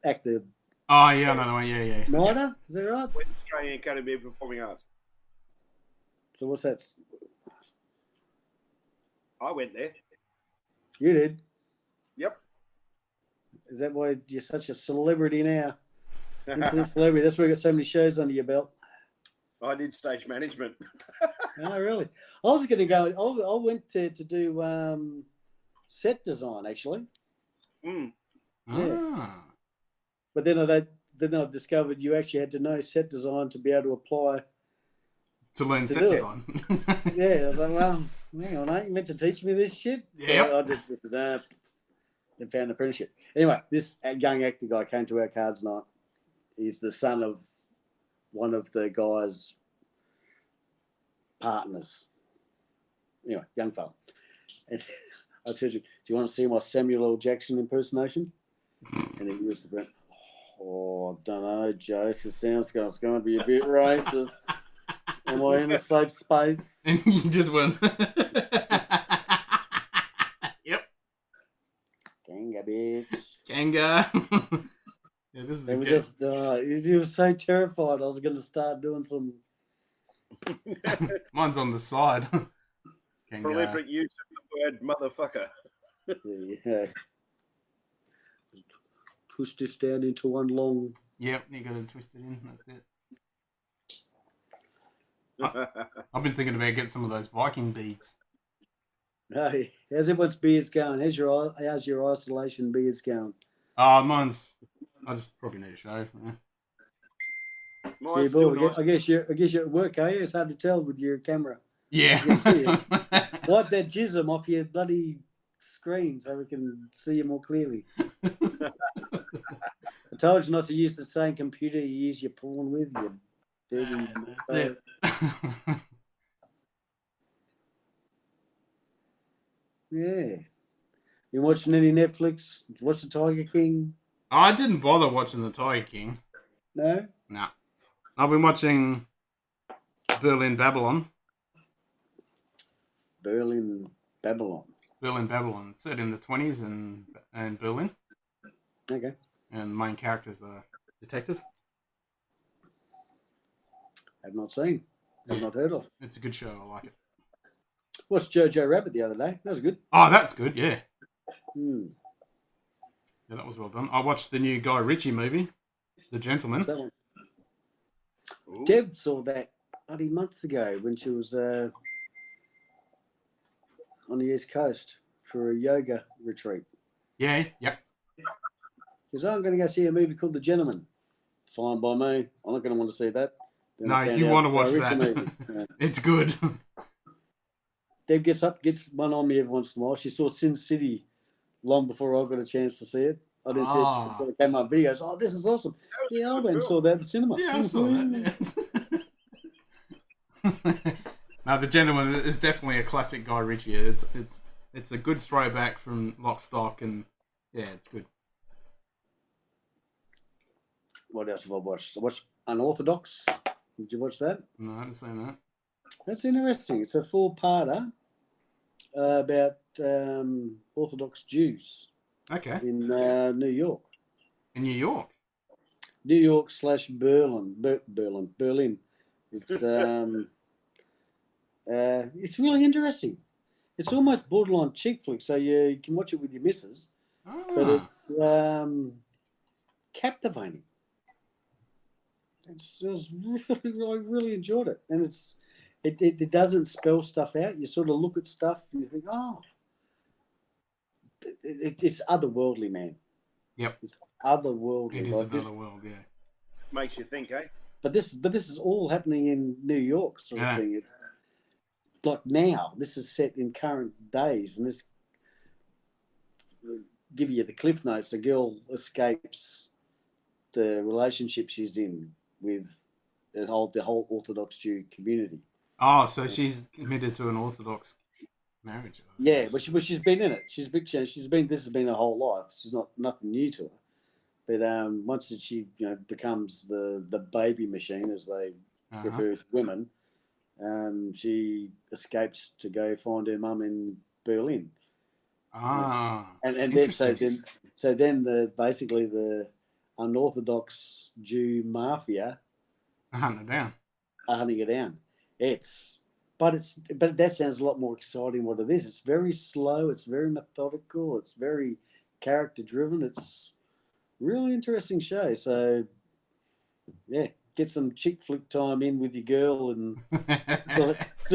actor Oh, yeah, I know the one. Yeah. NIDA? Is that right? West Australian Academy of Performing Arts. So what's that? I went there. You did. Yep. Is that why you're such a celebrity now? Instant celebrity. That's why you got so many shows under your belt. I did stage management. Oh, really? I was going to go. I went to do set design actually, Mm. Ah. but then I discovered you actually had to know set design to be able to apply. To learn To set do it. design. Yeah, I was like, well, hang on, ain't you meant to teach me this shit? Yep. So I just and found an apprenticeship. Anyway, this young actor guy came to our cards night. He's the son of one of the guy's partners. Anyway, young fella. And I said, do you want to see my Samuel L. Jackson impersonation? And he was like, oh, I don't know, Joe. It sounds like it's going to be a bit racist. Am I in a safe space? And you just went. Yep. Ganga, bitch. Kanga. Yeah, this is They were good. just, he was so terrified I was going to start doing some. Mine's on the side. Kanga. Prolific use of the word motherfucker. Yeah. Twist this down into one long. Yep, you got to twist it in. That's it. I've been thinking about getting some of those Viking beads. Hey, how's everyone's beards going? How's your isolation beards going? Mine's. I just probably need a shave. Yeah. Mine's Gee, Bill, still nice. I guess you're at work, are you? It's hard to tell with your camera. Yeah. Wipe that jism off your bloody screen so we can see you more clearly. I told you not to use the same computer you use your porn with, you dirty. That's it. Yeah. You watching any Netflix? Watch the Tiger King? I didn't bother watching the Tiger King. No? No. I've been watching Berlin Babylon. Berlin Babylon. Berlin Babylon, set in the 20s in Berlin. Okay. And the main character's a detective. Have not seen. Have not heard of. It's a good show. I like it. Watched Jojo Rabbit the other day. That was good. Oh, that's good. Yeah. Hmm. Yeah, that was well done. I watched the new Guy Ritchie movie, The Gentleman. What's that one? Ooh. Deb saw that bloody months ago when she was on the East Coast for a yoga retreat. Yeah. Yep. She said, I'm going to go see a movie called The Gentleman. Fine by me. I'm not going to want to see that. Then No, I found you out want to it's a watch Guy that. Ritchie movie. Yeah. It's good. Deb gets up, gets one on me every once in a while. She saw Sin City long before I got a chance to see it. I didn't see it before it came up videos. Oh, this is awesome. Yeah, I went and saw that at the cinema. Yeah, I saw that. Yeah. No, The Gentleman is definitely a classic Guy Ritchie. It's a good throwback from Lock, Stock, and yeah, it's good. What else have I watched? I watched Unorthodox. Did you watch that? No, I haven't seen that. That's interesting. It's a 4-parter about Orthodox Jews Okay. in New York. In New York. New York / Berlin. Berlin. It's it's really interesting. It's almost borderline chick flick, so you can watch it with your missus, but it's captivating. I really enjoyed it, and it doesn't spell stuff out. You sort of look at stuff and you think, oh, it's otherworldly, man. Yep. It's otherworldly. It is like another world, yeah. Makes you think, eh? But this is all happening in New York, sort of thing. It's like now, this is set in current days, and this give you the cliff notes. A girl escapes the relationship she's in with the whole Orthodox Jew community. Oh, so she's committed to an Orthodox marriage. Yeah, but she's been in it. She's been. This has been her whole life. She's nothing new to her. But once that she becomes the baby machine, as they refer to women, she escapes to go find her mum in Berlin. And then basically the unorthodox Jew mafia hunting her down. But that sounds a lot more exciting what it is. It's very slow, it's very methodical, it's very character driven. It's really interesting show. So yeah, get some chick flick time in with your girl and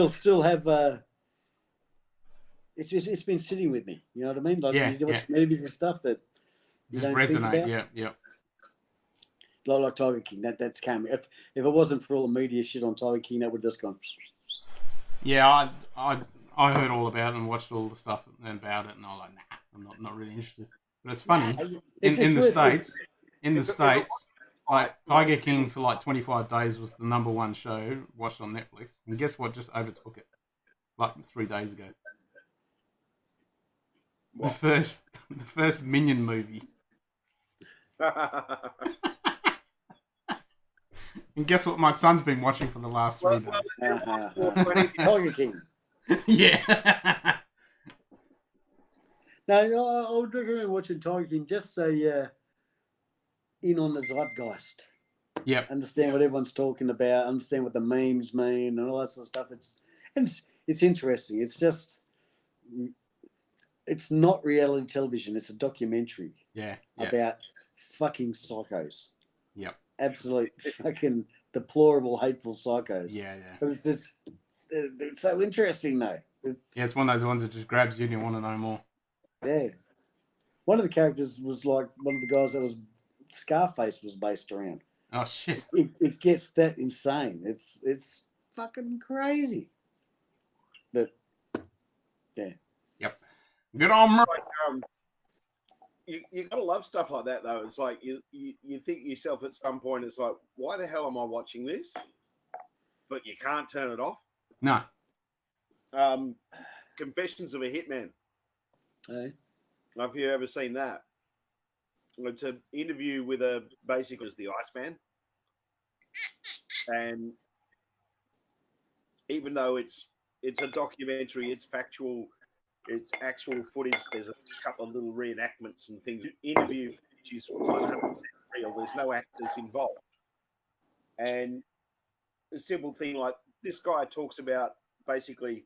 still have it's been sitting with me. You know what I mean? Like you watch movies and stuff that you don't resonate. think about. Yeah. Like Tiger King, that's came. If it wasn't for all the media shit on Tiger King, that would just gone. Yeah, I heard all about it and watched all the stuff about it, and I was like, nah, I'm not really interested. But it's funny in the States, like Tiger King for like 25 days was the #1 show watched on Netflix, and guess what? Just overtook it like 3 days ago. What? The first Minion movie. And guess what my son's been watching for the last 3 days? Tiger King. Yeah. No, I would recommend watching Tiger King just so you're in on the zeitgeist. Yep. Understand what everyone's talking about, understand what the memes mean and all that sort of stuff. It's interesting. It's just... It's not reality television. It's a documentary. About fucking psychos. Yep. Absolute fucking deplorable, hateful psychos. Yeah. But it's so interesting, though. It's one of those ones that just grabs you and you want to know more. Yeah. One of the characters was like one of the guys that was Scarface was based around. Oh, shit. It gets that insane. It's fucking crazy. But, yeah. Yep. Good on Murray. You gotta love stuff like that, though. It's like you think yourself at some point, it's like, why the hell am I watching this? But you can't turn it off. No. Confessions of a Hitman. Hey. Have you ever seen that? It's an interview with basically the Iceman. And even though it's a documentary, it's factual. It's actual footage. There's a couple of little reenactments and things. Interview footage is 100% real. There's no actors involved. And a simple thing like this guy talks about basically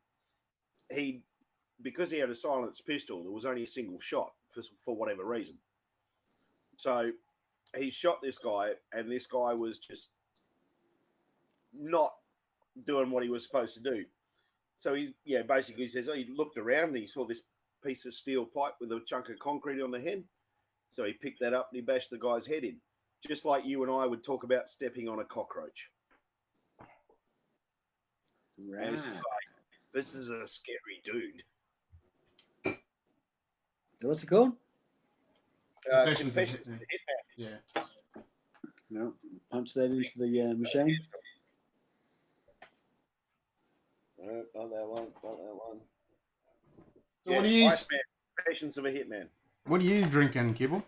because he had a silenced pistol, there was only a single shot for whatever reason. So he shot this guy, and this guy was just not doing what he was supposed to do. So he basically says he looked around and he saw this piece of steel pipe with a chunk of concrete on the head. So he picked that up and he bashed the guy's head in. Just like you and I would talk about stepping on a cockroach. Right. And it's just like, this is a scary dude. What's it called? Confessions of the Hitman. Yeah. No, punch that into the machine. No, not that one. Not that one. So what do you? Iceman, Confessions of a Hitman. What are you drinking, Kibble?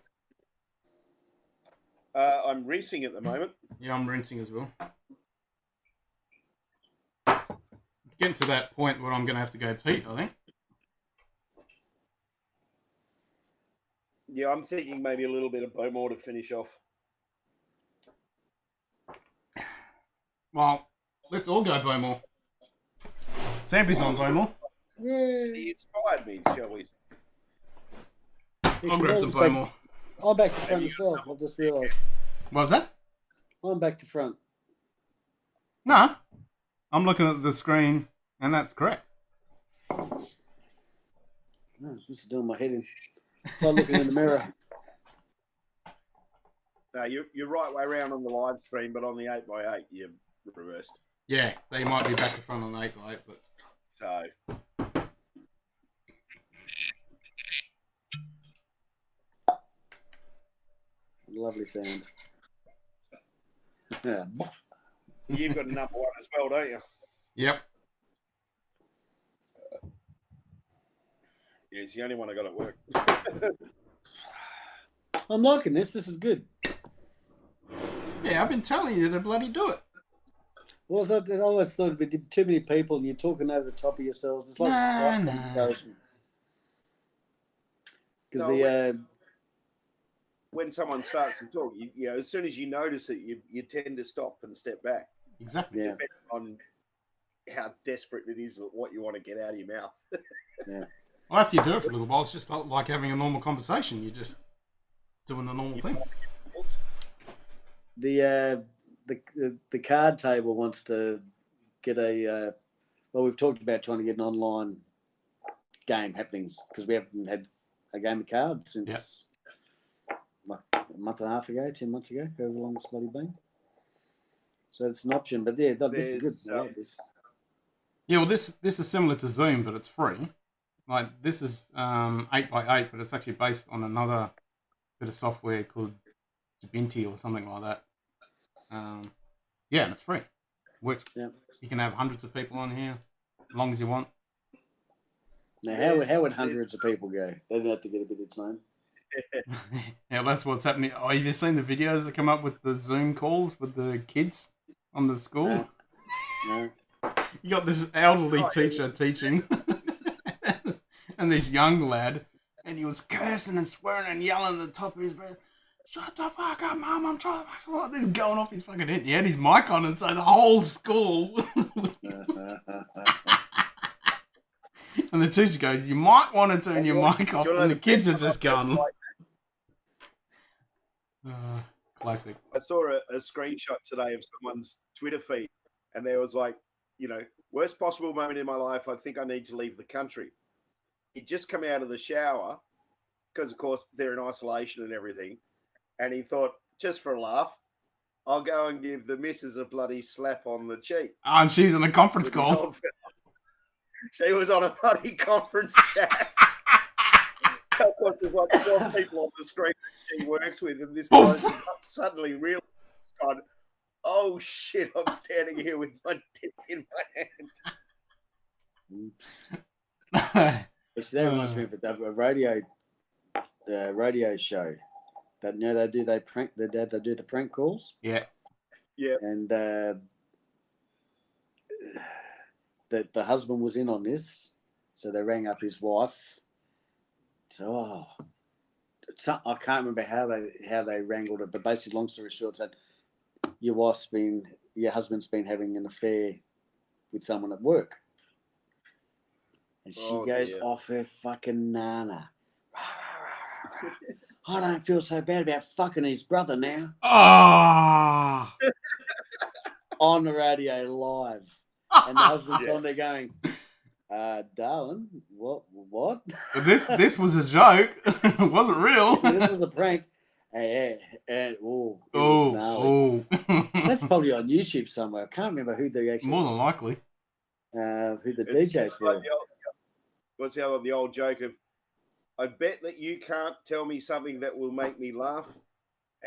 I'm rinsing at the moment. Yeah, I'm rinsing as well. It's getting to that point where I'm going to have to go Pete, I think. Yeah, I'm thinking maybe a little bit of Bowmore to finish off. Well, let's all go Bowmore. Sampy's on Bowmore. He inspired me, shall we? I'll grab some Bowmore. I'm back to front as well. I just realised. What was that? I'm back to front. No. I'm looking at the screen, and that's correct. Oh, this is doing my head in. Start looking in the mirror. No, you're right way around on the live stream, but on the 8x8, you're reversed. Yeah, so you might be back to front on 8x8, but... So... Lovely sound. Yeah. You've got a number one as well, don't you? Yep. Yeah, it's the only one I got at work. I'm liking this. This is good. Yeah, I've been telling you to bloody do it. Well, I always thought it'd be too many people and you're talking over the top of yourselves. It's like Skype conversation. Because when someone starts to talk, you know, as soon as you notice it, you tend to stop and step back. Exactly. Yeah. Depending on how desperate it is, what you want to get out of your mouth. Yeah. Well, after you do it for a little while, it's just like having a normal conversation. You're just doing the normal thing. The card table wants to get well, we've talked about trying to get an online game happenings because we haven't had a game of cards since like a month and a half ago, 10 months ago, however long it's bloody been. So it's an option, but yeah, this is good. I like this. Yeah, well, this is similar to Zoom, but it's free. Like this is 8x8, but it's actually based on another bit of software called DaVinci or something like that. Yeah, and it's free. Works. Yeah. You can have hundreds of people on here, as long as you want. Now, how would hundreds of people go? They don't have to get a bit of time. Yeah, that's what's happening. Oh, have you seen the videos that come up with the Zoom calls with the kids on the school? No. You got this elderly teacher teaching, and this young lad, and he was cursing and swearing and yelling at the top of his breath. Shut the fuck up, Mum, I'm trying to fucking what? This is going off his fucking head. He had his mic on, and so the whole school. And the teacher goes, you might want to turn your mic off, and the kids are just going. Classic. I saw a screenshot today of someone's Twitter feed, and there was like, you know, worst possible moment in my life, I think I need to leave the country. He'd just come out of the shower, because, of course, they're in isolation and everything. And he thought, just for a laugh, I'll go and give the missus a bloody slap on the cheek. Oh, and she's in a conference call. She was on a bloody conference chat. So, of course, there's like 12 people on the screen that she works with, and this guy suddenly realized, oh shit, I'm standing here with my dick in my hand. Which that reminds me of a radio show. That they do the prank calls. Yeah. Yeah. And the husband was in on this, so they rang up his wife. So I can't remember how they wrangled it, but basically, long story short, said your wife's been your husband's been having an affair with someone at work. And she goes off her fucking nana. I don't feel so bad about fucking his brother now. Ah. On the radio live. And the husband's on there going, darling, what? This was a joke. It wasn't real. This was a prank. And it was gnarly. That's probably on YouTube somewhere. I can't remember who they actually. More than likely. Who the DJs were. What's the old joke of? I bet that you can't tell me something that will make me laugh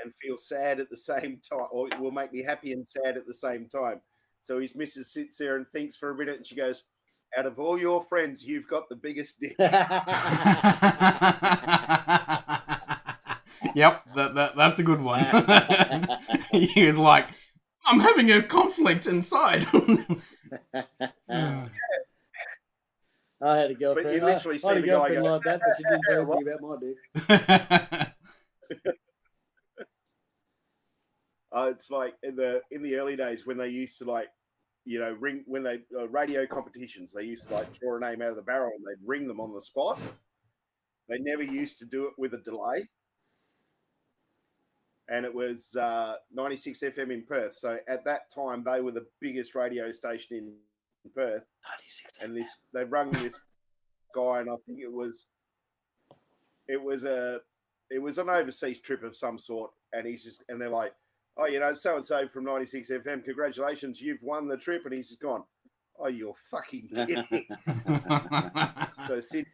and feel sad at the same time, or it will make me happy and sad at the same time. So his missus sits there and thinks for a minute, and she goes, "Out of all your friends, you've got the biggest dick." Yep, that's a good one. He was like, "I'm having a conflict inside." I had a girlfriend. But you literally see I had a the guy girlfriend go, like that, but she didn't say anything about my dick. It's like in the early days when they used to ring when they radio competitions. They used to draw a name out of the barrel and they'd ring them on the spot. They never used to do it with a delay. And it was 96 FM in Perth. So at that time, they were the biggest radio station in Perth. 96 and they rung this guy, and I think it was an overseas trip of some sort, and they're like, "Oh, so and so from 96 FM, congratulations, you've won the trip," and he's just gone, "Oh, you're fucking kidding me." So Sid,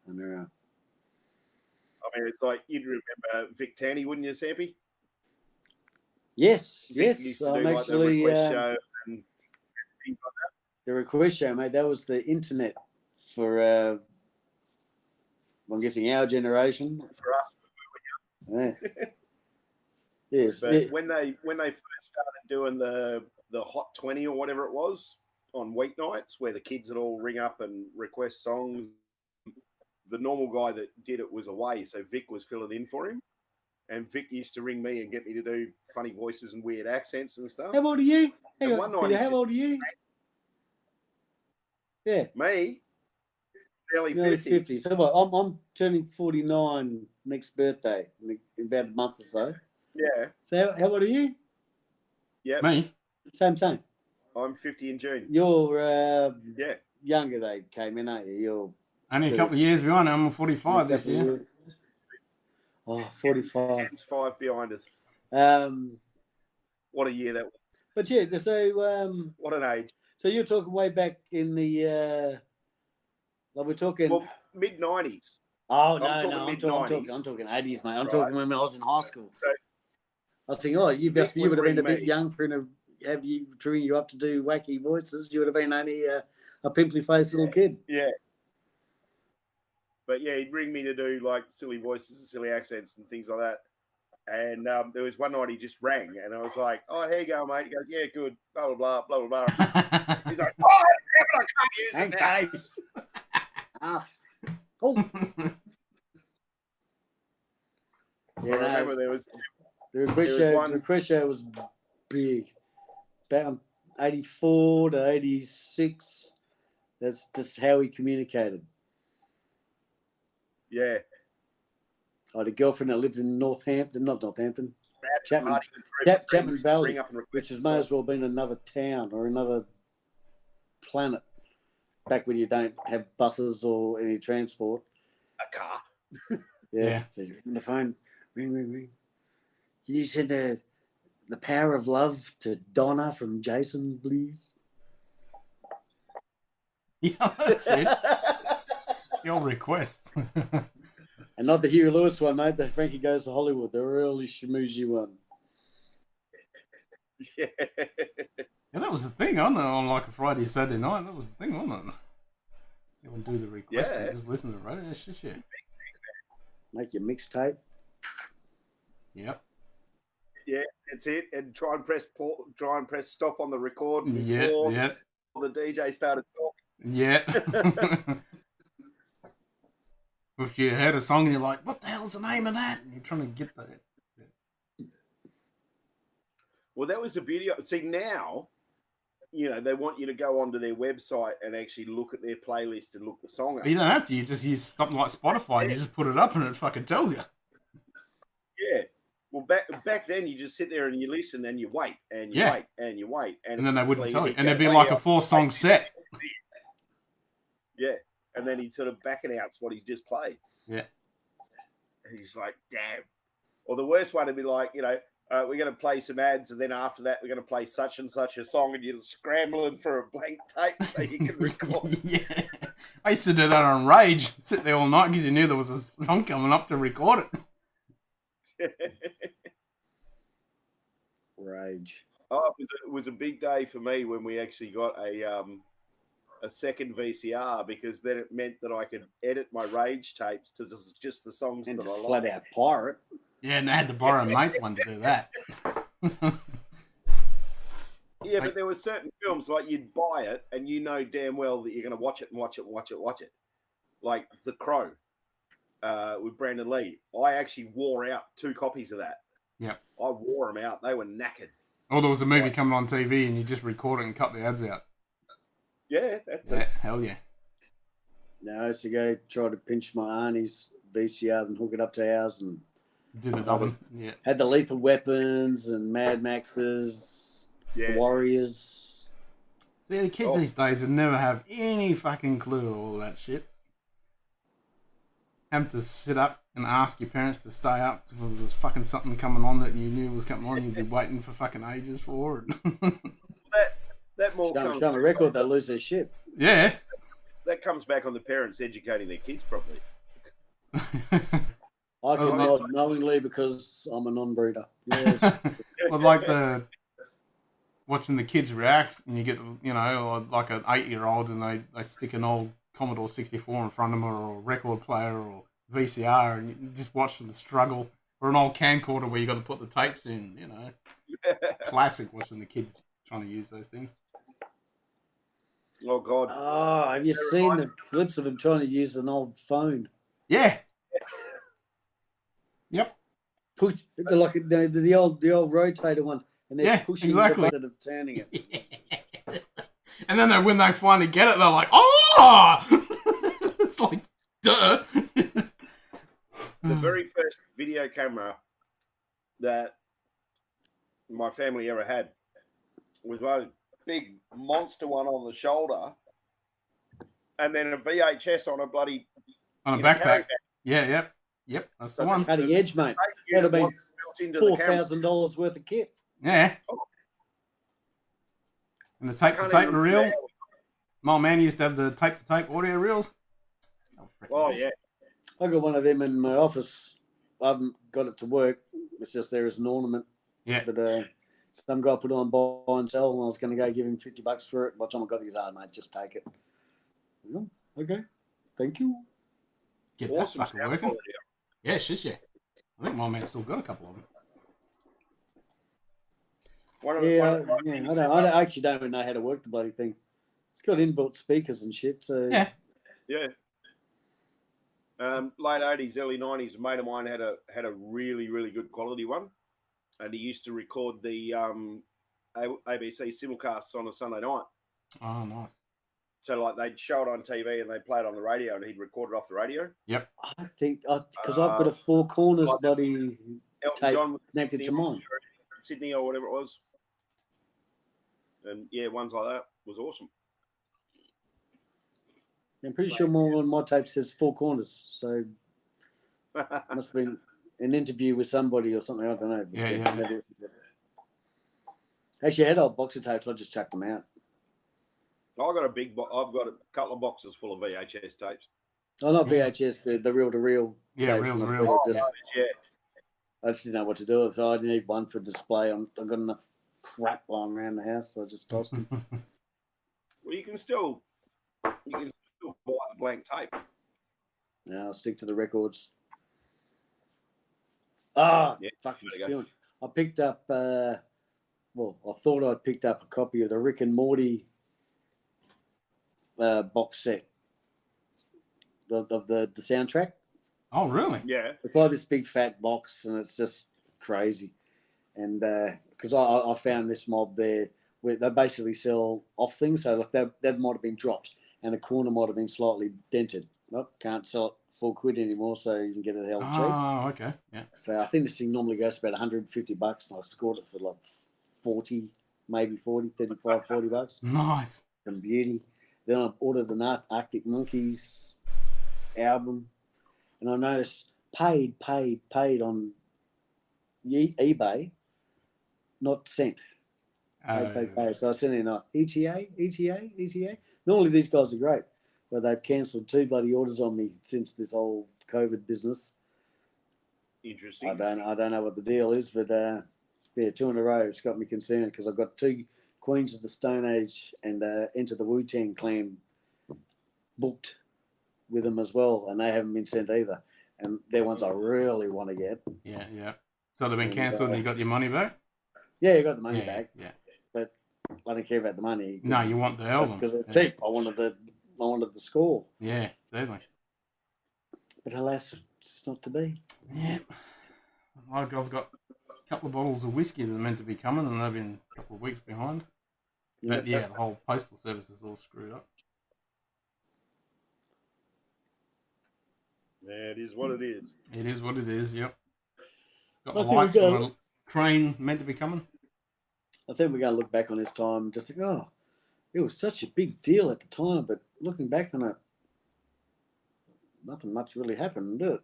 I mean, it's like you'd remember Vic Tanny, wouldn't you, Sampy? Yes, Vic used to I'm do, actually the request show and things like that. The request show, mate. That was the internet for, I'm guessing, our generation. For us, yeah. Yes. But when they first started doing the Hot 20 or whatever it was on weeknights, where the kids would all ring up and request songs, the normal guy that did it was away, so Vic was filling in for him. And Vic used to ring me and get me to do funny voices and weird accents and stuff. How old are you? How old are you? Yeah. Me? Nearly 50. So what, I'm turning 49 next birthday in about a month or so. Yeah. So how old are you? Yeah. Me? Same. I'm 50 in June. You're yeah. Younger they came in, aren't you? You're only a couple of years behind. I'm 45 this year. Oh, 45. It's 5 behind us. What a year that was. But yeah, so what an age. So you're talking way back in the we're talking mid-90s. Oh no, I'm talking 80s, mate. I'm talking when I was in high school. So I was thinking, you would have been a bit young for him to have you bring you up to do wacky voices. You would have been only a pimply faced little kid. Yeah. But yeah, he'd ring me to do silly voices and silly accents and things like that. And there was one night he just rang, and I was like, "Oh, here you go, mate." He goes, "Yeah, good." Blah blah blah blah blah. He's like, "Oh, I can't use Thanks, it now." Dave. Cool. Yeah, I remember there was the request show was big. About 84 to 86. That's just how he communicated. Yeah. I had a girlfriend that lived in Chapman Valley, which has may as well been another town or another planet. Back when you don't have buses or any transport. A car. Yeah. So you're on the phone, ring. Can you send the power of love to Donna from Jason, please? Yeah, that's it. Your request. And not the Huey Lewis one, mate. The Frankie Goes to Hollywood, the really schmoozy one. Yeah. Yeah, that was the thing, on a Friday, Saturday night. That was the thing, wasn't it? You would do the request and just listen to the radio. Shit. Make your mixtape. Yep. Yeah, that's it. And try and press stop on the record before the DJ started talking. Yeah. If you heard a song and you're like, "What the hell's the name of that?" And you're trying to get that. Well, that was the beauty. See, now, they want you to go onto their website and actually look at their playlist and look the song up. But you don't have to. You just use something like Spotify and you just put it up and it fucking tells you. Yeah. Well, back then, you just sit there and you listen and you wait and you wait and you wait. And then they wouldn't tell you. And there'd be like a 4-song set. Yeah. And then he'd sort of back it out what he just played. Yeah. And he's like, damn. Or the worst one would be like, we're going to play some ads, and then after that, we're going to play such and such a song, and you're scrambling for a blank tape so you can record. Yeah. I used to do that on Rage. Sit there all night because you knew there was a song coming up to record it. Rage. Oh, it was a big day for me when we actually got a second VCR, because then it meant that I could edit my Rage tapes to just the songs and that just I flat like. out pirate. Yeah, and they had to borrow a mate's one to do that. Yeah, but there were certain films like you'd buy it and you know damn well that you're going to watch it and watch it and watch it and watch it. Like The Crow with Brandon Lee. I actually wore out 2 copies of that. Yeah. I wore them out. They were knackered. Or there was a movie coming on TV and you just record it and cut the ads out. Yeah, that's it. Hell yeah. No, I used to go try to pinch my auntie's VCR and hook it up to ours and do the dubbing. Yeah. Had the Lethal Weapons and Mad Maxes, the Warriors. See, the kids these days would never have any fucking clue of all that shit. Have to sit up and ask your parents to stay up because there's fucking something coming on that you knew was coming on. You'd be waiting for fucking ages for it. that more comes on a record, they lose their shit. Yeah. That comes back on the parents educating their kids properly. I can nod knowingly because I'm a non-breeder. Yes. Well, like watching the kids react, and you get, like an 8-year-old, and they stick an old Commodore 64 in front of them, or a record player, or VCR, and you just watch them struggle, or an old camcorder where you got to put the tapes in. Classic watching the kids trying to use those things. Oh God! Oh, have you seen the clips of him trying to use an old phone? Yeah. Yep. Push like the old rotator one, and they're pushing it instead of turning it. And then when they finally get it, they're like, "Oh!" It's like, duh. The very first video camera that my family ever had was a big monster one on the shoulder, and then a VHS on a bloody on a backpack. Yeah, yep, that's the one. Cutting edge, mate. That'd have been $4,000 worth of kit. Yeah. And the tape-to-tape reel. My man used to have the tape-to-tape audio reels. Oh, yeah. I got one of them in my office. I haven't got it to work. It's just there as an ornament. Yeah. But some guy put it on buy and sell, and I was going to go give him $50 for it. By the time I got these, mate, just take it. Okay. Thank you. Get that sucker working. Yeah, shit, yeah. I think my man's still got a couple of them. I actually don't even know how to work the bloody thing. It's got inbuilt speakers and shit. So yeah. Late 80s, early 90s, a mate of mine had a really, really good quality one, and he used to record the ABC simulcasts on a Sunday night. Oh, nice. So, like, they'd show it on TV and they'd play it on the radio, and he'd record it off the radio. Yep. I think because I've got a Four Corners bloody tape connected to mine. Sydney or whatever it was. And yeah, ones like that was awesome. I'm pretty sure more on my tape says Four Corners, so must have been an interview with somebody or something. I don't know. Yeah. Actually, I had old boxer tapes. I just chucked them out. I've got a couple of boxes full of VHS tapes. Oh, not VHS, the reel-to-reel. Yeah, tapes. reel-to-reel. I just didn't know what to do with it, so I need one for display. I've got enough crap lying around the house, so I just tossed them. Well, you can still buy a blank tape. No, I'll stick to the records. Fucking spewing. I picked up, I thought I'd picked up a copy of the Rick and Morty box set of the soundtrack. Oh, really? Yeah. It's like this big fat box, and it's just crazy. And because I found this mob there where they basically sell off things. So like that might have been dropped and the corner might have been slightly dented. Nope, can't sell it £4 anymore, so you can get it held cheap. Oh, okay, yeah. So I think this thing normally goes for about $150, and I scored it for like 40, maybe 40, 35, $40. Nice. Some beauty. Then I ordered an Arctic Monkeys album, and I noticed paid on eBay, not sent. Pay. So I sent in ETA. Normally these guys are great, but they've cancelled 2 bloody orders on me since this whole COVID business. Interesting. I don't know what the deal is, but 2 in a row. It's got me concerned because I've got 2 Queens of the Stone Age and Enter the Wu-Tang Clan booked with them as well, and they haven't been sent either. And they're ones I really want to get. Yeah. So they've been cancelled and you got your money back? Yeah, you got the money back. Yeah. But I don't care about the money. No, you want the album. Because it's cheap. I wanted the score. Yeah, definitely. But alas, it's just not to be. Yeah. Like I've got a couple of bottles of whiskey that's meant to be coming and they've been a couple of weeks behind. But yeah, the whole postal service is all screwed up. Yeah, it is what it is. It is what it is, yep. Got the I think lights on a crane meant to be coming. I think we're going to look back on this time and just think, oh, it was such a big deal at the time, but looking back on it, nothing much really happened, did it?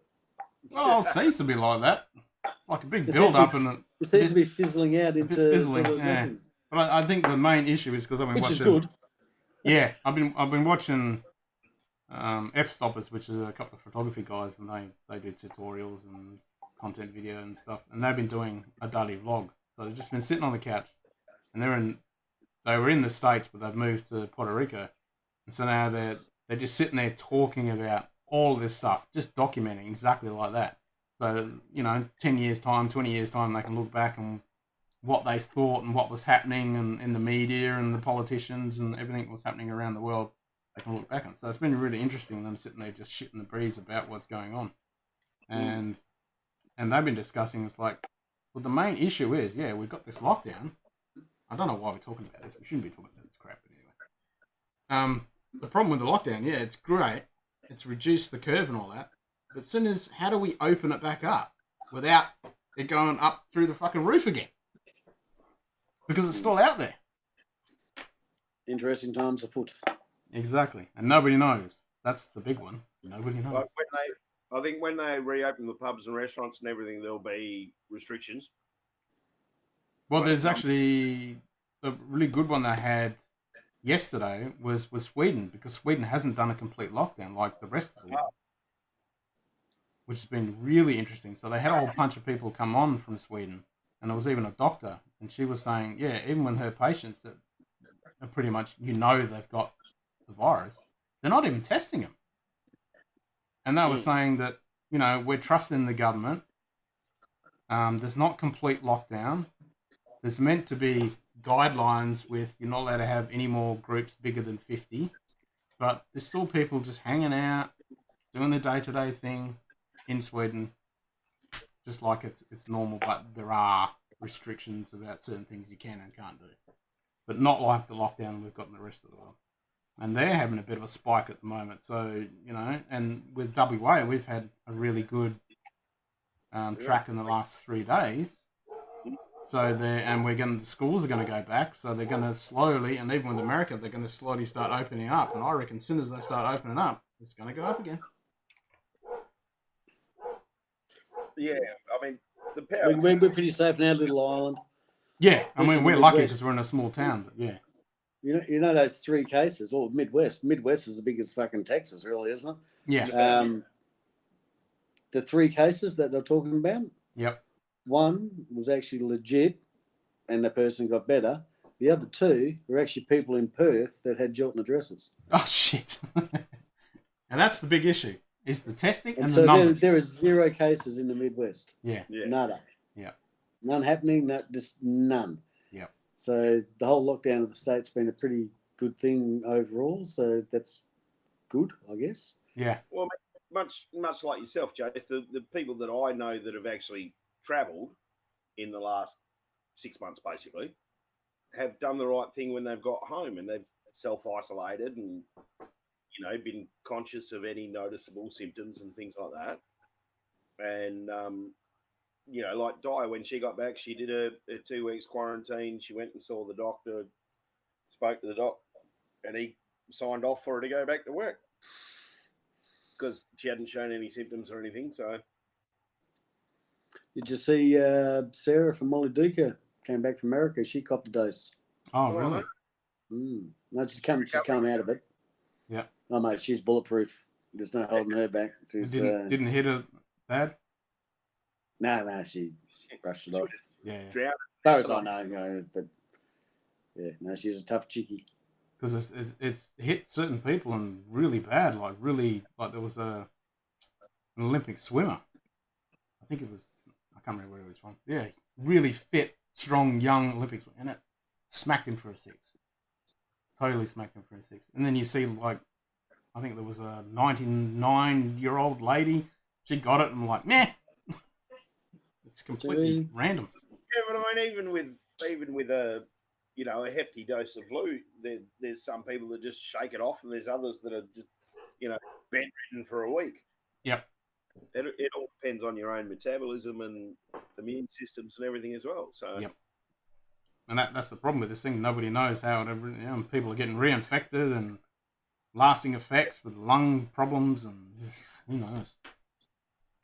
Well, it seems to be like that. It's like a big build-up. It seems to be fizzling out into fizzling, sort of yeah. nothing. But I think the main issue is because I've been watching... Which is good. Yeah, I've been watching F-Stoppers, which is a couple of photography guys, and they do tutorials and content video and stuff, and they've been doing a daily vlog. So they've just been sitting on the couch, and they were in the States, but they've moved to Puerto Rico, and so now they're just sitting there talking about all of this stuff, just documenting exactly like that. So 10 years time, 20 years time, they can look back and what they thought and what was happening and in the media and the politicians and everything that was happening around the world. They can look back on. So it's been really interesting them sitting there just shitting the breeze about what's going on. And they've been discussing, it's like, well, the main issue is, we've got this lockdown. I don't know why we're talking about this. We shouldn't be talking about this crap, but anyway. The problem with the lockdown, it's great. It's reduced the curve and all that. But as soon as, how do we open it back up without it going up through the fucking roof again? Because it's still out there. Interesting times afoot. Exactly. And nobody knows. That's the big one. Nobody knows. Like I think when they reopen the pubs and restaurants and everything, there'll be restrictions. Well, there's actually a really good one they had yesterday was Sweden, because Sweden hasn't done a complete lockdown like the rest of the world, which has been really interesting. So they had a whole bunch of people come on from Sweden, and there was even a doctor, and she was saying, even when her patients that are pretty much, they've got the virus, they're not even testing them. And they were saying that, we're trusting the government. There's not complete lockdown. There's meant to be guidelines with you're not allowed to have any more groups bigger than 50. But there's still people just hanging out, doing the day-to-day thing in Sweden, just like it's normal. But there are restrictions about certain things you can and can't do. But not like the lockdown we've got in the rest of the world. And they're having a bit of a spike at the moment. So, and with WA, we've had a really good track in the last 3 days. So the schools are going to go back. So they're going to slowly, and even with America, they're going to slowly start opening up. And I reckon as soon as they start opening up, it's going to go up again. Yeah, I mean, the power. We're pretty safe in our little island. Yeah, I mean, we're lucky because we're in a small town, but yeah. You know those 3 cases, or Midwest. Midwest is the biggest fucking Texas, really, isn't it? Yeah. The 3 cases that they're talking about. Yep. One was actually legit, and the person got better. The other 2 were actually people in Perth that had Jilton addresses. Oh shit! And that's the big issue: is the testing and so the numbers. There is 0 cases in the Midwest. Yeah. Nada. Yeah. None happening. Just none. Yep. So the whole lockdown of the state's been a pretty good thing overall. So that's good, I guess. Yeah. Well, much like yourself, Jace, the people that I know that have actually travelled in the last 6 months basically, have done the right thing when they've got home and they've self-isolated and, been conscious of any noticeable symptoms and things like that. And, like Di, when she got back, she did a 2 weeks quarantine. She went and saw the doctor, spoke to the doc, and he signed off for her to go back to work because she hadn't shown any symptoms or anything. So, did you see Sarah from Molly Duca came back from America? She copped a dose. Oh, really? No, she's come out of it. Yeah. Oh, mate, she's bulletproof. There's no holding her back. It didn't hit her bad? No, she brushed it off. Yeah. As far as I know, but yeah, no, she's a tough chickie. Because it's hit certain people and really bad, like there was an Olympic swimmer. I think it was, I can't remember which one. Yeah, really fit, strong, young Olympic swimmer, and it smacked him for a 6. Totally smacked him for a 6. And then you see, like, I think there was a 99-year-old lady. She got it and I'm like, meh. It's completely random. Yeah, but I mean, even with a a hefty dose of flu, there's some people that just shake it off, and there's others that are just bedridden for a week. Yep. It all depends on your own metabolism and immune systems and everything as well. So. Yep. And that's the problem with this thing. Nobody knows how it. People are getting reinfected and lasting effects with lung problems, and who knows.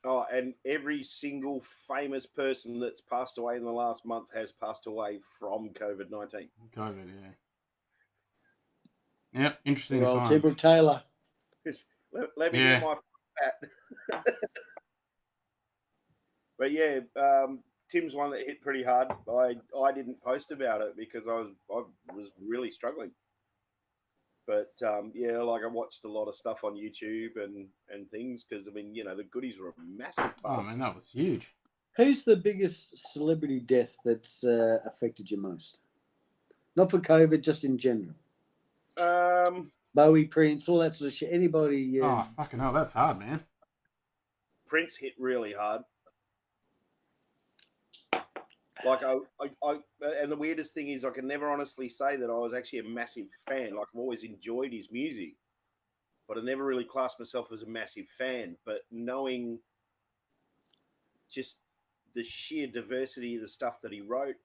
Oh, and every single famous person that's passed away in the last month has passed away from COVID-19. COVID, yeah. Yep, interesting times. Timber Taylor. Let me get my hat. But yeah, Tim's one that hit pretty hard. I didn't post about it because I was really struggling. But I watched a lot of stuff on YouTube and things because the goodies were a massive part. Oh man, that was huge. Who's the biggest celebrity death that's affected you most? Not for COVID, just in general. Bowie, Prince, all that sort of shit. Anybody? Oh fucking hell, that's hard, man. Prince hit really hard. Like and the weirdest thing is I can never honestly say that I was actually a massive fan. Like I've always enjoyed his music, but I never really classed myself as a massive fan. But knowing just the sheer diversity of the stuff that he wrote,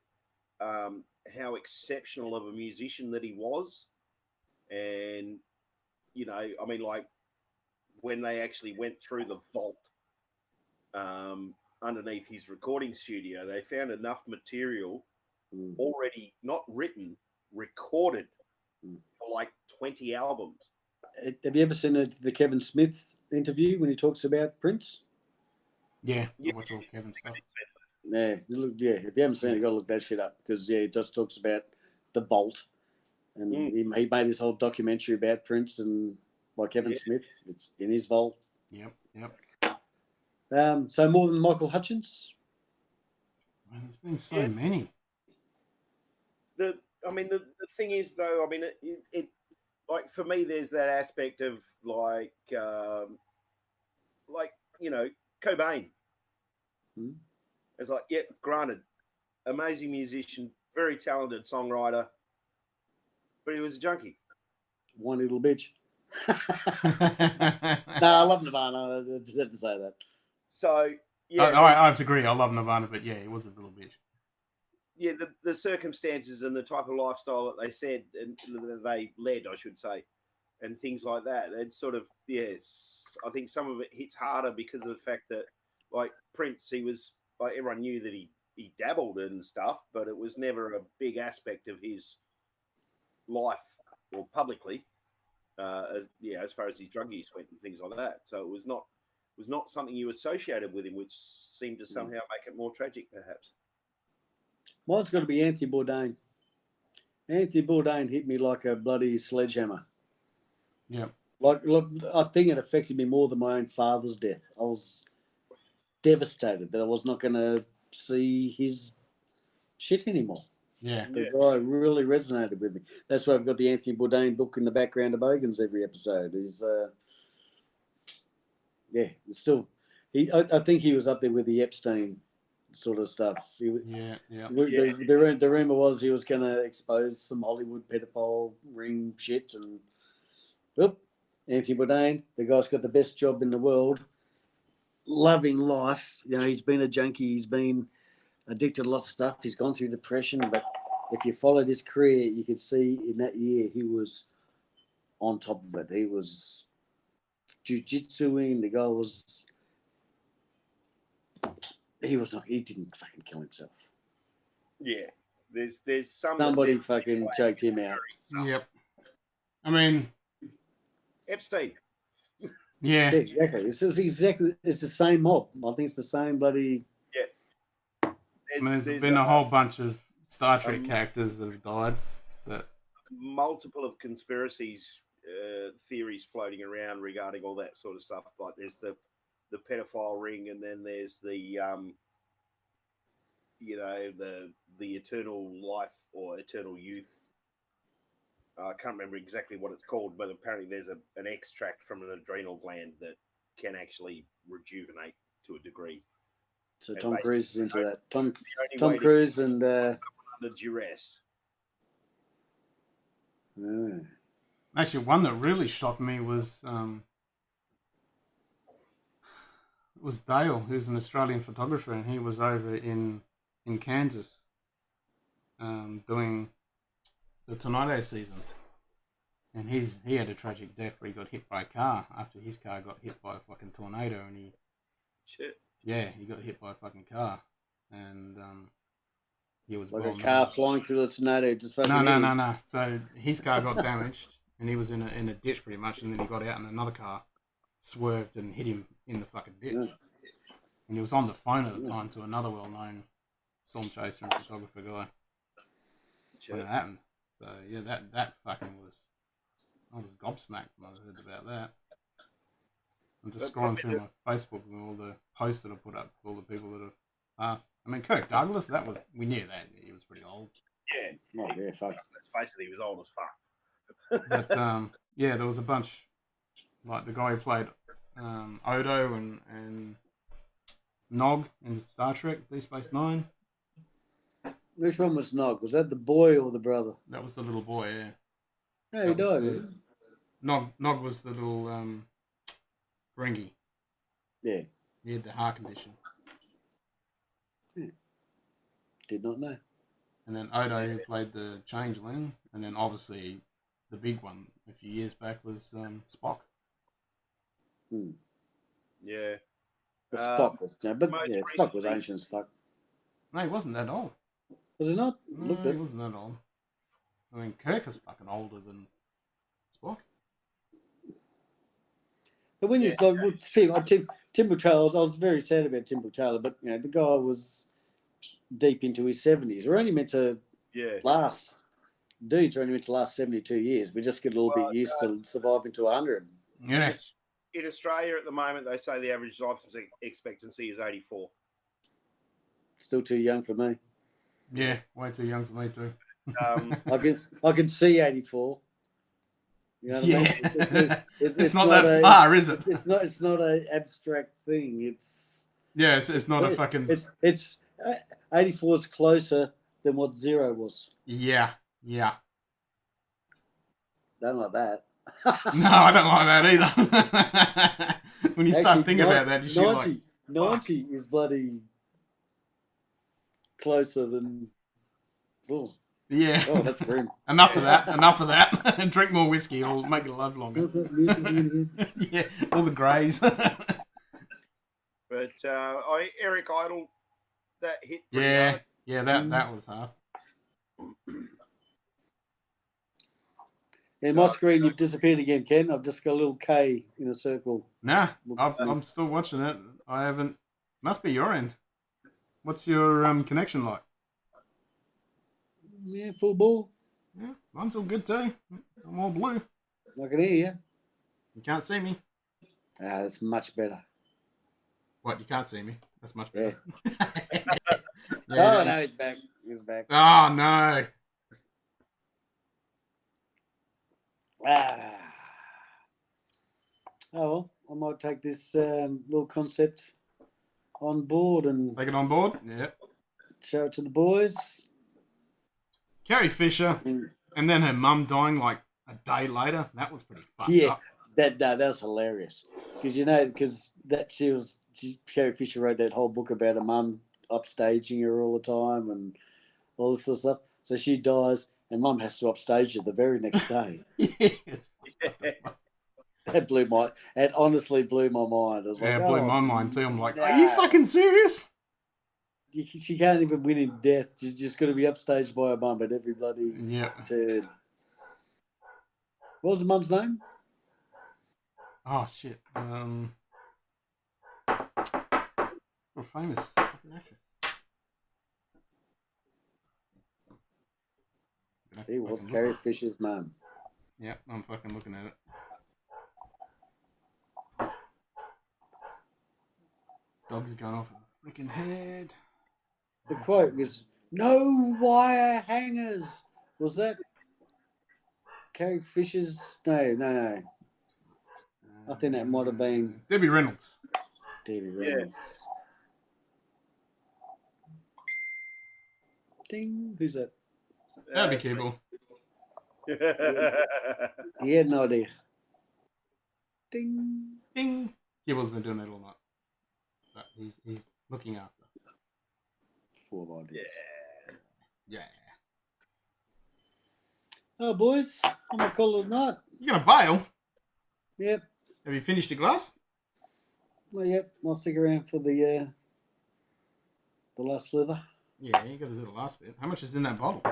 how exceptional of a musician that he was, and when they actually went through the vault, underneath his recording studio, they found enough material already not written, recorded for like 20 albums. Have you ever seen the Kevin Smith interview when he talks about Prince? Yeah, I watch all Kevin stuff. Yeah, if you haven't seen it, you got to look that shit up because he just talks about the vault, and he made this whole documentary about Prince and by Kevin Smith. It's in his vault. Yep. So more than Michael Hutchence? Man, there's been so many. The thing is though, it like for me, there's that aspect of Cobain. It's like, granted, amazing musician, very talented songwriter, but he was a junkie. One little bitch. No, I love Nirvana. I just have to say that. So, I have to agree. I love Nirvana, but yeah, he was a little bitch. Yeah, the circumstances and the type of lifestyle that they said and that they led, I should say, and things like that. It's sort of, I think some of it hits harder because of the fact that, like Prince, he was, like, everyone knew that he dabbled and stuff, but it was never a big aspect of his life or publicly, as far as his drug use went and things like that. So it was not something you associated with him, which seemed to somehow make it more tragic, perhaps. Mine's got to be Anthony Bourdain. Anthony Bourdain hit me like a bloody sledgehammer. Yeah. Look, I think it affected me more than my own father's death. I was devastated that I was not going to see his shit anymore. Yeah. The guy really resonated with me. That's why I've got the Anthony Bourdain book in the background of Bogans every episode. It's still, I think he was up there with the Epstein sort of stuff. Yeah. The rumor was he was going to expose some Hollywood pedophile ring shit, and Anthony Bourdain, the guy's got the best job in the world, loving life. You know, he's been a junkie, he's been addicted to lots of stuff, he's gone through depression, but if you followed his career, you could see in that year he was on top of it. He was jiu-jitsuing, the guy was... He didn't fucking kill himself. Yeah. There's somebody fucking choked him out. Yep. I mean, Epstein. Yeah. Exactly. It's the same mob. I think it's the same bloody. Yeah. There's been a whole bunch of Star Trek characters that have died. Multiple of conspiracies theories floating around regarding all that sort of stuff. Like there's the pedophile ring, and then there's the the eternal life or eternal youth. I can't remember exactly what it's called, but apparently there's an extract from an adrenal gland that can actually rejuvenate to a degree. So Tom Cruise is into that. Tom Cruise and under duress. Actually, one that really shocked me was Dale, who's an Australian photographer, and he was over in Kansas doing the tornado season, and he had a tragic death where he got hit by a car after his car got hit by a fucking tornado, and he got hit by a fucking car, and he was like a car flying through the tornado. No. So his car got damaged, and he was in a ditch pretty much, and then he got out, and another car swerved and hit him in the fucking ditch. Yeah. And he was on the phone at the time to another well-known storm chaser and photographer guy when it happened. So yeah, that fucking was... I was gobsmacked when I heard about that. I'm just scrolling through my Facebook and all the posts that I put up for all the people that have passed. I mean, Kirk Douglas, we knew that. He was pretty old. Yeah. Fuck. Let's face it, he was old as fuck. But, there was a bunch, like the guy who played Odo and Nog in Star Trek, Deep Space Nine. Which one was Nog? Was that the boy or the brother? That was the little boy, yeah. Yeah, he died. Nog was the little Ferengi. Yeah. He had the heart condition. Yeah. Did not know. And then Odo, who played the Changeling, and then obviously the big one a few years back was Spock. Yeah. Spock was, Spock was ancient as fuck. No, he wasn't that old. Was he not? No, he wasn't that old. I mean, Kirk is fucking older than Spock. But when you see Tim Buttrell, I was very sad about Tim Buttrell, but the guy was deep into his 70s. We're only meant to last. Dudes are only meant to last 72 years. We just get a little bit used to surviving to 100. Yes. In Australia at the moment, they say the average life expectancy is 84. Still too young for me. Yeah, way too young for me too. I can see 84. You know what I mean? It's not that far, is it? It's not an abstract thing. It's not a fucking. It's 84 is closer than what 0 was. Yeah. Don't like that. No, I don't like that either. When you start thinking about that, you 90 is bloody closer than. Oh. Yeah. Oh, that's grim. Enough of that. Drink more whiskey, it'll make it live longer. Yeah, all the greys. But Eric Idle, that hit. Yeah, that was hard. In my screen, you've disappeared again, Ken. I've just got a little K in a circle. Nah, I'm still watching it. I haven't. Must be your end. What's your connection like? Yeah, full ball. Yeah, mine's all good too. I'm all blue. I can hear you. You can't see me. That's much better. What, you can't see me? That's much better. Yeah. No, he's back. He's back. Oh, no. Oh, well, I might take this little concept on board and Take it on board. Yeah. show it to the boys. Carrie Fisher, And, and then her mum dying like a day later. That was pretty fucked yeah, up. that was hilarious because Carrie Fisher wrote that whole book about her mum upstaging her all the time and all this sort of stuff. So she dies, and mum has to upstage her the very next day. Yes. It honestly blew my mind. I was like, Yeah, it blew my mind too. I'm like, nah. are you fucking serious? She can't even win in death. She's just going to be upstaged by her mum at every bloody Yeah. turn. What was the mum's name? Oh shit. A famous fucking actress. It was Carrie Fisher's mum. Yeah, I'm fucking looking at it. Dog's going off a freaking head. The quote was, "No wire hangers." Was that Carrie Fisher's? No. I think that might have been Debbie Reynolds. Debbie Reynolds. Ding. Who's that? That'd be cool. He had no idea. Ding. Ding. Kibble's been doing that all night. But he's looking after. 4 ideas. Yeah. Oh, boys, I'm going to call it a night. You're gonna bail? Yep. Have you finished your glass? Well, yep. I'll stick around for the last slither. Yeah, you got to do the last bit. How much is in that bottle?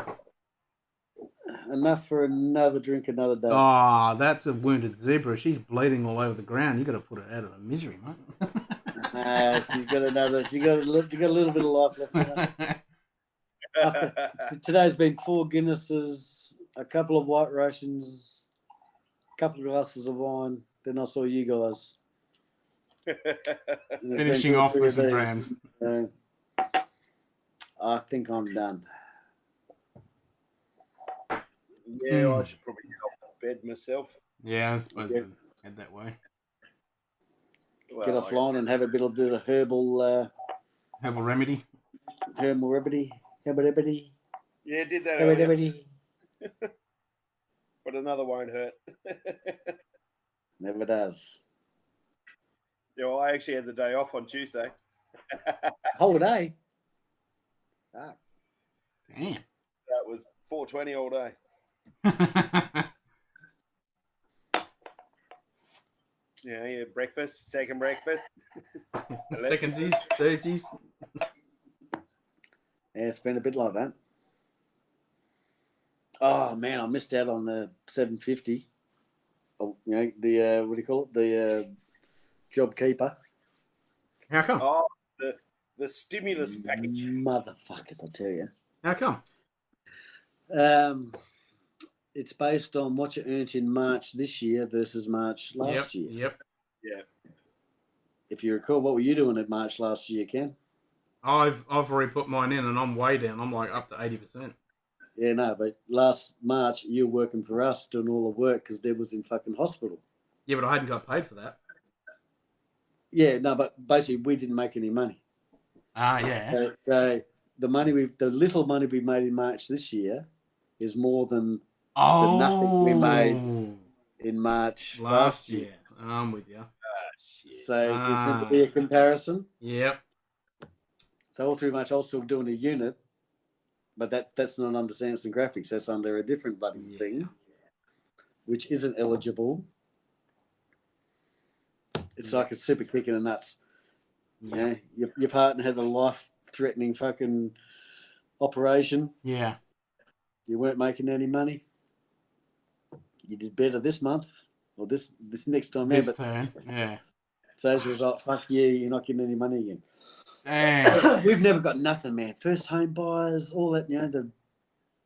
Enough for another drink another day. Oh, that's a wounded zebra. She's bleeding all over the ground. You got to put her out of her misery, mate. She's got another. She got a little bit of life left. Today's been 4 Guinnesses, a couple of White Russians, a couple of glasses of wine. Then I saw you guys. Finishing off with some Drams. I think I'm done. Yeah, I should probably get off bed myself. Yeah, I suppose it's head that way. Well, Get offline and have a bit of herbal remedy. Herbal remedy. Yeah, did that. Herbal Earlier, remedy. but another won't hurt. Never does. Yeah, well, I actually had the day off on Tuesday. Holiday. Ah. Damn. That was 4:20 all day. Yeah, breakfast, second breakfast. Secondsies, thirdies. Yeah, it's been a bit like that. Oh man, I missed out on the 750. Oh, you know, the what do you call it? The job keeper. How come? Oh, the stimulus package. Motherfuckers, I tell you. How come? It's based on what you earned in March this year versus March last year. Yep. Yeah. If you recall, what were you doing at March last year, Ken? I've already put mine in and I'm way down. I'm like up to 80%. Yeah, no, but last March you were working for us doing all the work because Deb was in fucking hospital. Yeah, but I hadn't got paid for that. Yeah, no, but basically we didn't make any money. Ah, yeah. So the little money we made in March this year is more than the nothing we made in March last year. I'm with you. So there's meant to be a comparison. Yep. So all through March I was still doing a unit, but that's not under Samsung Graphics. That's under a different bloody thing, which isn't eligible. It's like a super kick in the nuts. Yeah, your partner had a life-threatening fucking operation. Yeah. You weren't making any money. You did better this month or this next time. This turn, yeah. So as a result, fuck you, you're not getting any money again. Damn. We've never got nothing, man. First home buyers, all that, you know, the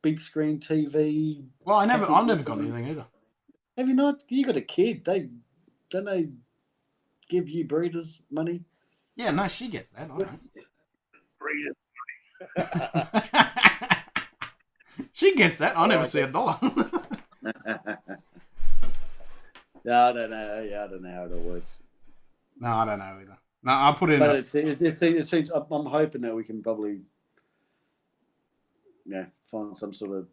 big screen TV. Well, I've never got anything either. Have you not? You got a kid. Don't they give you breeders money? Yeah, no, she gets that. I don't. Breeders. She gets that. I never see $1. Yeah, I don't know. Yeah, I don't know how it all works. No, I don't know either. No, I put in. But it seems. I'm hoping that we can probably, find some sort of.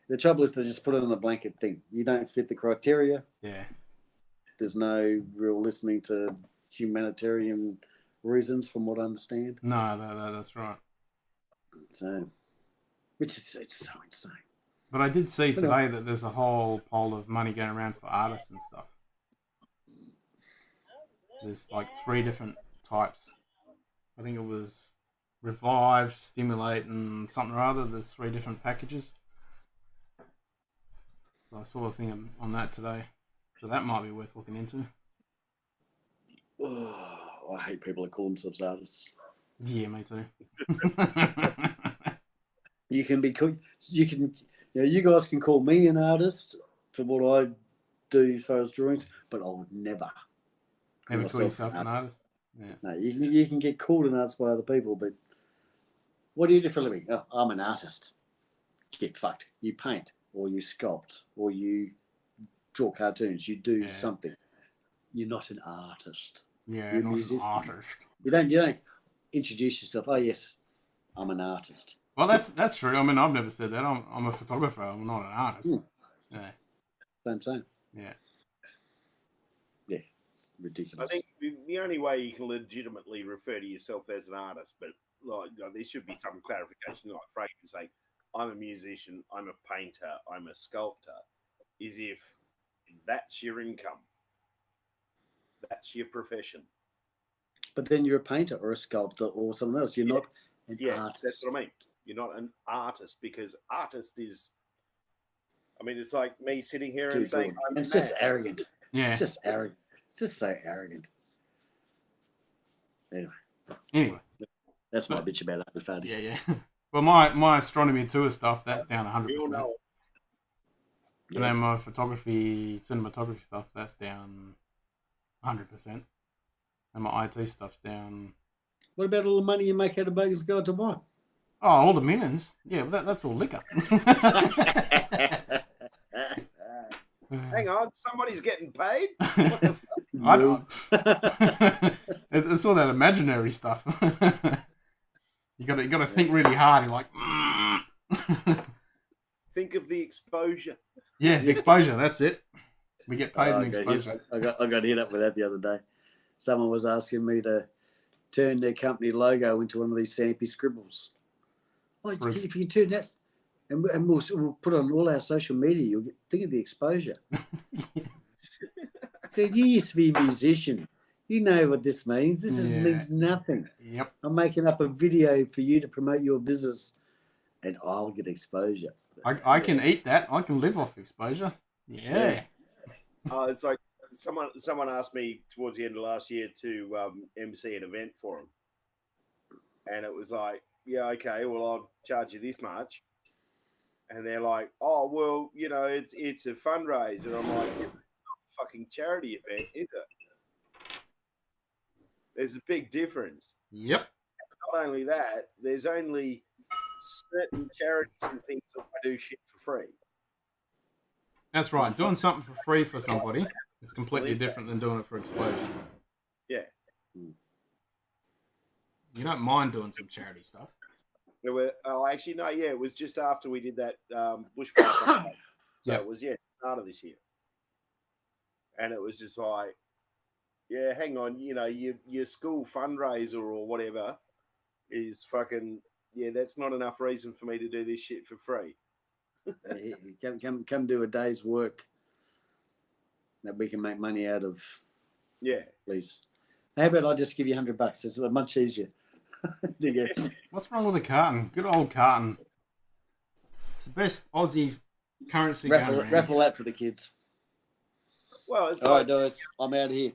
The trouble is they just put it on a blanket thing. You don't fit the criteria. Yeah. There's no real listening to humanitarian reasons, from what I understand. No, that's right. So, which is it's so insane. But I did see today that there's a whole pile of money going around for artists and stuff. There's like 3 different types. I think it was revive, stimulate, and something or other. There's 3 different packages. So I saw a thing on that today. So that might be worth looking into. Oh, I hate people that call themselves artists. Yeah, me too. You can be, you guys can call me an artist for what I do as far as drawings, but I would never. Never call yourself an artist. Yeah. No, you can get called an artist by other people, but what do you do for a living? Oh, I'm an artist. Get fucked. You paint, or you sculpt, or you draw cartoons. You do something. You're not an artist. Yeah, you're not a musician. An artist. You don't introduce yourself. Oh yes, I'm an artist. Well, that's true. I mean, I've never said that. I'm a photographer. I'm not an artist. Yeah. Same. Yeah. Yeah, it's ridiculous. I think the only way you can legitimately refer to yourself as an artist, but like there should be some clarification, like Frank can say, I'm a musician, I'm a painter, I'm a sculptor, is if that's your income. That's your profession. But then you're a painter or a sculptor or something else. You're not an artist. That's what I mean. You're not an artist, because artist is, I mean, it's like me sitting here and saying, it's just arrogant. Yeah. It's just arrogant. It's just so arrogant. Anyway. That's my bitch about that. Faddies. Yeah. Well, my astronomy tour stuff, that's down 100%. We all know. And then my photography, cinematography stuff, that's down 100%. And my IT stuff's down. What about all the money you make out of Vegas go to what? Oh, all the millions. Yeah, but that's all liquor. Hang on, somebody's getting paid? What the fuck? I don't. It's all that imaginary stuff. You got to think really hard. You're like, think of the exposure. Yeah, the exposure. That's it. We get paid in exposure. I got hit up with that the other day. Someone was asking me to turn their company logo into one of these Stampy scribbles. Oh, if you can turn that, and we'll put on all our social media, you'll think of the exposure. Said, you used to be a musician. You know what this means. This means nothing. Yep. I'm making up a video for you to promote your business, and I'll get exposure. I can eat that. I can live off exposure. Yeah. It's like someone asked me towards the end of last year to MC an event for them, and it was like, yeah, okay, well, I'll charge you this much. And they're like, oh, well, you know, it's a fundraiser. And I'm like, it's not a fucking charity event, is it? There's a big difference. Yep. Not only that, there's only certain charities and things that do shit for free. That's right. Doing something for free for somebody is completely different than doing it for exposure. Yeah. You don't mind doing some charity stuff. Actually, no, yeah, it was just after we did that bushfire. So it was, start of this year. And it was just like, yeah, hang on, you know, your school fundraiser or whatever is fucking, that's not enough reason for me to do this shit for free. Come do a day's work that we can make money out of. Yeah. Please. How about I just give you $100? It's much easier. There you go. What's wrong with a carton? Good old carton. It's the best Aussie currency going around. Raffle that for the kids. Well, it's all right, guys. I'm out of here.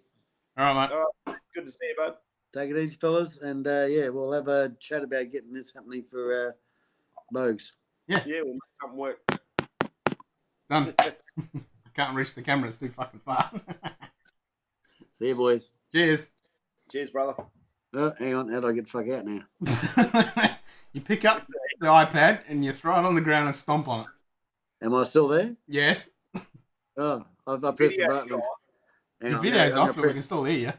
All right, mate. All right. Good to see you, bud. Take it easy, fellas. And, we'll have a chat about getting this happening for Bogues. Yeah, we'll make something work. Done. I can't reach the camera. It's too fucking far. See you, boys. Cheers. Cheers, brother. Oh, hang on. How do I get the fuck out now? You pick up the iPad and you throw it on the ground and stomp on it. Am I still there? Yes. Oh, I pressed the button. The video's off, but we can still hear you.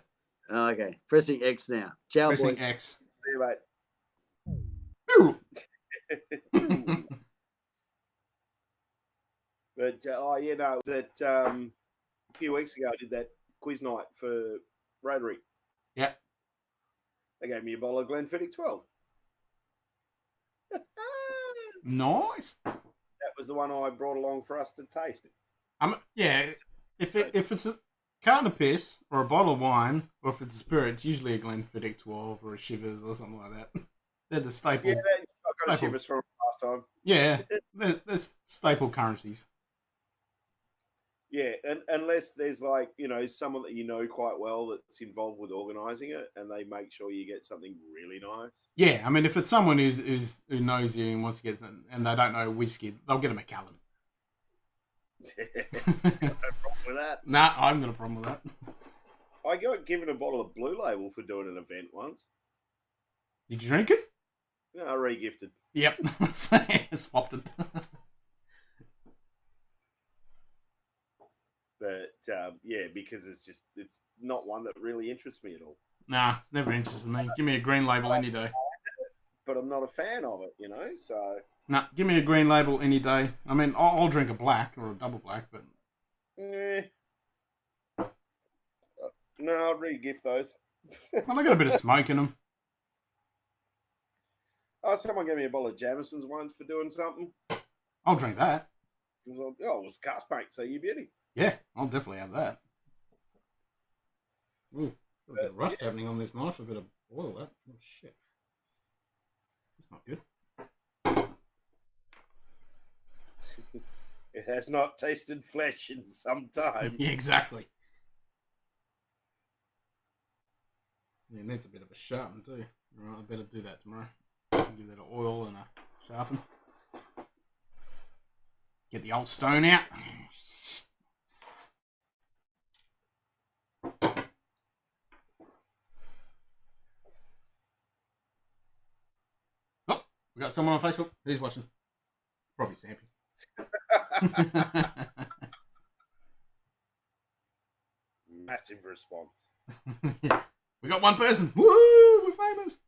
Oh, okay. Pressing X now. Ciao, Pressing boys. X. See you, mate. But that a few weeks ago I did that quiz night for Rotary. Yeah. They gave me a bottle of Glenfiddich 12. Nice. That was the one I brought along for us to taste. Yeah. If it's a carton of piss or a bottle of wine, or if it's a spirit, it's usually a Glenfiddich 12 or a Shivers or something like that. They're the staple. Yeah, I've got a Shivers from last time. Yeah, they're staple currencies. Yeah, and unless there's like, someone that you know quite well that's involved with organising it, and they make sure you get something really nice. Yeah, I mean, if it's someone who knows you and wants to get something, and they don't know whiskey, they'll get a Macallan. No problem with that. Nah, I haven't got a problem with that. I got given a bottle of Blue Label for doing an event once. Did you drink it? No, I re-gifted. Yep, swapped it. But because it's not one that really interests me at all. Nah, it's never interested me. Give me a green label any day. But I'm not a fan of it, so... Nah, give me a green label any day. I mean, I'll drink a black or a double black, but... No, I'll re-gift those. Well, they got a bit of smoke in them. Oh, someone gave me a bottle of Jamison's once for doing something. I'll drink that. It was cast paint, so you beauty. Yeah, I'll definitely have that. Ooh, a bit of rust happening on this knife. A bit of oil. That. Oh shit. That's not good. It has not tasted flesh in some time. Yeah, exactly. Yeah, it needs a bit of a sharpen too. Alright, I better do that tomorrow. Give that an oil and a sharpen. Get the old stone out. Oh, we got someone on Facebook. Who's watching? Probably Sampy. Massive response. We got one person. Woo! We're famous.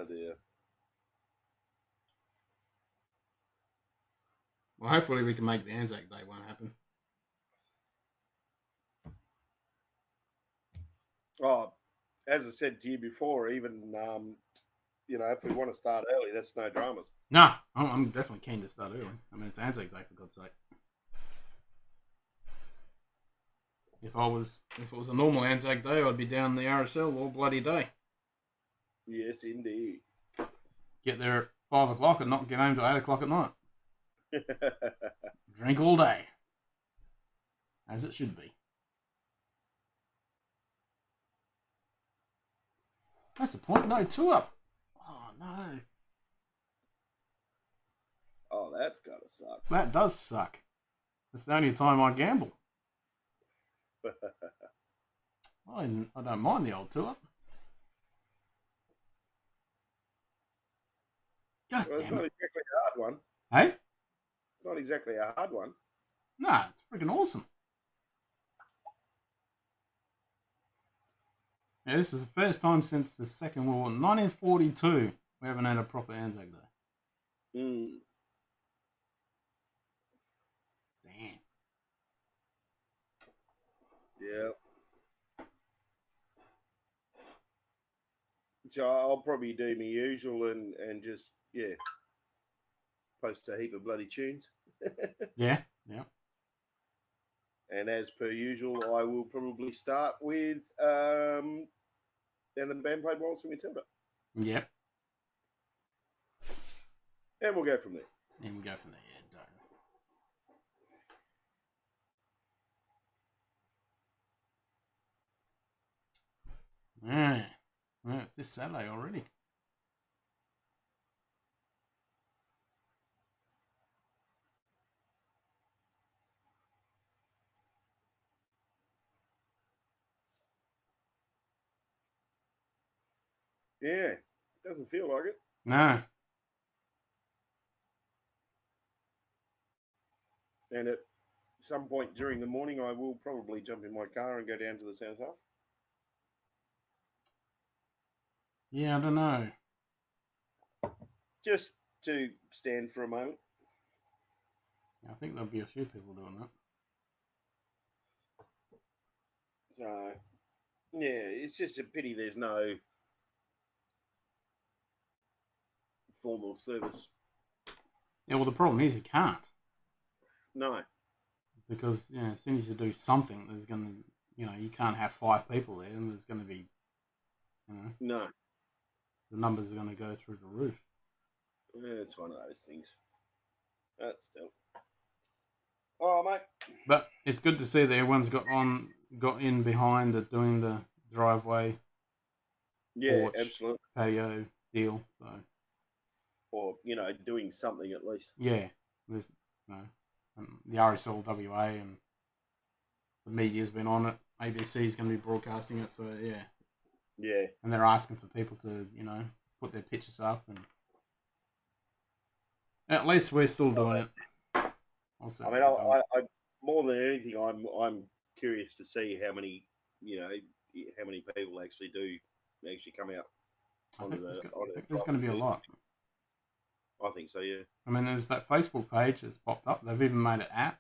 Dear. Well, hopefully we can make the Anzac Day one happen. Oh, as I said to you before, even if we want to start early, that's no dramas. No, I'm definitely keen to start early. I mean, it's Anzac Day, for God's sake. If it was a normal Anzac Day, I'd be down in the RSL all bloody day. Yes, indeed. Get there at 5 o'clock and not get home till 8 o'clock at night. Drink all day. As it should be. That's the point. No, 2 up. Oh, no. Oh, that's gotta suck. That does suck. It's the only time I gamble. I don't mind the old 2 up. God Well, it's damn not it. exactly a hard one. Hey? It's not exactly a hard one. Nah, it's freaking awesome. Yeah, this is the first time since the Second World War, 1942, we haven't had a proper Anzac Day. Damn. Yeah. So I'll probably do my usual and just, post a heap of bloody tunes. Yeah. And as per usual, I will probably start with and the band played Waltz and Matilda. Yep. And we'll go from there. And we go from there, yeah, don't. Well, it's this Saturday already. Yeah, doesn't feel like it. No. And at some point during the morning, I will probably jump in my car and go down to the South Half. Yeah, I don't know. Just to stand for a moment. I think there'll be a few people doing that. So, yeah, it's just a pity there's no formal service. Yeah, well, the problem is you can't. No. Because, as soon as you do something, there's going to, you can't have 5 people there, and there's going to be, No. the numbers are going to go through the roof. Yeah, it's one of those things. That's dope. All right, mate. But it's good to see that everyone's got in behind it, doing the driveway, porch, absolutely. patio deal. So, or doing something at least. Yeah, there's the RSL WA and the media's been on it. ABC's going to be broadcasting it. So yeah, and they're asking for people to put their pictures up, and at least we're still doing it. I mean, I more than anything, I'm curious to see how many people actually come out. I think there's going to be a lot. I think so, yeah. I mean, there's that Facebook page that's popped up. They've even made an app.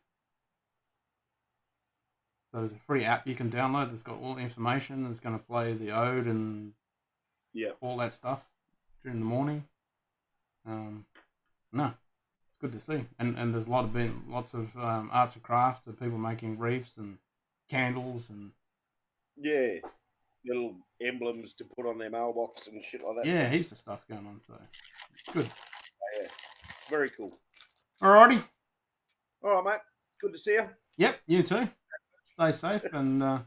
So there's a free app you can download that's got all the information. It's going to play the ode and all that stuff during the morning. No, it's good to see. And there's lots of arts and craft of people making wreaths and candles and little emblems to put on their mailbox and shit like that. Yeah, heaps of stuff going on. So it's good. Yeah, very cool. Alrighty. All right, mate. Good to see you. Yep, you too. Stay safe and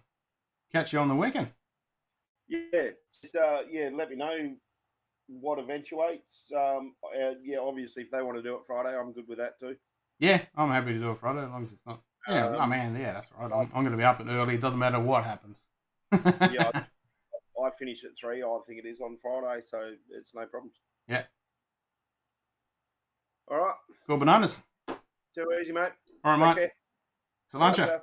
catch you on the weekend. Yeah, just let me know what eventuates. Obviously, if they want to do it Friday, I'm good with that too. Yeah, I'm happy to do it Friday as long as it's not. Yeah, that's right. I'm going to be up and early. It doesn't matter what happens. I finish at 3. I think it is on Friday, so it's no problems. Yeah. All right. Cool bananas. Too easy, mate. All right, mate. Salancha.